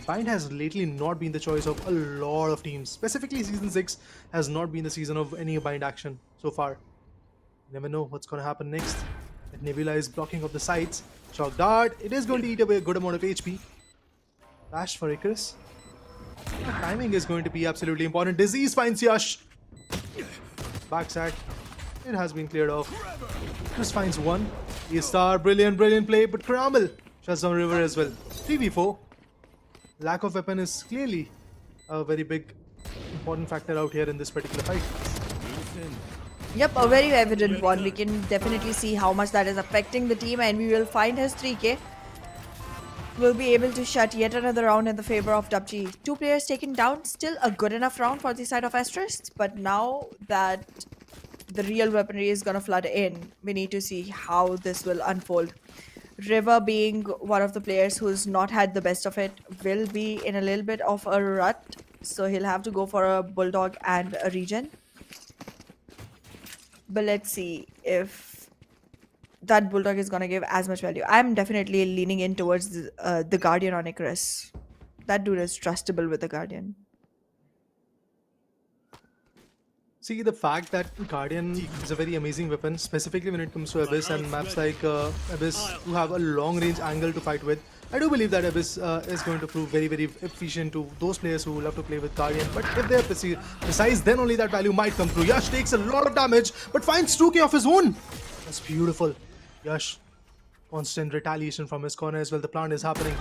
Speaker 8: Bind has lately not been the choice of a lot of teams. Specifically, Season 6 has not been the season of any Bind action so far. You never know what's going to happen next. That Nebula is blocking up the sides. Shock Dart, it is going to eat away a good amount of HP. Flash for Icarus. The timing is going to be absolutely important. Disease finds Yash. Backside. It has been cleared off. Just finds one. A-Star, brilliant play, but Karamel shuts down River as well. 3v4. Lack of weapon is clearly a very big, important factor out here in this particular fight.
Speaker 3: Yep, a very evident one. We can definitely see how much that is affecting the team, and we will find his 3k. Will be able to shut yet another round in the favor of DUPG. 2 players taken down, still a good enough round for the side of Asterisk, but now that the real weaponry is gonna flood in, we need to see how this will unfold. River, being one of the players who's not had the best of it, will be in a little bit of a rut, so he'll have to go for a bulldog and a regen. But let's see if that bulldog is gonna give as much value. I'm definitely leaning in towards the Guardian on Icarus. That dude is trustable with the Guardian.
Speaker 8: See, the fact that Guardian is a very amazing weapon, specifically when it comes to Abyss and maps like Abyss, who have a long range angle to fight with. I do believe that Abyss is going to prove very efficient to those players who love to play with Guardian. But if they're precise, then only that value might come through. Yash takes a lot of damage, but finds 2k of his own. That's beautiful. Yash, constant retaliation from his corner as well. The plant is happening.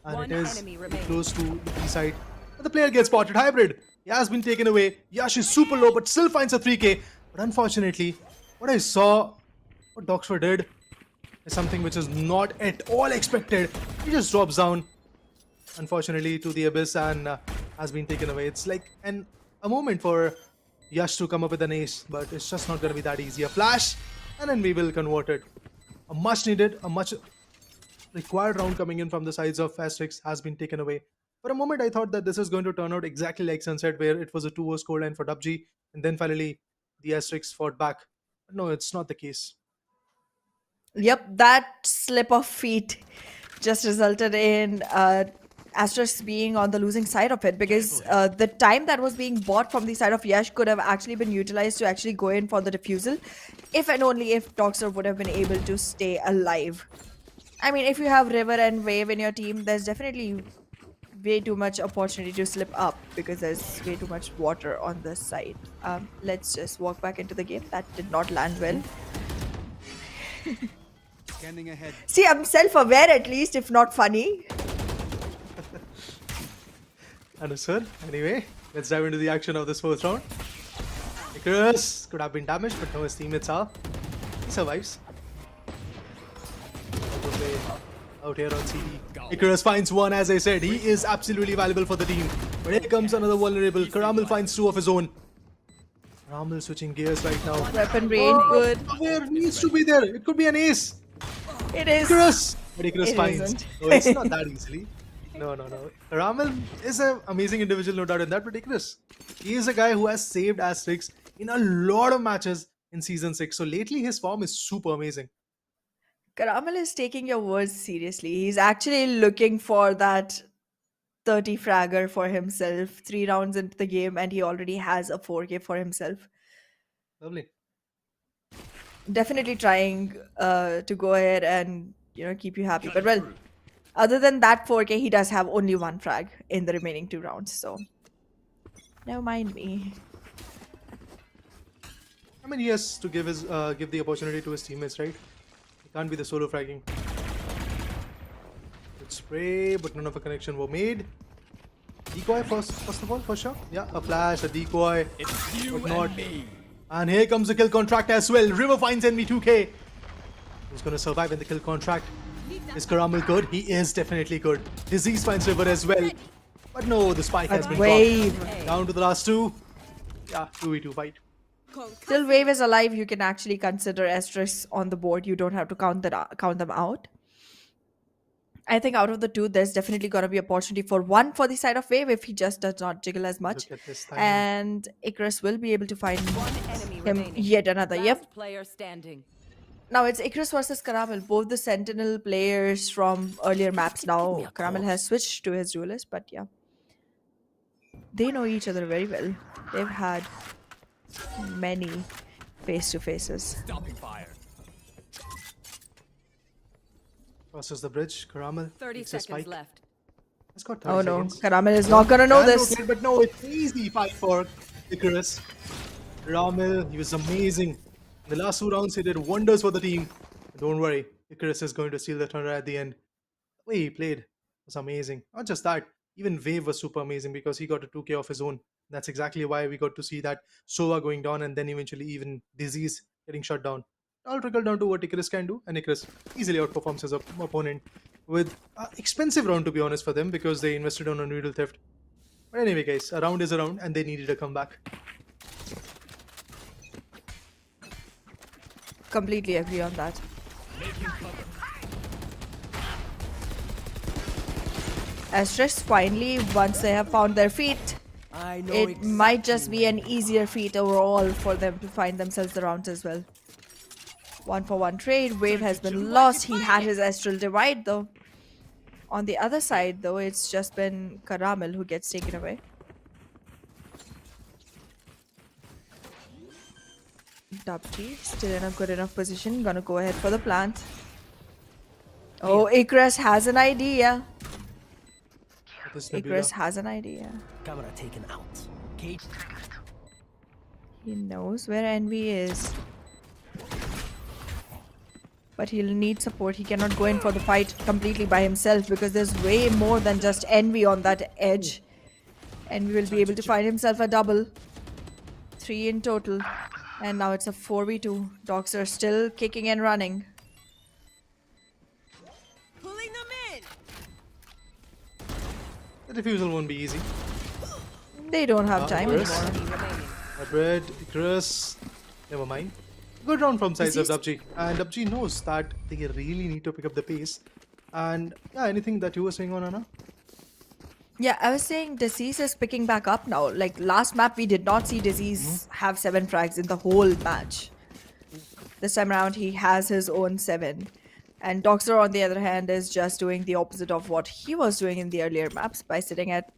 Speaker 8: And it is close to the B side. But the player gets spotted. Hybrid. He has been taken away. Yash is super low, but still finds a 3k. But unfortunately, what I saw, what Doxford did, is something which is not at all expected. He just drops down, unfortunately, to the Abyss and has been taken away. It's like a moment for Yash to come up with an ace, but it's just not going to be that easy. A flash, and then we will convert it. A much needed, a much required round coming in from the sides of Asterisk has been taken away. For a moment, I thought that this is going to turn out exactly like Sunset, where it was a 2-0 scoreline for DUPG, and then finally the Asterisk fought back. But no, it's not the case.
Speaker 3: Yep, that slip of feet just resulted in Asterisk being on the losing side of it, because the time that was being bought from the side of Yash could have actually been utilized to actually go in for the defusal, if and only if Doxer would have been able to stay alive. I mean, if you have River and Wave in your team, there's definitely way too much opportunity to slip up because there's way too much water on this side. Let's just walk back into the game. That did not land well.
Speaker 5: Scanning ahead.
Speaker 3: See, I'm self-aware at least, if not funny.
Speaker 8: Understood. Anyway, let's dive into the action of this first round. Icarus could have been damaged, but no, his teammates are. He survives. Out here on CD. Icarus finds one, as I said. He is absolutely valuable for the team. But here comes another vulnerable. Karamel finds 2 of his own. Karamel switching gears right now.
Speaker 3: Weaponry ain't good.
Speaker 8: Where needs to be there? It could be an ace.
Speaker 3: It is.
Speaker 8: Icarus! But Icarus
Speaker 3: It
Speaker 8: finds.
Speaker 3: isn't.
Speaker 8: No, it's not that easily. No. Karamel is an amazing individual, no doubt in that, but Icarus, he is a guy who has saved Asterisk in a lot of matches in Season 6. So lately, his form is super amazing.
Speaker 3: Karamel is taking your words seriously. He's actually looking for that 30 fragger for himself 3 rounds into the game, and he already has a 4k for himself.
Speaker 8: Lovely.
Speaker 3: Definitely trying to go ahead and keep you happy. But well, other than that 4k, he does have only 1 frag in the remaining 2 rounds. So never mind me.
Speaker 8: I mean, he has to give the opportunity to his teammates, right? He can't be the solo fragging. Good spray, but none of a connection were made. Decoy first of all, for sure. Yeah, a flash, a decoy, but not. And here comes the kill contract as well. River finds NV2K. Who's going to survive in the kill contract? Is Karamel good? He is definitely good. Disease finds River as well. But no, the spike has been dropped. Down to the last 2. Yeah, 2v2 fight.
Speaker 3: Till Wave is alive, you can actually consider Asterisk on the board. You don't have to count them out. I think out of the 2, there's definitely going to be opportunity for 1 for the side of Wave if he just does not jiggle as much. And Icarus will be able to find him yet another. Yep.
Speaker 6: Player standing.
Speaker 3: Now it's Icarus versus Caramel, both the Sentinel players from earlier maps. Now Caramel has switched to his duelist, but yeah. They know each other very well. They've had many face-to-faces.
Speaker 7: Stopping fire.
Speaker 8: Crosses the bridge. Caramel
Speaker 6: 30
Speaker 8: takes a
Speaker 6: seconds
Speaker 8: spike.
Speaker 6: left.
Speaker 8: It's got 30
Speaker 3: Oh no,
Speaker 8: seconds.
Speaker 3: Caramel is not gonna know
Speaker 8: Can
Speaker 3: this.
Speaker 8: rotate, but no, it's easy fight for Icarus. Caramel, he was amazing. In the last 2 rounds, he did wonders for the team. Don't worry, Icarus is going to seal the thunder at the end. The way he played was amazing. Not just that, even Wave was super amazing because he got a 2k of his own. That's exactly why we got to see that Sova going down and then eventually even Disease getting shut down. It all trickled down to what Icarus can do, and Icarus easily outperforms his opponent with an expensive round, to be honest, for them because they invested on a needle theft. But anyway, guys, a round is a round and they needed a comeback.
Speaker 3: Completely agree on that. ASTERISK finally, once they have found their feet,
Speaker 7: I know
Speaker 3: it might just be an easier feat overall for them to find themselves the rounds as well. 1-for-1 trade. Wave has been lost. He had his Astral Divide though. On the other side though, it's just been Caramel who gets taken away. DUPG still in a good enough position. Gonna go ahead for the plant. Oh, Icarus has an idea.
Speaker 8: This Nebula.
Speaker 3: Icarus has an idea.
Speaker 7: Camera taken out. Cage.
Speaker 3: He knows where Envy is. But he'll need support. He cannot go in for the fight completely by himself because there's way more than just Envy on that edge. Envy will be able to find himself a double. 3 in total. And now it's a 4v2. Dogs are still kicking and running.
Speaker 6: Pulling them in.
Speaker 8: The refusal won't be easy.
Speaker 3: They don't have time
Speaker 8: Icarus.
Speaker 3: anymore.
Speaker 8: Red, Icarus, never mind. Good round from sides of
Speaker 3: Disease?
Speaker 8: DUPG. And DUPG knows that they really need to pick up the pace. And yeah, anything that you were saying on Anna?
Speaker 3: Yeah, I was saying Disease is picking back up now. Like last map, we did not see Disease have 7 frags in the whole match. This time around, he has his own 7. And Doxer, on the other hand, is just doing the opposite of what he was doing in the earlier maps by sitting at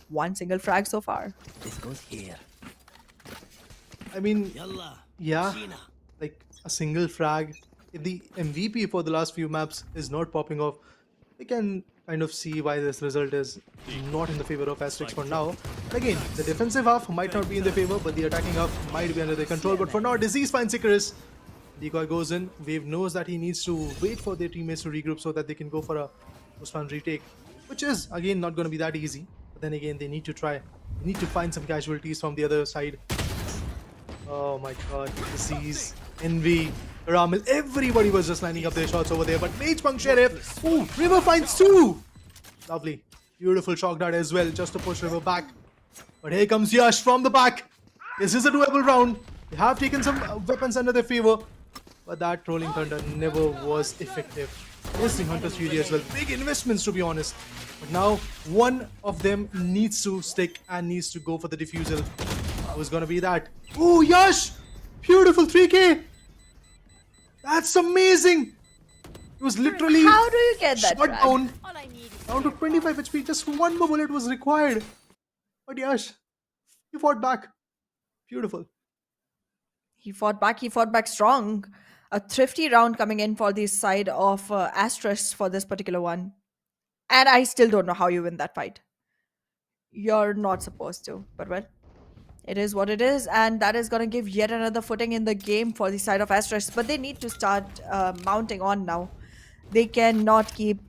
Speaker 3: 1 single frag so far.
Speaker 7: This goes here.
Speaker 8: I mean,
Speaker 7: Yalla.
Speaker 8: yeah,
Speaker 7: Sheena.
Speaker 8: like a single frag. If the MVP for the last few maps is not popping off, we can kind of see why this result is not in the favor of ASTERISK for now. But again, the defensive half might not be in their favor, but the attacking half might be under their control. But for now, Disease finds Icarus. Decoy goes in. Wave knows that he needs to wait for their teammates to regroup so that they can go for a post-round retake, which is again not going to be that easy. But then again, they need to try. They need to find some casualties from the other side. Oh my god, Disease, Envy, Ramil, everybody was just lining up their shots over there. But Mage Punk Sheriff, ooh, River finds 2! Lovely, beautiful shock dart as well, just to push River back. But here comes Yash from the back. This is a doable round. They have taken some weapons under their favor, but that Rolling Thunder never was effective. Missing Hunter's Fury as well, big investments to be honest. But now, one of them needs to stick and needs to go for the defusal. Who's gonna be that? Oh, Yash! Beautiful 3k! That's amazing! It was literally
Speaker 3: How do you get that
Speaker 8: shot
Speaker 3: frag?
Speaker 8: down down to 25 HP. Just one more bullet was required. But Yash, he fought back. Beautiful.
Speaker 3: He fought back strong. A thrifty round coming in for the side of ASTERISK for this particular one. And I still don't know how you win that fight. You're not supposed to, but well. It is what it is, and that is going to give yet another footing in the game for the side of ASTERISK. But they need to start mounting on now. They cannot keep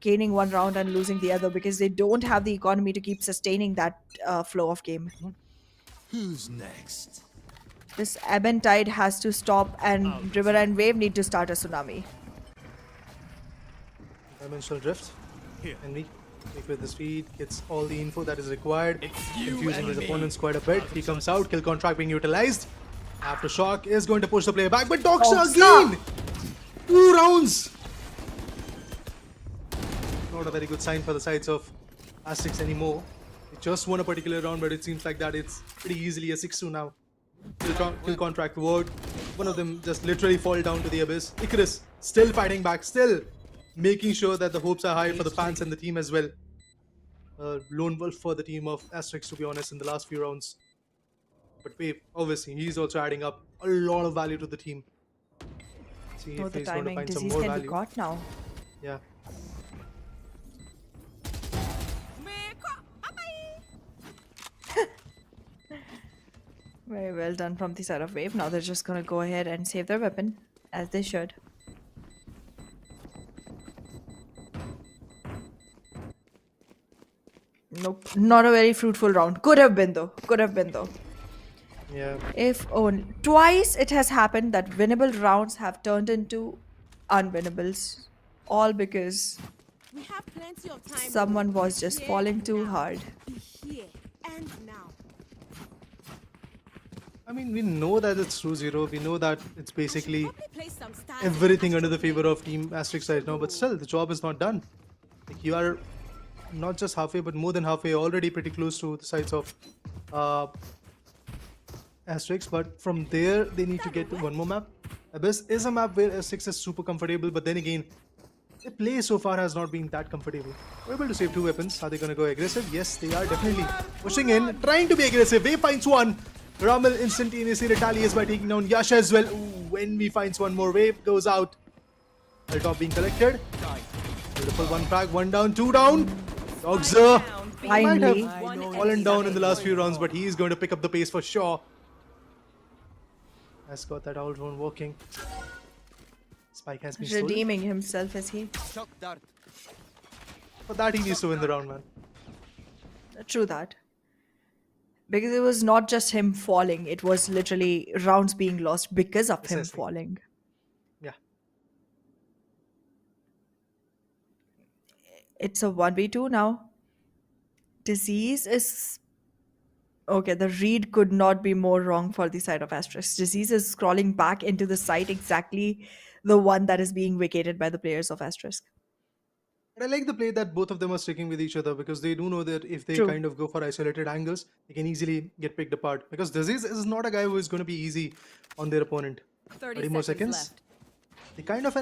Speaker 3: gaining one round and losing the other because they don't have the economy to keep sustaining that flow of game.
Speaker 5: Who's next?
Speaker 3: This ebb and tide has to stop, and River and Wave need to start a tsunami.
Speaker 8: Dimensional Drift. Envy. Quick with the speed, gets all the info that is required, confusing his opponents quite a bit. He comes out, kill contract being utilized. Aftershock is going to push the player back, but Doxer again! 2 rounds! Not a very good sign for the sides of ASTERISK anymore. They just won a particular round, but it seems like that it's pretty easily a 6-2 now. Kill contract word. one of them just literally fall down to the abyss. Icarus still fighting back, still making sure that the hopes are high for the fans and the team as well. Lone wolf for the team of Asterix, to be honest, in the last few rounds. But Wave, obviously, he's also adding up a lot of value to the team. See
Speaker 3: Oh,
Speaker 8: if
Speaker 3: the
Speaker 8: he's going to
Speaker 3: timing.
Speaker 8: find some
Speaker 3: Disease
Speaker 8: more
Speaker 3: can be
Speaker 8: value.
Speaker 3: caught now.
Speaker 8: Yeah.
Speaker 3: Very well done from the side of Wave. Now they're just gonna go ahead and save their weapon, as they should. Nope, not a very fruitful round. Could have been though. Could have been though.
Speaker 8: Yeah.
Speaker 3: If only twice it has happened that winnable rounds have turned into unwinnables, all because
Speaker 6: We have plenty of time.
Speaker 3: someone was just
Speaker 6: Here
Speaker 3: falling
Speaker 6: and
Speaker 3: too
Speaker 6: now.
Speaker 3: hard.
Speaker 6: Be here and now.
Speaker 8: I mean, we know that it's 2-0. We know that it's basically
Speaker 6: Probably play some stars
Speaker 8: everything under the
Speaker 6: after
Speaker 8: favor of Team Asterix right now, but still, the job is not done. Like, you are not just halfway, but more than halfway, already pretty close to the sides of Asterix. But from there, they need to get to one more map. Abyss is a map where Asterix is super comfortable, but then again, the play so far has not been that comfortable. We're able to save 2 weapons. Are they going to go aggressive? Yes, they are definitely pushing in, trying to be aggressive. Wave finds one. Ramel instantaneously retaliates by taking down Yasha as well. Ooh, when we finds one more, Wave goes out. Top being collected. Beautiful, 1 frag, 1 down, 2 down. Dogzer might
Speaker 3: Finally.
Speaker 8: have fallen down in the last few rounds, but he is going to pick up the pace for sure. Has got that owl drone working. Spike has been stolen.
Speaker 3: Redeeming himself, is he?
Speaker 5: Shock dart.
Speaker 8: For that, he needs to win the round, man.
Speaker 3: True that. Because it was not just him falling, it was literally rounds being lost because of him
Speaker 8: Precisely.
Speaker 3: falling.
Speaker 8: Yeah.
Speaker 3: It's a 1v2 now. Disease is. Okay, the read could not be more wrong for the side of Asterisk. Disease is scrolling back into the site, exactly the one that is being vacated by the players of Asterisk.
Speaker 8: But I like the play that both of them are sticking with each other, because they do know that if they
Speaker 3: True.
Speaker 8: kind of go for isolated angles, they can easily get picked apart. Because Disease is not a guy who is going to be easy on their opponent.
Speaker 6: 30
Speaker 8: more
Speaker 6: seconds
Speaker 8: seconds.
Speaker 6: left.
Speaker 8: They kind of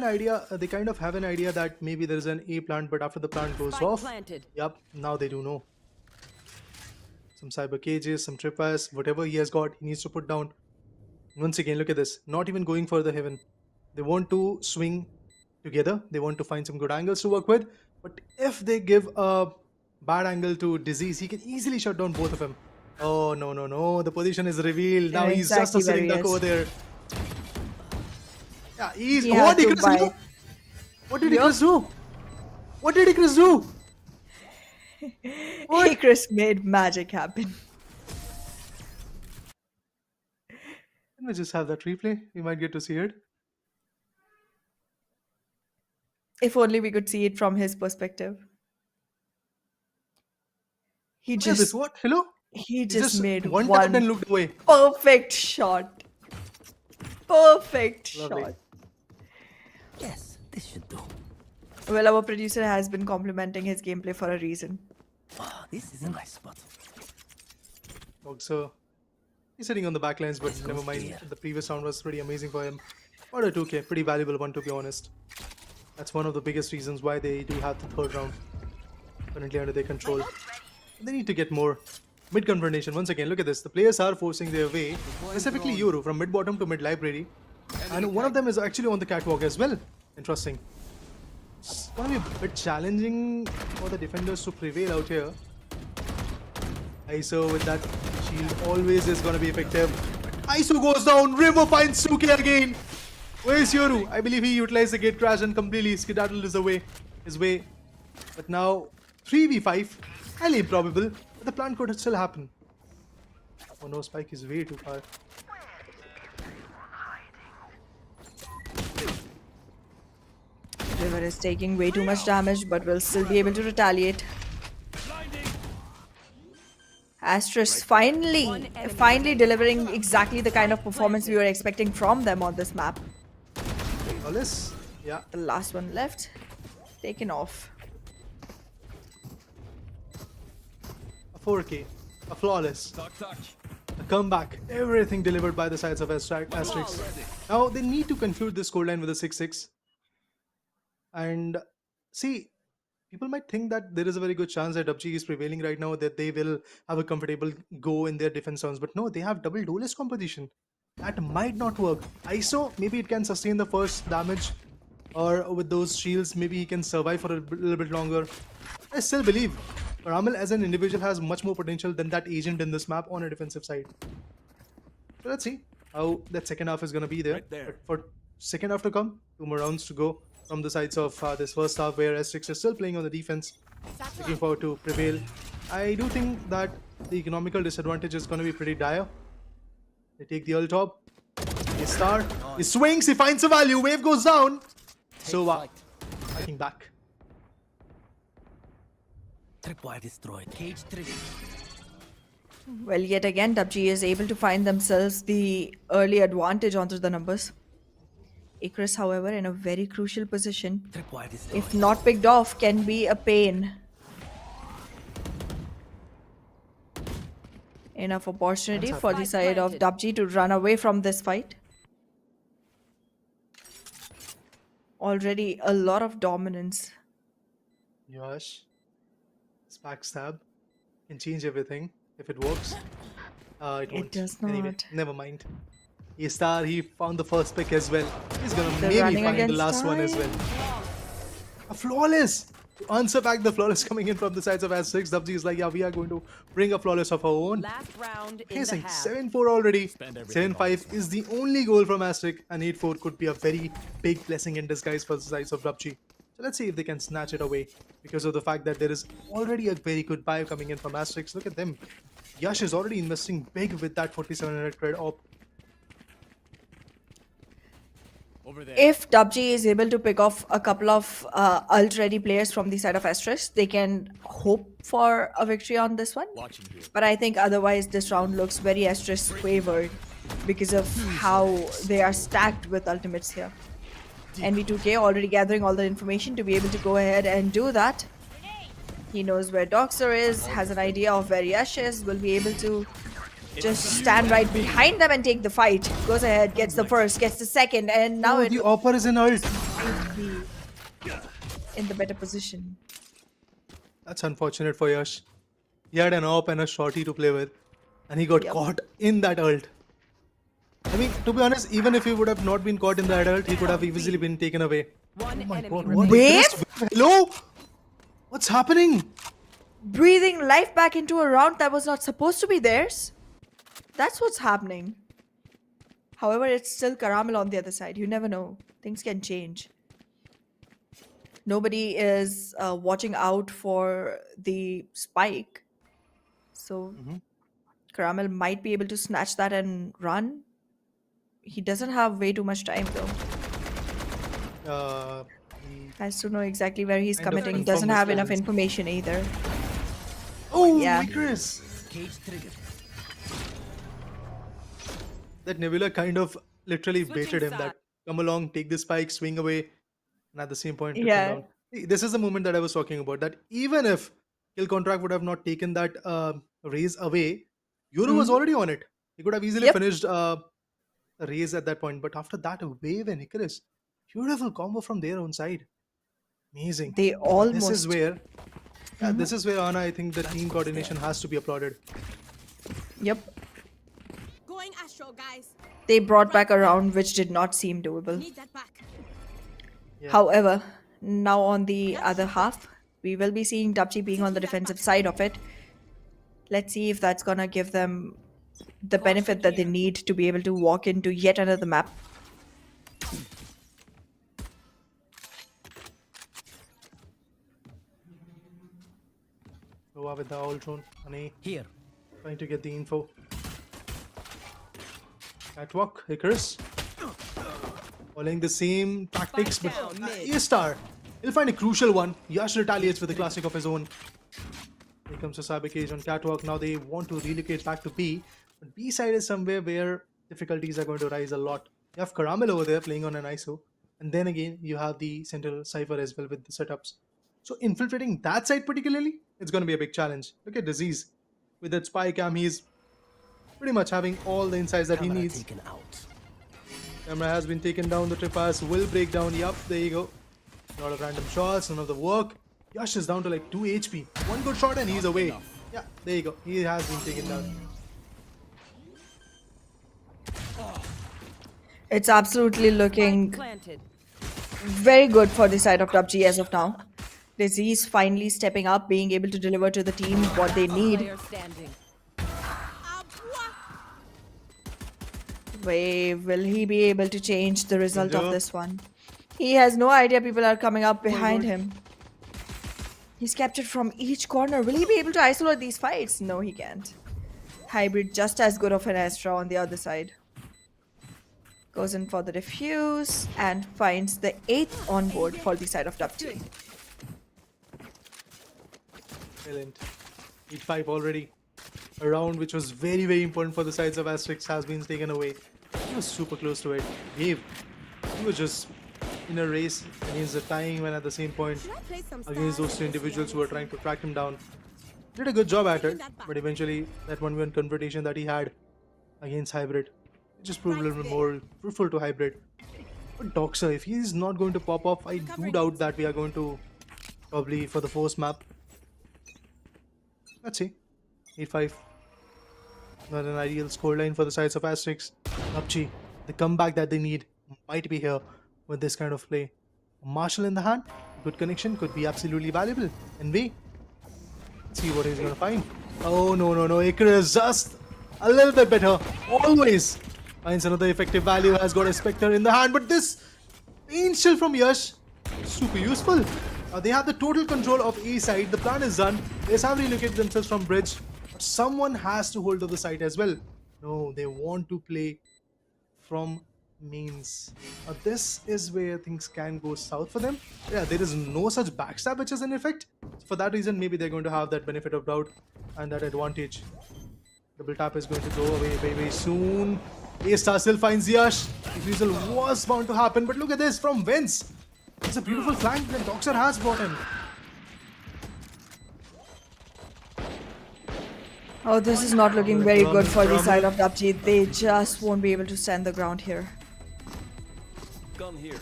Speaker 8: have an idea that maybe there is an A plant, but after the plant goes
Speaker 6: Spike
Speaker 8: off,
Speaker 6: planted.
Speaker 8: yep, now they do know. Some cyber cages, some tripwires, whatever he has got, he needs to put down. Once again, look at this. Not even going for the heaven. They want to swing together. They want to find some good angles to work with. But if they give a bad angle to Disease, he can easily shut down both of them. Oh, no, no, no. The position is revealed. Now
Speaker 3: Yeah,
Speaker 8: he's just
Speaker 3: exactly
Speaker 8: a sitting
Speaker 3: where
Speaker 8: duck
Speaker 3: he
Speaker 8: over
Speaker 3: is.
Speaker 8: there. Yeah, he's...
Speaker 3: He
Speaker 8: What
Speaker 3: had
Speaker 8: did
Speaker 3: to
Speaker 8: Icarus
Speaker 3: buy.
Speaker 8: do? What did Icarus do? What did Icarus do? What?
Speaker 3: Chris made magic happen.
Speaker 8: Can we just have that replay? We might get to see it.
Speaker 3: If only we could see it from his perspective. He
Speaker 8: Look at this.
Speaker 3: just
Speaker 8: What? Hello?
Speaker 3: he just made
Speaker 8: one
Speaker 3: one
Speaker 8: tapped and looked away.
Speaker 3: perfect shot. Perfect
Speaker 8: Lovely.
Speaker 3: shot.
Speaker 7: Yes, this should do.
Speaker 3: Well, our producer has been complimenting his gameplay for a reason.
Speaker 7: Oh, this is a nice spot.
Speaker 8: So he's sitting on the back lines, but
Speaker 7: Let's go
Speaker 8: never mind.
Speaker 7: here.
Speaker 8: The previous round was pretty amazing for him. What a 2K, pretty valuable one, to be honest. That's one of the biggest reasons why they do have the third round currently under their control. They need to get more mid confrontation. Once again, look at this. The players are forcing their way, specifically Yoru, from mid bottom to mid library, and one of them is actually on the catwalk as well. Interesting. It's gonna be a bit challenging for the defenders to prevail out here. ISO with that shield always is gonna be effective. ISO goes down. River finds Suki again. Where's Yoru? I believe he utilized the gate crash and completely skedaddled his way. But now 3v5, highly improbable, but the plan could still happen. Oh no, Spike is way too far.
Speaker 3: River is taking way too much damage, but will still be able to retaliate. Asterisk finally delivering exactly the kind of performance we were expecting from them on this map.
Speaker 8: Flawless? Yeah.
Speaker 3: The last one left, taken off.
Speaker 8: A 4K. A flawless. A comeback. Everything delivered by the sides of Asterix. Now they need to conclude this scoreline with a 6-6. And see, people might think that there is a very good chance that DUPG is prevailing right now, that they will have a comfortable go in their defense rounds. But no, they have double duelist competition. That might not work. ISO, maybe it can sustain the first damage, or with those shields, maybe he can survive for a little bit longer. I still believe Caramel as an individual has much more potential than that agent in this map on a defensive side. So let's see how that second half is going to be there. But for second half to come, 2 more rounds to go from the sides of this first half, where S6 is still playing on the defense, looking forward to prevail. I do think that the economical disadvantage is going to be pretty dire. They take the ult top. He star. He swings. He finds a value. Wave goes down. So fighting back.
Speaker 7: Tripwire destroyed. Cage triggered.
Speaker 3: Well, yet again, DUPG is able to find themselves the early advantage onto the numbers. Icarus, however, in a very crucial position.
Speaker 7: Tripwire destroyed.
Speaker 3: If not picked off, can be a pain. Enough opportunity for the side of DUPG to run away from this fight. Already a lot of dominance.
Speaker 8: Yosh. This backstab can change everything if it works. It won't.
Speaker 3: does
Speaker 8: Anyway,
Speaker 3: not.
Speaker 8: never mind. Star, he found the first pick as well. He's gonna
Speaker 3: They're
Speaker 8: maybe
Speaker 3: running
Speaker 8: find the
Speaker 3: against
Speaker 8: last one as
Speaker 3: time.
Speaker 8: well. A flawless! To answer back the flawless coming in from the sides of S6, DUPG is like, yeah, we are going to bring a flawless of our own.
Speaker 9: Last round in the
Speaker 8: Facing
Speaker 9: half.
Speaker 8: 7-4 already. 7-5 is the only goal from Asterisk, and 8-4 could be a very big blessing in disguise for the sides of DUPG. So let's see if they can snatch it away, because of the fact that there is already a very good buy coming in from Asterisk. Look at them. Yash is already investing big with that 4700 credit op.
Speaker 3: If DUPG is able to pick off a couple of ult-ready players from the side of Asterisk, they can hope for a victory on this one. But I think otherwise this round looks very Asterisk favored because of how they are stacked with ultimates here. NV2K already gathering all the information to be able to go ahead and do that. He knows where Doxer is, has an idea of where Yash is, will be able to just stand right behind them and take the fight. Goes ahead, gets the first, gets the second, and now
Speaker 8: The offer is in ult.
Speaker 3: in the better position.
Speaker 8: That's unfortunate for Yash. He had an op and a shorty to play with, and he got caught in that ult. I mean, to be honest, even if he would have not been caught in that ult, he could have easily been taken away.
Speaker 9: One enemy
Speaker 8: God,
Speaker 9: remaining.
Speaker 8: what
Speaker 3: Wave?
Speaker 8: is this? Hello? What's happening?
Speaker 3: Breathing life back into a round that was not supposed to be theirs. That's what's happening. However, it's still Caramel on the other side. You never know. Things can change. Nobody is watching out for the spike. So Caramel might be able to snatch that and run. He doesn't have way too much time though.
Speaker 8: He-
Speaker 3: Has to know exactly where he's
Speaker 8: Kind of
Speaker 3: committing.
Speaker 8: confirm
Speaker 3: Doesn't
Speaker 8: his
Speaker 3: have enough
Speaker 8: presence.
Speaker 3: information either.
Speaker 8: Oh,
Speaker 3: Yeah.
Speaker 8: Chris!
Speaker 7: Cage triggered.
Speaker 8: That Nebula kind of literally
Speaker 9: Switching
Speaker 8: baited him
Speaker 9: side.
Speaker 8: that come along, take the spike, swing away, and at the same point took him
Speaker 3: Yeah.
Speaker 8: down. See, this is the moment that I was talking about, that even if Kill Contract would have not taken that raise away, Euro was already on it. He could have easily
Speaker 3: Yep.
Speaker 8: finished a raise at that point, but after that, a Wave and Icarus, beautiful combo from their own side. Amazing.
Speaker 3: They almost.
Speaker 8: This is where, this is where Anna, I think the team coordination has to be applauded.
Speaker 3: Yep.
Speaker 6: Going Astro, guys.
Speaker 3: They brought back a round which did not seem doable.
Speaker 6: Need that back.
Speaker 3: However, now on the other half, we will be seeing DUPG being on the defensive side of it. Let's see if that's gonna give them the benefit that they need to be able to walk into yet another map.
Speaker 8: Nova with the Ultron, Honey,
Speaker 7: Here.
Speaker 8: trying to get the info. Catwalk, Icarus. Following the same tactics, but
Speaker 9: down mid.
Speaker 8: A-Star. He'll find a crucial one. Yash retaliates with a classic of his own. Here comes a Cyber Cage on Catwalk. Now they want to relocate back to B. But B side is somewhere where difficulties are going to rise a lot. You have Caramel over there playing on an ISO. And then again, you have the Central Cypher as well with the setups. So infiltrating that side particularly, it's going to be a big challenge. Look at Disease. With that spy cam, he's pretty much having all the insights that he
Speaker 7: Camera
Speaker 8: needs.
Speaker 7: taken out.
Speaker 8: Camera has been taken down. The trip pass will break down. Yup, there you go. A lot of random shots, none of the work. Yash is down to like 2 HP. One good shot and he's away. Yeah, there you go. He has been taken down.
Speaker 3: It's absolutely looking very good for the side of DUPG as of now. Disease finally stepping up, being able to deliver to the team what they need. Wave, will he be able to change the result of this one? He has no idea people are coming up behind him. He's captured from each corner. Will he be able to isolate these fights? No, he can't. Hybrid just as good of an Astra on the other side. Goes in for the defuse and finds the 8th on board for the side of DUPG.
Speaker 8: Excellent. 8-5 already. A round which was very, very important for the sides of Asterix has been taken away. He was super close to it. He was just in a race against the time and at the same point against those two individuals who were trying to track him down. Did a good job at it, but eventually that 1v1 confrontation that he had against Hybrid just proved a little bit more fruitful to Hybrid. But Doxer, if he's not going to pop off, I do doubt that we are going to probably for the first map. Let's see. 8-5. Not an ideal scoreline for the sides of Asterix. DUPG, the comeback that they need might be here with this kind of play. Marshall in the hand, good connection, could be absolutely valuable. And let's see what he's gonna find. Oh no, Icarus just a little bit better. Always finds another effective value, has got a Spectre in the hand, but this pain shield from Yash, super useful. They have the total control of A side. The plan is done. They have relocated themselves from bridge. But someone has to hold up the side as well. No, they want to play from mains. This is where things can go south for them. Yeah, there is no such backstab which is in effect. For that reason, maybe they're going to have that benefit of doubt and that advantage. Double tap is going to go away very, very soon. A-Star still finds Yash. Refusal was bound to happen, but look at this from Vince. It's a beautiful flank that Doxer has brought in.
Speaker 3: Oh, this is not looking very good for the side of DUPG. They just won't be able to stand the ground here.
Speaker 5: Come here.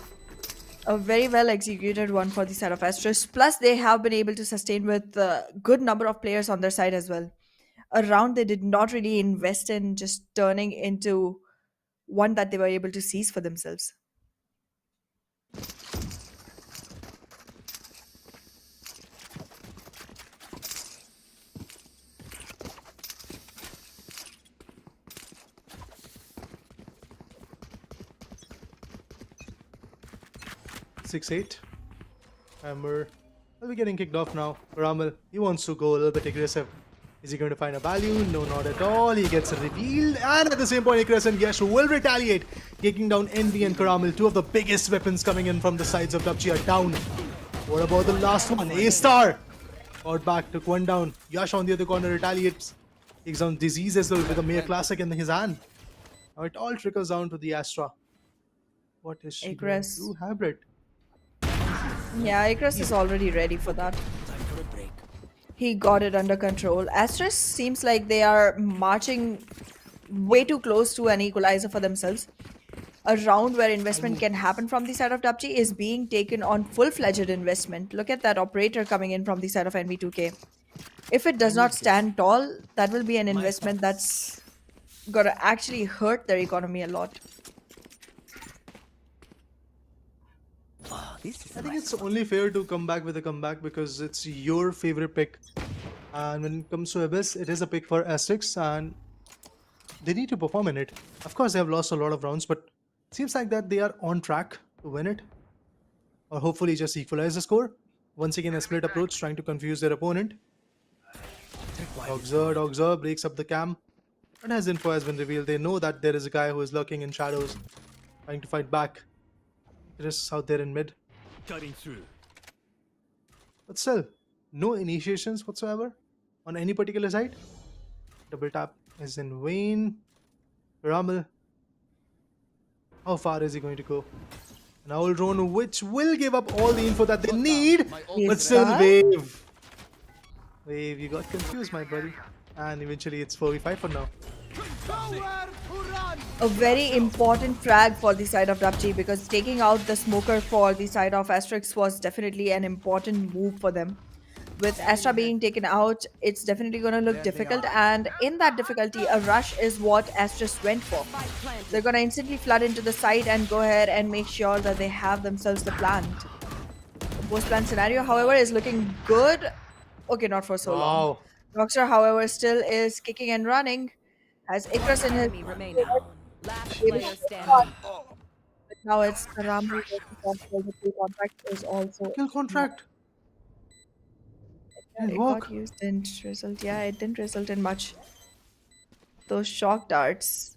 Speaker 3: A very well executed one for the side of Asterisk. Plus, they have been able to sustain with a good number of players on their side as well. A round they did not really invest in, just turning into one that they were able to seize for themselves.
Speaker 8: Six-8. Hammer will be getting kicked off now. Ramal, he wants to go a little bit aggressive. Is he going to find a value? No, not at all. He gets revealed, and at the same point, Icarus and Yash will retaliate, taking down Envy and Karamel. Two of the biggest weapons coming in from the sides of DUPG are down. What about the last one? A-Star! Out back, took one down. Yash on the other corner retaliates. Takes down Disease as well with a Mere Classic in his hand. Now it all trickles down to the Astra. What is she going to do? Hybrid.
Speaker 3: Yeah, Icarus is already ready for that. He got it under control. Asterisk seems like they are marching way too close to an equalizer for themselves. A round where investment can happen from the side of DUPG is being taken on full-fledged investment. Look at that operator coming in from the side of NV2K. If it does not stand tall, that will be an investment that's gonna actually hurt their economy a lot.
Speaker 8: I think it's only fair to come back with a comeback because it's your favorite pick. And when it comes to Abyss, it is a pick for Asterix and they need to perform in it. Of course, they have lost a lot of rounds, but it seems like that they are on track to win it. Or hopefully just equalize the score. Once again, a split approach trying to confuse their opponent. Doxer breaks up the cam. And as info has been revealed, they know that there is a guy who is lurking in shadows, trying to fight back. It is out there in mid.
Speaker 5: Cutting through.
Speaker 8: But still, no initiations whatsoever on any particular side. Double tap is in vain. Ramal. How far is he going to go? An owl drone which will give up all the info that they need, but still Wave. Wave, you got confused, my buddy. And eventually it's 4v5 for now.
Speaker 3: A very important frag for the side of DUPG, because taking out the smoker for the side of ASTERISK was definitely an important move for them. With Astra being taken out, it's definitely going to look difficult, and in that difficulty, a rush is what Asterisk went for. They're going to instantly flood into the site and go ahead and make sure that they have themselves the plant. The post-plant scenario, however, is looking good. Okay, not for so long. Rockstar, however, still is kicking and running. Has Icarus in his...
Speaker 9: Last player standing.
Speaker 3: But now it's Karambu versus the contract is also...
Speaker 8: Kill contract.
Speaker 3: It got used, didn't result. Yeah, it didn't result in much. Those shock darts.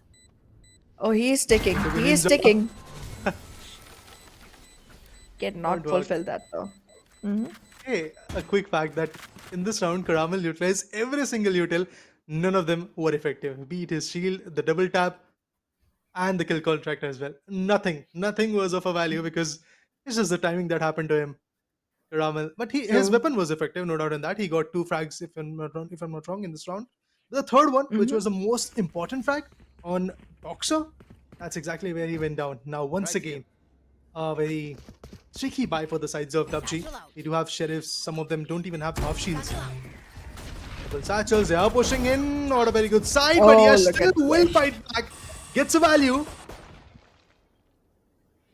Speaker 3: Oh, he is sticking. He is sticking. Cannot fulfill that though.
Speaker 8: Hey, a quick fact that in this round, Karamal utilized every single util. None of them were effective. Be it his shield, the double tap, and the kill contract as well. Nothing was of a value because it's just the timing that happened to him. Karamal, but his weapon was effective, no doubt in that. He got 2 frags, if I'm not wrong, in this round. The third one, which was the most important frag on Boxer, that's exactly where he went down. Now, once again, a very tricky buy for the sides of DUPG. We do have sheriffs. Some of them don't even have half shields. Double satchels, they are pushing in. Not a very good side, but yes, still will fight back. Gets a value.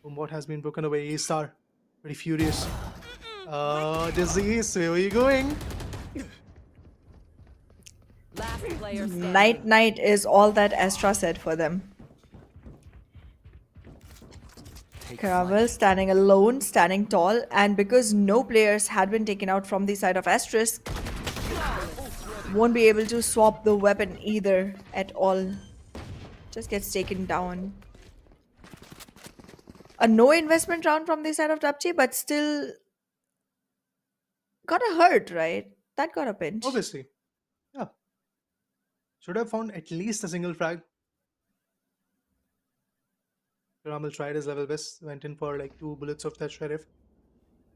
Speaker 8: From what has been broken away, A-Star, pretty furious. Disease, where are you going?
Speaker 9: Last player standing.
Speaker 3: Night is all that Astra said for them. Karamal standing alone, standing tall, and because no players had been taken out from the side of Asterisk, won't be able to swap the weapon either at all. Just gets taken down. A no investment round from the side of DUPG, but still got a hurt, right? That got a pinch.
Speaker 8: Obviously. Yeah. Should have found at least a single frag. Karamal tried his level best, went in for like 2 bullets of that sheriff.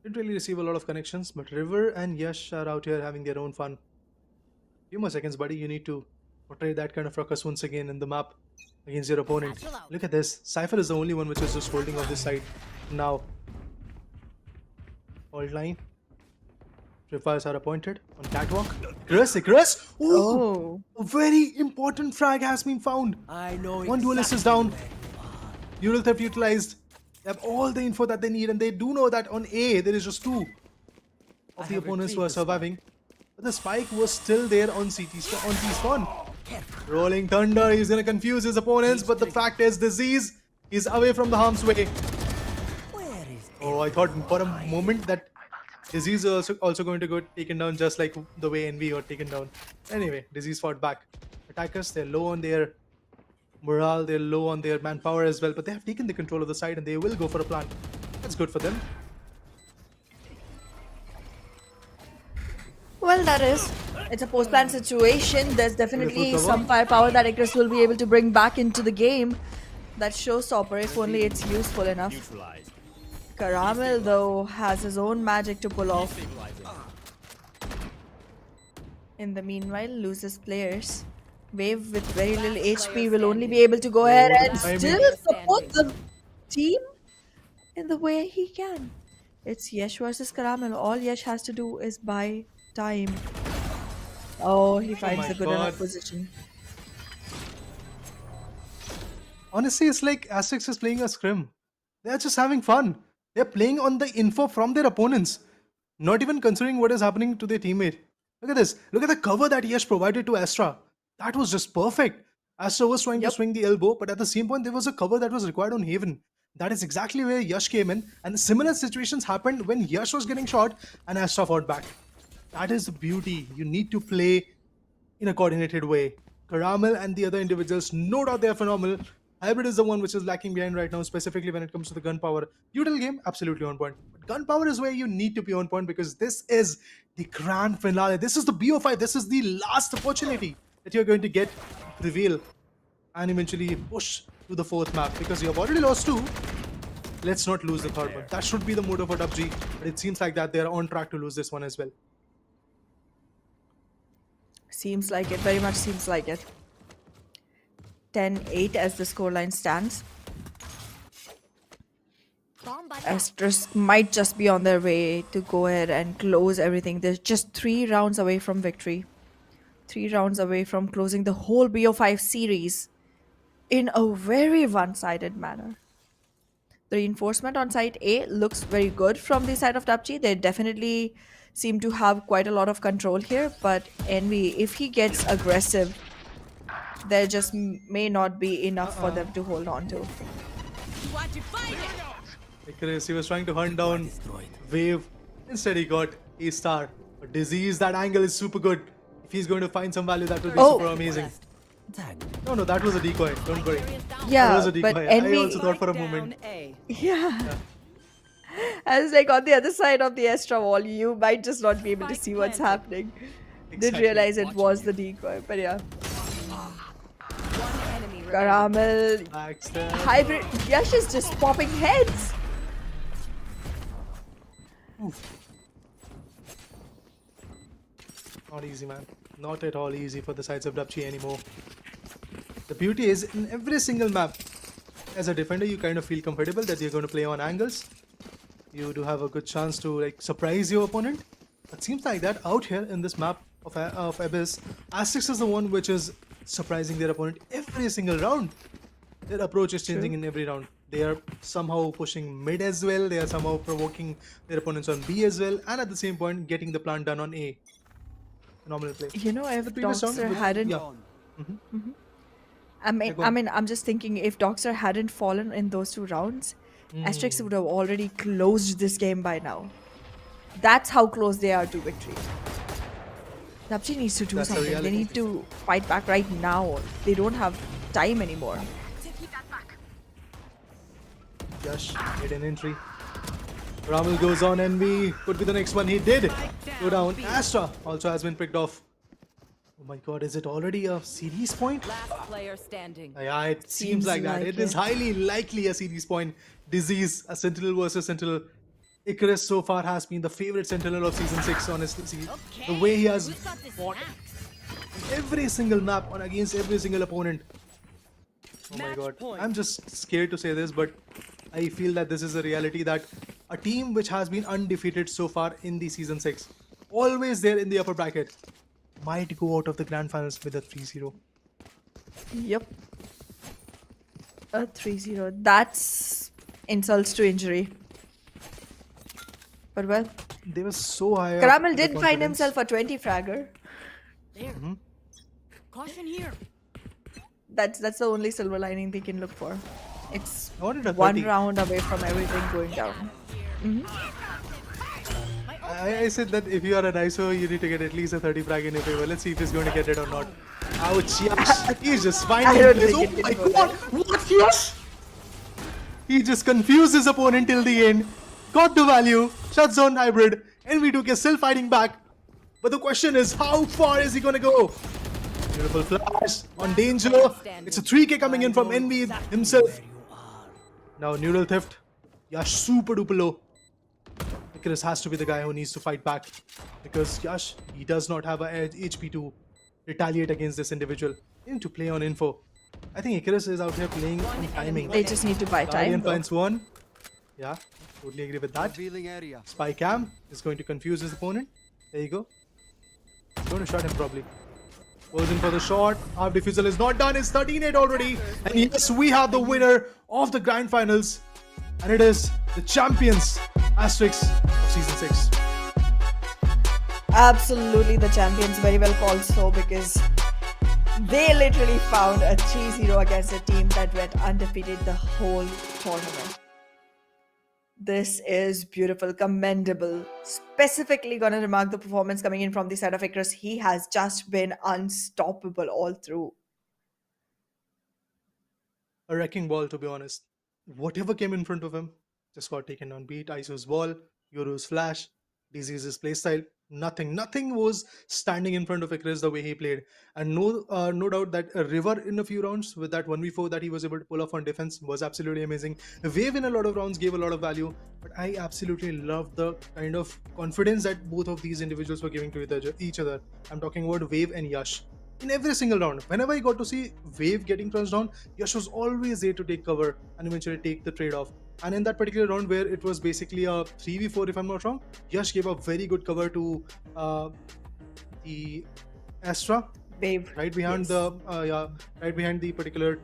Speaker 8: Didn't really receive a lot of connections, but River and Yash are out here having their own fun. Few more seconds, buddy. You need to portray that kind of ruckus once again in the map against your opponent. Look at this. Cypher is the only one which is just holding off this side now. Hold line. Tripwires are appointed on catwalk. Icarus! Oh! A very important frag has been found.
Speaker 7: I know.
Speaker 8: One duelist is down. Neural theft utilized. They have all the info that they need, and they do know that on A there is just 2 of the opponents who are surviving. But the spike was still there on T-spawn. Rolling Thunder, he's gonna confuse his opponents, but the fact is Disease is away from the harm's way. Oh, I thought for a moment that Disease is also going to go taken down just like the way Envy got taken down. Anyway, Disease fought back. Attackers, they're low on their morale, they're low on their manpower as well, but they have taken the control of the side and they will go for a plant. That's good for them.
Speaker 3: Well, that is. It's a post-plan situation. There's definitely some firepower that Icarus will be able to bring back into the game. That showstopper, if only it's useful enough. Karamal, though, has his own magic to pull off. In the meanwhile, loses players. Wave with very little HP will only be able to go ahead and still support the team in the way he can. It's Yesh versus Karamal. All Yesh has to do is buy time. Oh, he finds a good enough position.
Speaker 8: Honestly, it's like Asterix is playing a scrim. They're just having fun. They're playing on the info from their opponents, not even considering what is happening to their teammate. Look at this. Look at the cover that Yesh provided to Astra. That was just perfect. Astra was trying to swing the elbow, but at the same point, there was a cover that was required on Haven. That is exactly where Yash came in, and similar situations happened when Yash was getting shot and Astra fought back. That is the beauty. You need to play in a coordinated way. Karamal and the other individuals, no doubt they are phenomenal. Hybrid is the one which is lacking behind right now, specifically when it comes to the gunpowder. Util game, absolutely on point. But gunpowder is where you need to be on point because this is the grand finale. This is the BO5. This is the last opportunity that you're going to get to prevail and eventually push to the 4th map, because you have already lost 2. Let's not lose the 3rd one. That should be the motto for DUPG, but it seems like that they're on track to lose this one as well.
Speaker 3: Seems like it. Very much seems like it. 10-8 as the scoreline stands. Asterisk might just be on their way to go ahead and close everything. They're just 3 rounds away from victory. 3 rounds away from closing the whole BO5 series in a very one-sided manner. The reinforcement on site A looks very good from the side of DUPG. They definitely seem to have quite a lot of control here, but Envy, if he gets aggressive, there just may not be enough for them to hold on to.
Speaker 6: Watch it fight it!
Speaker 8: Icarus, he was trying to hunt down Wave. Instead, he got a star. But Disease, that angle is super good. If he's going to find some value, that will be super amazing. No, that was a decoy. Don't worry. That
Speaker 3: Yeah,
Speaker 8: was a
Speaker 3: but
Speaker 8: decoy.
Speaker 3: Envy,
Speaker 8: I also thought for a moment.
Speaker 3: yeah. As like on the other side of the Astra wall, you might just not be able to see what's happening. Didn't
Speaker 8: Exactly.
Speaker 3: realize it was the decoy, but yeah.
Speaker 9: One enemy remaining.
Speaker 3: Caramel,
Speaker 8: Backstab.
Speaker 3: hybrid, Yash is just popping heads.
Speaker 8: Not easy, man. Not at all easy for the sides of DUPG anymore. The beauty is, in every single map, as a defender, you kind of feel comfortable that you're going to play on angles. You do have a good chance to like surprise your opponent. It seems like that out here in this map of Abyss, ASTERISK is the one which is surprising their opponent every single round. Their approach is changing in every round. They are somehow pushing mid as well. They are somehow provoking their opponents on B as well. And at the same point, getting the plant done on A. Phenomenal play.
Speaker 3: You know, if
Speaker 8: previous round
Speaker 3: Doxer
Speaker 8: with-
Speaker 3: hadn't,
Speaker 8: yeah.
Speaker 3: I mean, I'm just thinking if Doxer hadn't fallen in those 2 rounds, Asterisk would have already closed this game by now. That's how close they are to victory. DUPG needs to do
Speaker 8: That's the
Speaker 3: something. They
Speaker 8: reality.
Speaker 3: need to fight back right now. They don't have time anymore.
Speaker 8: Yash, made an entry. Ramil goes on, Envy could be the next one. He did go down. Astra also has been picked off. Oh my god, is it already a series point?
Speaker 9: Last player standing.
Speaker 8: Yeah, it seems
Speaker 3: Seems
Speaker 8: like that.
Speaker 3: like
Speaker 8: It is
Speaker 3: it.
Speaker 8: highly likely a series point. Disease, a Sentinel versus Sentinel. Icarus so far has been the favorite Sentinel of Season 6, honestly. The way he has fought every single map on against every single opponent. Oh my god. I'm just scared to say this, but I feel that this is a reality that a team which has been undefeated so far in the Season 6, always there in the upper bracket, might go out of the grand finals with a 3-0.
Speaker 3: Yep. A 3-0. That's insults to injury. But well,
Speaker 8: They were so high. up
Speaker 3: Caramel
Speaker 8: with the
Speaker 3: did find
Speaker 8: confidence.
Speaker 3: himself a 20 fragger.
Speaker 6: There. Caution here.
Speaker 3: That's the only silver lining they can look for. It's
Speaker 8: I wanted a
Speaker 3: 1
Speaker 8: 30.
Speaker 3: round away from everything going down.
Speaker 8: I said that if you are an ISO, you need to get at least a 30 frag in your favor. Let's see if he's going to get it or not. Ouch, yes. He's just
Speaker 3: I
Speaker 8: finding
Speaker 3: don't
Speaker 8: this.
Speaker 3: think
Speaker 8: Oh
Speaker 3: it
Speaker 8: my
Speaker 3: can go
Speaker 8: god, what? Yes! He just confused his opponent till the end. Got the value. Shut zone hybrid. NV2K is still fighting back. But the question is, how far is he going to go? Beautiful flash on danger. It's a 3K coming in from NV himself. Now neural theft. Yash super duper low. Icarus has to be the guy who needs to fight back, because Yash, he does not have a HP to retaliate against this individual. They need to play on info. I think Icarus is out here playing on timing.
Speaker 3: They just need to buy time.
Speaker 8: Guardian
Speaker 3: though.
Speaker 8: finds one. Yeah, totally agree with that.
Speaker 5: Revealing area.
Speaker 8: Spy cam is going to confuse his opponent. There you go. Going to shot him probably. Goes in for the shot. Half defusal is not done. It's 13-8 already. And yes, we have the winner of the grand finals. And it is the champions, Asterix of Season 6.
Speaker 3: Absolutely, the champions, very well called so, because they literally found a 3-0 against a team that went undefeated the whole tournament. This is beautiful, commendable. Specifically gonna remark the performance coming in from the side of Icarus. He has just been unstoppable all through.
Speaker 8: A wrecking ball, to be honest. Whatever came in front of him just got taken on beat. ISO's wall, Yoru's flash, Disease's playstyle. Nothing was standing in front of Icarus the way he played. And no doubt that a River in a few rounds with that 1v4 that he was able to pull off on defense was absolutely amazing. Wave in a lot of rounds gave a lot of value, but I absolutely loved the kind of confidence that both of these individuals were giving to each other. I'm talking about Wave and Yash. in every single round. Whenever I got to see Wave getting crunched down, Yash was always there to take cover and eventually take the trade off. And in that particular round where it was basically a 3v4 if I'm not wrong, Yash gave a very good cover to the Astra
Speaker 3: Babe.
Speaker 8: right behind
Speaker 3: Yes.
Speaker 8: right behind the particular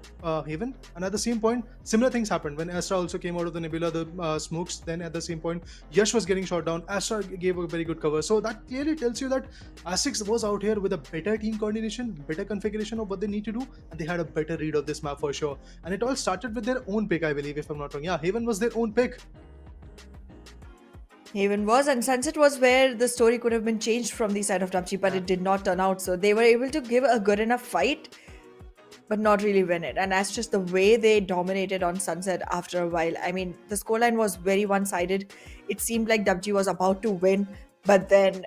Speaker 8: Haven. And at the same point, similar things happened when Astra also came out of the Nebula, the smokes. Then at the same point, Yash was getting shot down. Astra gave a very good cover. So that clearly tells you that ASTERISK was out here with a better team coordination, better configuration of what they need to do, and they had a better read of this map for sure. And it all started with their own pick, I believe, if I'm not wrong. Yeah, Haven was their own pick.
Speaker 3: Haven was, and Sunset was where the story could have been changed from the side of DUPG, but it did not turn out. So they were able to give a good enough fight, but not really win it. And that's just the way they dominated on Sunset after a while. I mean, the scoreline was very one-sided. It seemed like DUPG was about to win, but then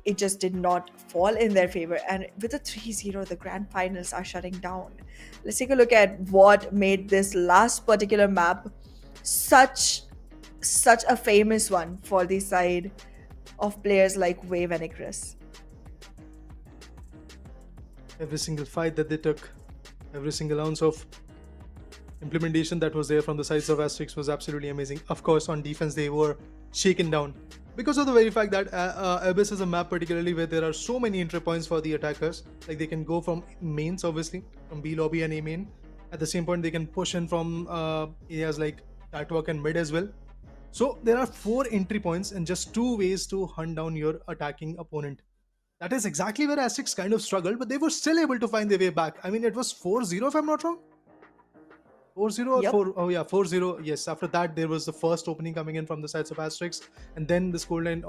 Speaker 3: it just did not fall in their favor. And with a 3-0, the grand finals are shutting down. Let's take a look at what made this last particular map such a famous one for the side of players like Wave and Icarus.
Speaker 8: Every single fight that they took, every single ounce of implementation that was there from the sides of ASTERISK was absolutely amazing. Of course, on defense, they were shaken down because of the very fact that Abyss is a map particularly where there are so many entry points for the attackers. Like they can go from mains, obviously, from B lobby and A main. At the same point, they can push in from areas like catwalk and mid as well. So there are 4 entry points and just 2 ways to hunt down your attacking opponent. That is exactly where ASTERISK kind of struggled, but they were still able to find their way back. I mean, it was 4-0 if I'm not wrong. 4-0 or
Speaker 3: Yep.
Speaker 8: 4? Oh yeah, 4-0. Yes, after that there was the first opening coming in from the sides of ASTERISK, and then the scoreline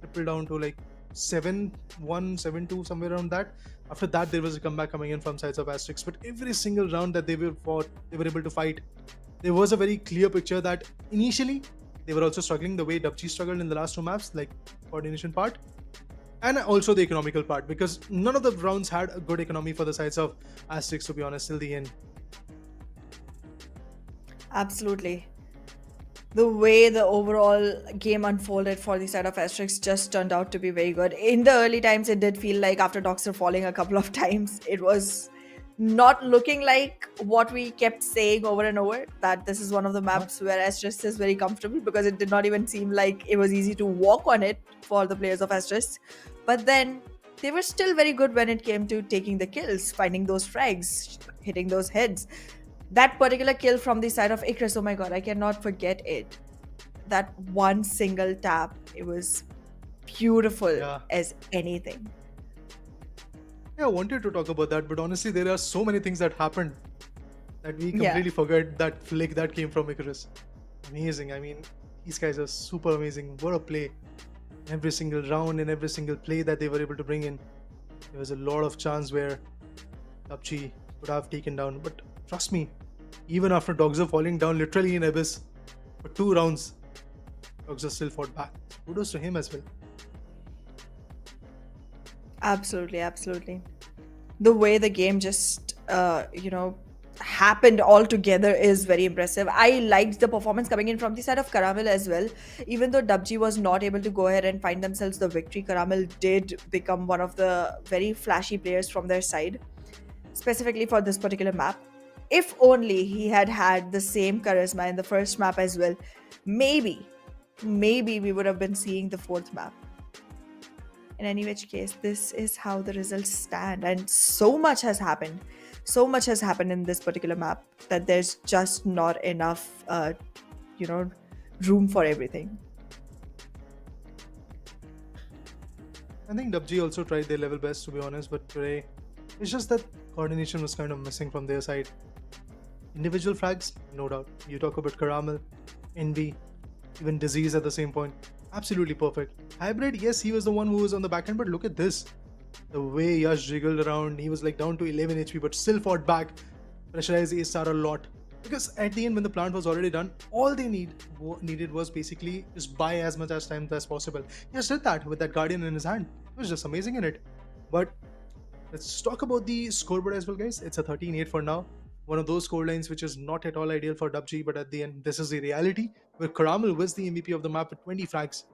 Speaker 8: tripled down to like 7-1, 7-2, somewhere around that. After that there was a comeback coming in from sides of ASTERISK, but every single round that they were able to fight. There was a very clear picture that initially they were also struggling the way DUPG struggled in the last 2 maps, like coordination part and also the economical part, because none of the rounds had a good economy for the sides of ASTERISK, to be honest, till the end.
Speaker 3: Absolutely. The way the overall game unfolded for the side of ASTERISK just turned out to be very good. In the early times, it did feel like after Doxer falling a couple of times, it was not looking like what we kept saying over and over, that this is one of the maps where ASTERISK is very comfortable, because it did not even seem like it was easy to walk on it for the players of ASTERISK. But then they were still very good when it came to taking the kills, finding those frags, hitting those heads. That particular kill from the side of Icarus, oh my god, I cannot forget it. That one single tap, it was beautiful as anything.
Speaker 8: Yeah, I wanted to talk about that, but honestly, there are so many things that happened that we completely forgot that flick that came from Icarus. Amazing. I mean, these guys are super amazing. What a play. Every single round and every single play that they were able to bring in, there was a lot of chance where DUPG would have taken down. But trust me, even after Doxer falling down literally in Abyss for 2 rounds, Doxer still fought back. Kudos to him as well.
Speaker 3: Absolutely, absolutely. The way the game just, happened all together is very impressive. I liked the performance coming in from the side of Caramel as well. Even though DUPG was not able to go ahead and find themselves the victory, Caramel did become one of the very flashy players from their side, specifically for this particular map. If only he had had the same charisma in the first map as well, maybe we would have been seeing the 4th map. In any which case, this is how the results stand, and so much has happened. So much has happened in this particular map that there's just not enough, room for everything.
Speaker 8: I think DUPG also tried their level best, to be honest, but today it's just that coordination was kind of missing from their side. Individual frags, no doubt. You talk about Caramel, Envy, even Disease at the same point. Absolutely perfect. Hybrid, yes, he was the one who was on the back end, but look at this. The way Yash jiggled around, he was like down to 11 HP, but still fought back. Pressurized A-Star a lot. Because at the end, when the plant was already done, all they needed was basically just buy as much as time as possible. He just did that with that Guardian in his hand. It was just amazing in it. But let's talk about the scoreboard as well, guys. It's a 13-8 for now. One of those scorelines which is not at all ideal for DUPG, but at the end, this is the reality, where Caramel was the MVP of the map with 20 frags.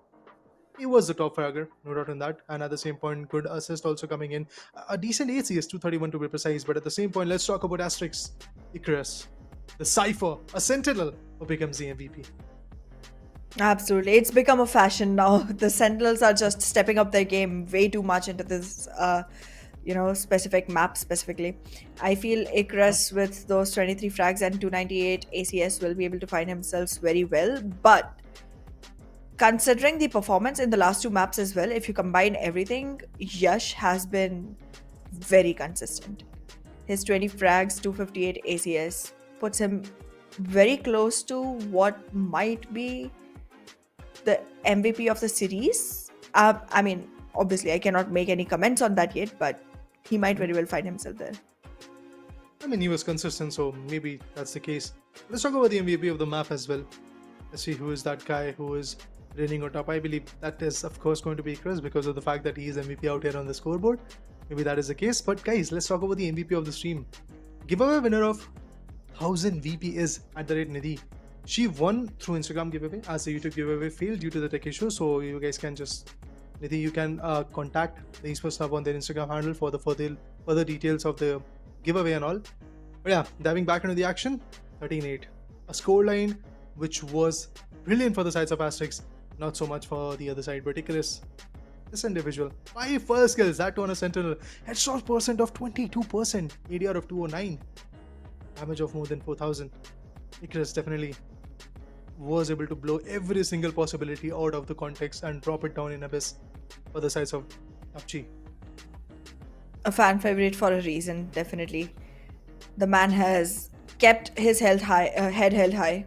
Speaker 8: he was the top fragger, no doubt in that. And at the same point, good assist also coming in. A decent ACS, 231 to be precise. But at the same point, let's talk about Asterix, Icarus, the Cypher, a Sentinel, who becomes the MVP.
Speaker 3: Absolutely. It's become a fashion now. The Sentinels are just stepping up their game way too much into this, specific map specifically. I feel Icarus with those 23 frags and 298 ACS will be able to find himself very well. But considering the performance in the last two maps as well, if you combine everything, Yash has been very consistent. His 20 frags, 258 ACS puts him very close to what might be the MVP of the series. I mean, obviously, I cannot make any comments on that yet, but he might very well find himself there.
Speaker 8: I mean, he was consistent, so maybe that's the case. Let's talk about the MVP of the map as well. Let's see who is that guy who is reigning on top. I believe that is, of course, going to be Chris because of the fact that he is MVP out here on the scoreboard. Maybe that is the case. But guys, let's talk about the MVP of the stream. Giveaway winner of 1000 VP is @Nidhi. She won through Instagram giveaway as the YouTube giveaway failed due to the tech issue. So you guys can just, Nidhi, you can contact the Esports Hub on their Instagram handle for the further details of the giveaway and all. But yeah, diving back into the action, 13-8. A scoreline which was brilliant for the sides of Asterix, not so much for the other side. But Icarus, this individual, 5 first kills, that on a Sentinel. Headshot percent of 22%, ADR of 209, damage of more than 4000. Icarus definitely was able to blow every single possibility out of the context and drop it down in abyss for the sides of DUPG.
Speaker 3: A fan favorite for a reason, definitely. The man has kept his head held high,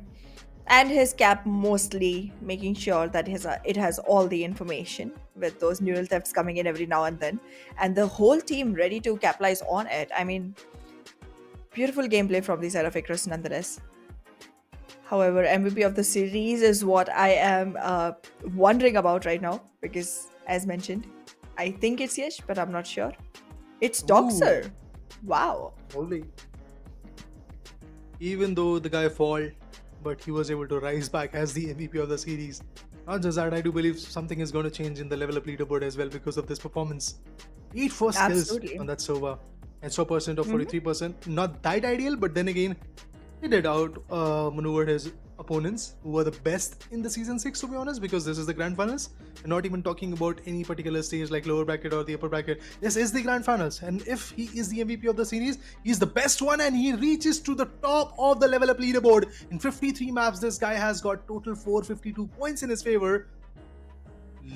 Speaker 3: and his cap mostly making sure that it has all the information with those neural thefts coming in every now and then, and the whole team ready to capitalize on it. I mean, beautiful gameplay from the side of Icarus nonetheless. However, MVP of the series is what I am wondering about right now because, as mentioned, I think it's Yash, but I'm not sure. It's Doxer. Wow.
Speaker 8: Holy. Even though the guy fall, but he was able to rise back as the MVP of the series. Not just that, I do believe something is going to change in the level up leaderboard as well because of this performance. 8 first kills on that server. And so percent of 43%. Not that ideal, but then again, he did maneuver his opponents who were the best in the season 6, to be honest, because this is the grand finals. And not even talking about any particular stage like lower bracket or the upper bracket. This is the grand finals, and if he is the MVP of the series, he's the best one, and he reaches to the top of the level up leaderboard. In 53 maps, this guy has got total 452 points in his favor.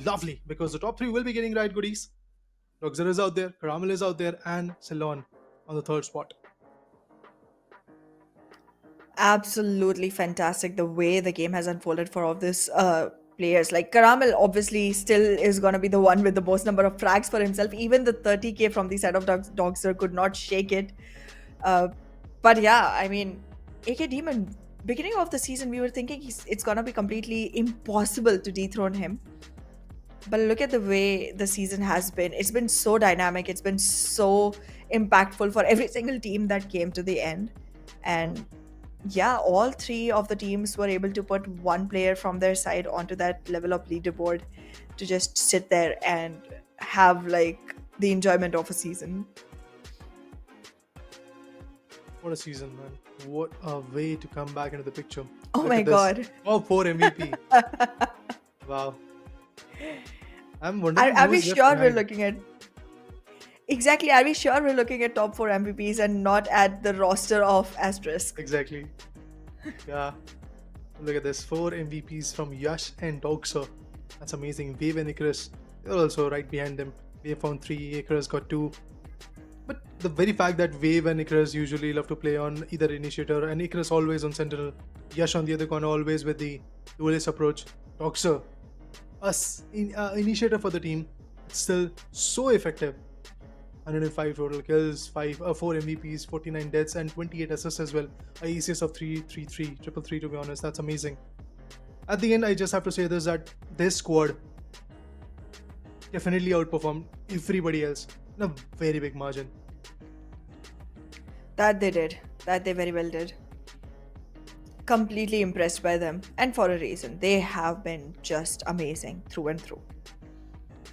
Speaker 8: Lovely, because the top 3 will be getting right goodies. Doxer is out there, Caramel is out there, and Ceylon on the 3rd spot.
Speaker 3: Absolutely fantastic the way the game has unfolded for all these players. Like Caramel obviously still is going to be the one with the most number of frags for himself. Even the 30k from the side of Doxer could not shake it. But yeah, I mean, AK Demon, beginning of the season, we were thinking it's going to be completely impossible to dethrone him. But look at the way the season has been. It's been so dynamic. It's been so impactful for every single team that came to the end. And yeah, all 3 of the teams were able to put one player from their side onto that level of leaderboard to just sit there and have like the enjoyment of a season.
Speaker 8: What a season, man. What a way to come back into the picture.
Speaker 3: Oh my god.
Speaker 8: Top 4 MVP. Wow. I'm wondering,
Speaker 3: are we sure we're looking at... Exactly, are we sure we're looking at top 4 MVPs and not at the roster of Asterisk?
Speaker 8: Exactly. Yeah. Look at this. 4 MVPs from Yash and Doxer. That's amazing. Wave and Icarus, they're also right behind them. Wave found 3, Icarus got 2. But the very fact that Wave and Icarus usually love to play on either Initiator, and Icarus always on Sentinel, Yash on the other corner always with the duelist approach. Doxer, Initiator for the team, still so effective. 105 total kills, 4 MVPs, 49 deaths, and 28 assists as well. A ECS of 333, to be honest. That's amazing. At the end, I just have to say that this squad definitely outperformed everybody else in a very big margin.
Speaker 3: That they did. That they very well did. Completely impressed by them. And for a reason. They have been just amazing through and through.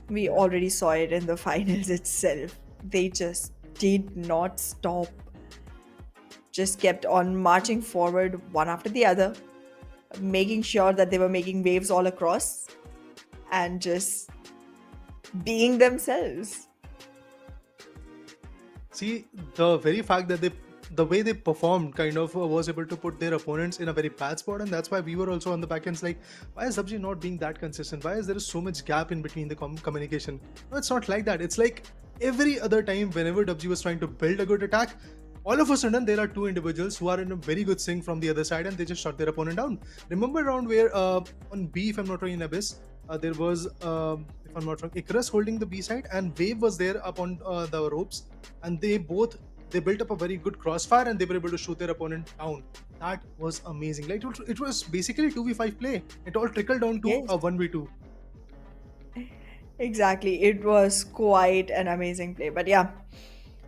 Speaker 3: We already saw it in the finals itself. They just did not stop. Just kept on marching forward one after the other, making sure that they were making waves all across and just being themselves.
Speaker 8: See, the very fact that the way they performed kind of was able to put their opponents in a very bad spot, and that's why we were also on the back ends like, why is DUPG not being that consistent? Why is there so much gap in between the communication? No, it's not like that. It's like every other time whenever DUPG was trying to build a good attack, all of a sudden there are two individuals who are in a very good sync from the other side and they just shut their opponent down. Remember around where on B, if I'm not wrong, in Abyss, there was, if I'm not wrong, Icarus holding the B side and Wave was there up on the ropes, and they built up a very good crossfire and they were able to shoot their opponent down. That was amazing. Like it was basically 2v5 play. It all trickled down to a 1v2.
Speaker 3: Exactly. It was quite an amazing play. But yeah,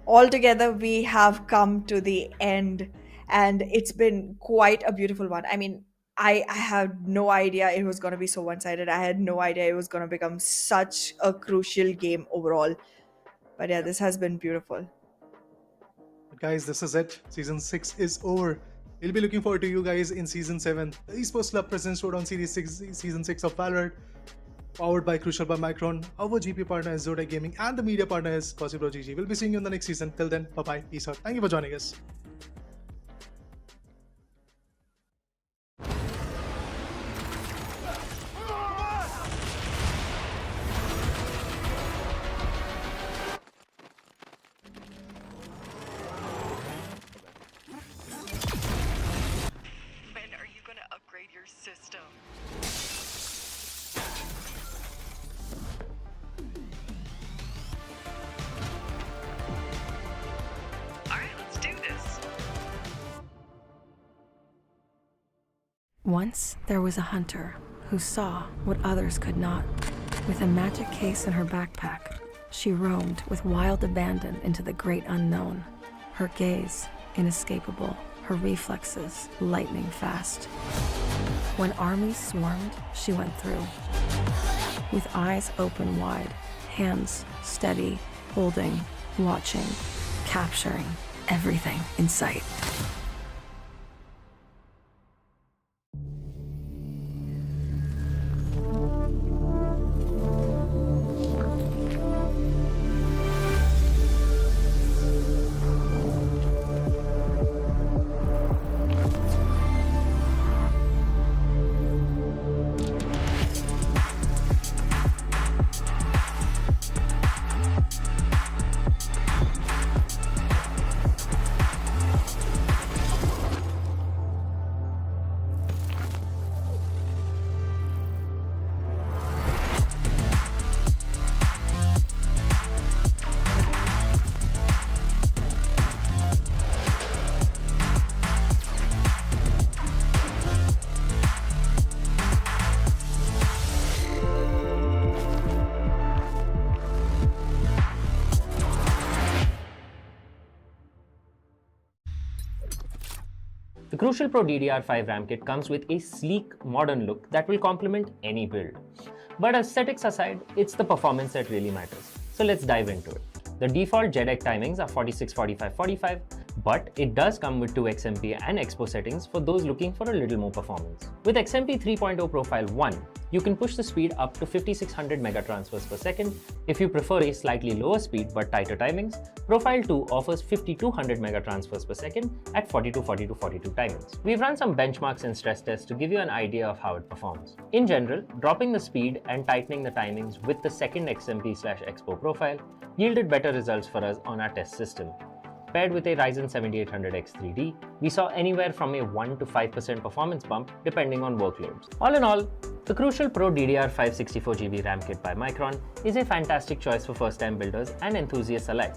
Speaker 3: altogether we have come to the end and it's been quite a beautiful one. I mean, I had no idea it was going to be so one-sided. I had no idea it was going to become such a crucial game overall. But yeah, this has been beautiful.
Speaker 8: But guys, this is it. Season 6 is over. We'll be looking forward to you guys in Season 7. The Esports Club presents Showdown Series 6, Season 6 of Valorant. Powered by Crucial by Micron. Our GP partner is Zodiac Gaming and the media partner is DUPG. We'll be seeing you in the next season. Till then, bye-bye. Peace out. Thank you for joining us.
Speaker 10: When are you gonna upgrade your system? Alright, let's do this.
Speaker 1: Once there was a hunter who saw what others could not. With a magic case in her backpack, she roamed with wild abandon into the great unknown. Her gaze inescapable, her reflexes lightning fast. When armies swarmed, she went through. With eyes open wide, hands steady, holding, watching, capturing everything in sight.
Speaker 2: The Crucial Pro DDR5 RAM kit comes with a sleek, modern look that will complement any build. But aesthetics aside, it's the performance that really matters. So let's dive into it. The default JEDEC timings are 46, 45, 45, but it does come with 2 XMP and Expo settings for those looking for a little more performance. With XMP 3.0 Profile 1, you can push the speed up to 5600 megatransfers per second. If you prefer a slightly lower speed but tighter timings, Profile 2 offers 5200 megatransfers per second at 42, 42, 42 timings. We've run some benchmarks and stress tests to give you an idea of how it performs. In general, dropping the speed and tightening the timings with the second XMP/Expo profile yielded better results for us on our test system. Paired with a Ryzen 7800X 3D, we saw anywhere from a 1 to 5% performance bump depending on workloads. All in all, the Crucial Pro DDR5 64GB RAM kit by Micron is a fantastic choice for first-time builders and enthusiasts alike.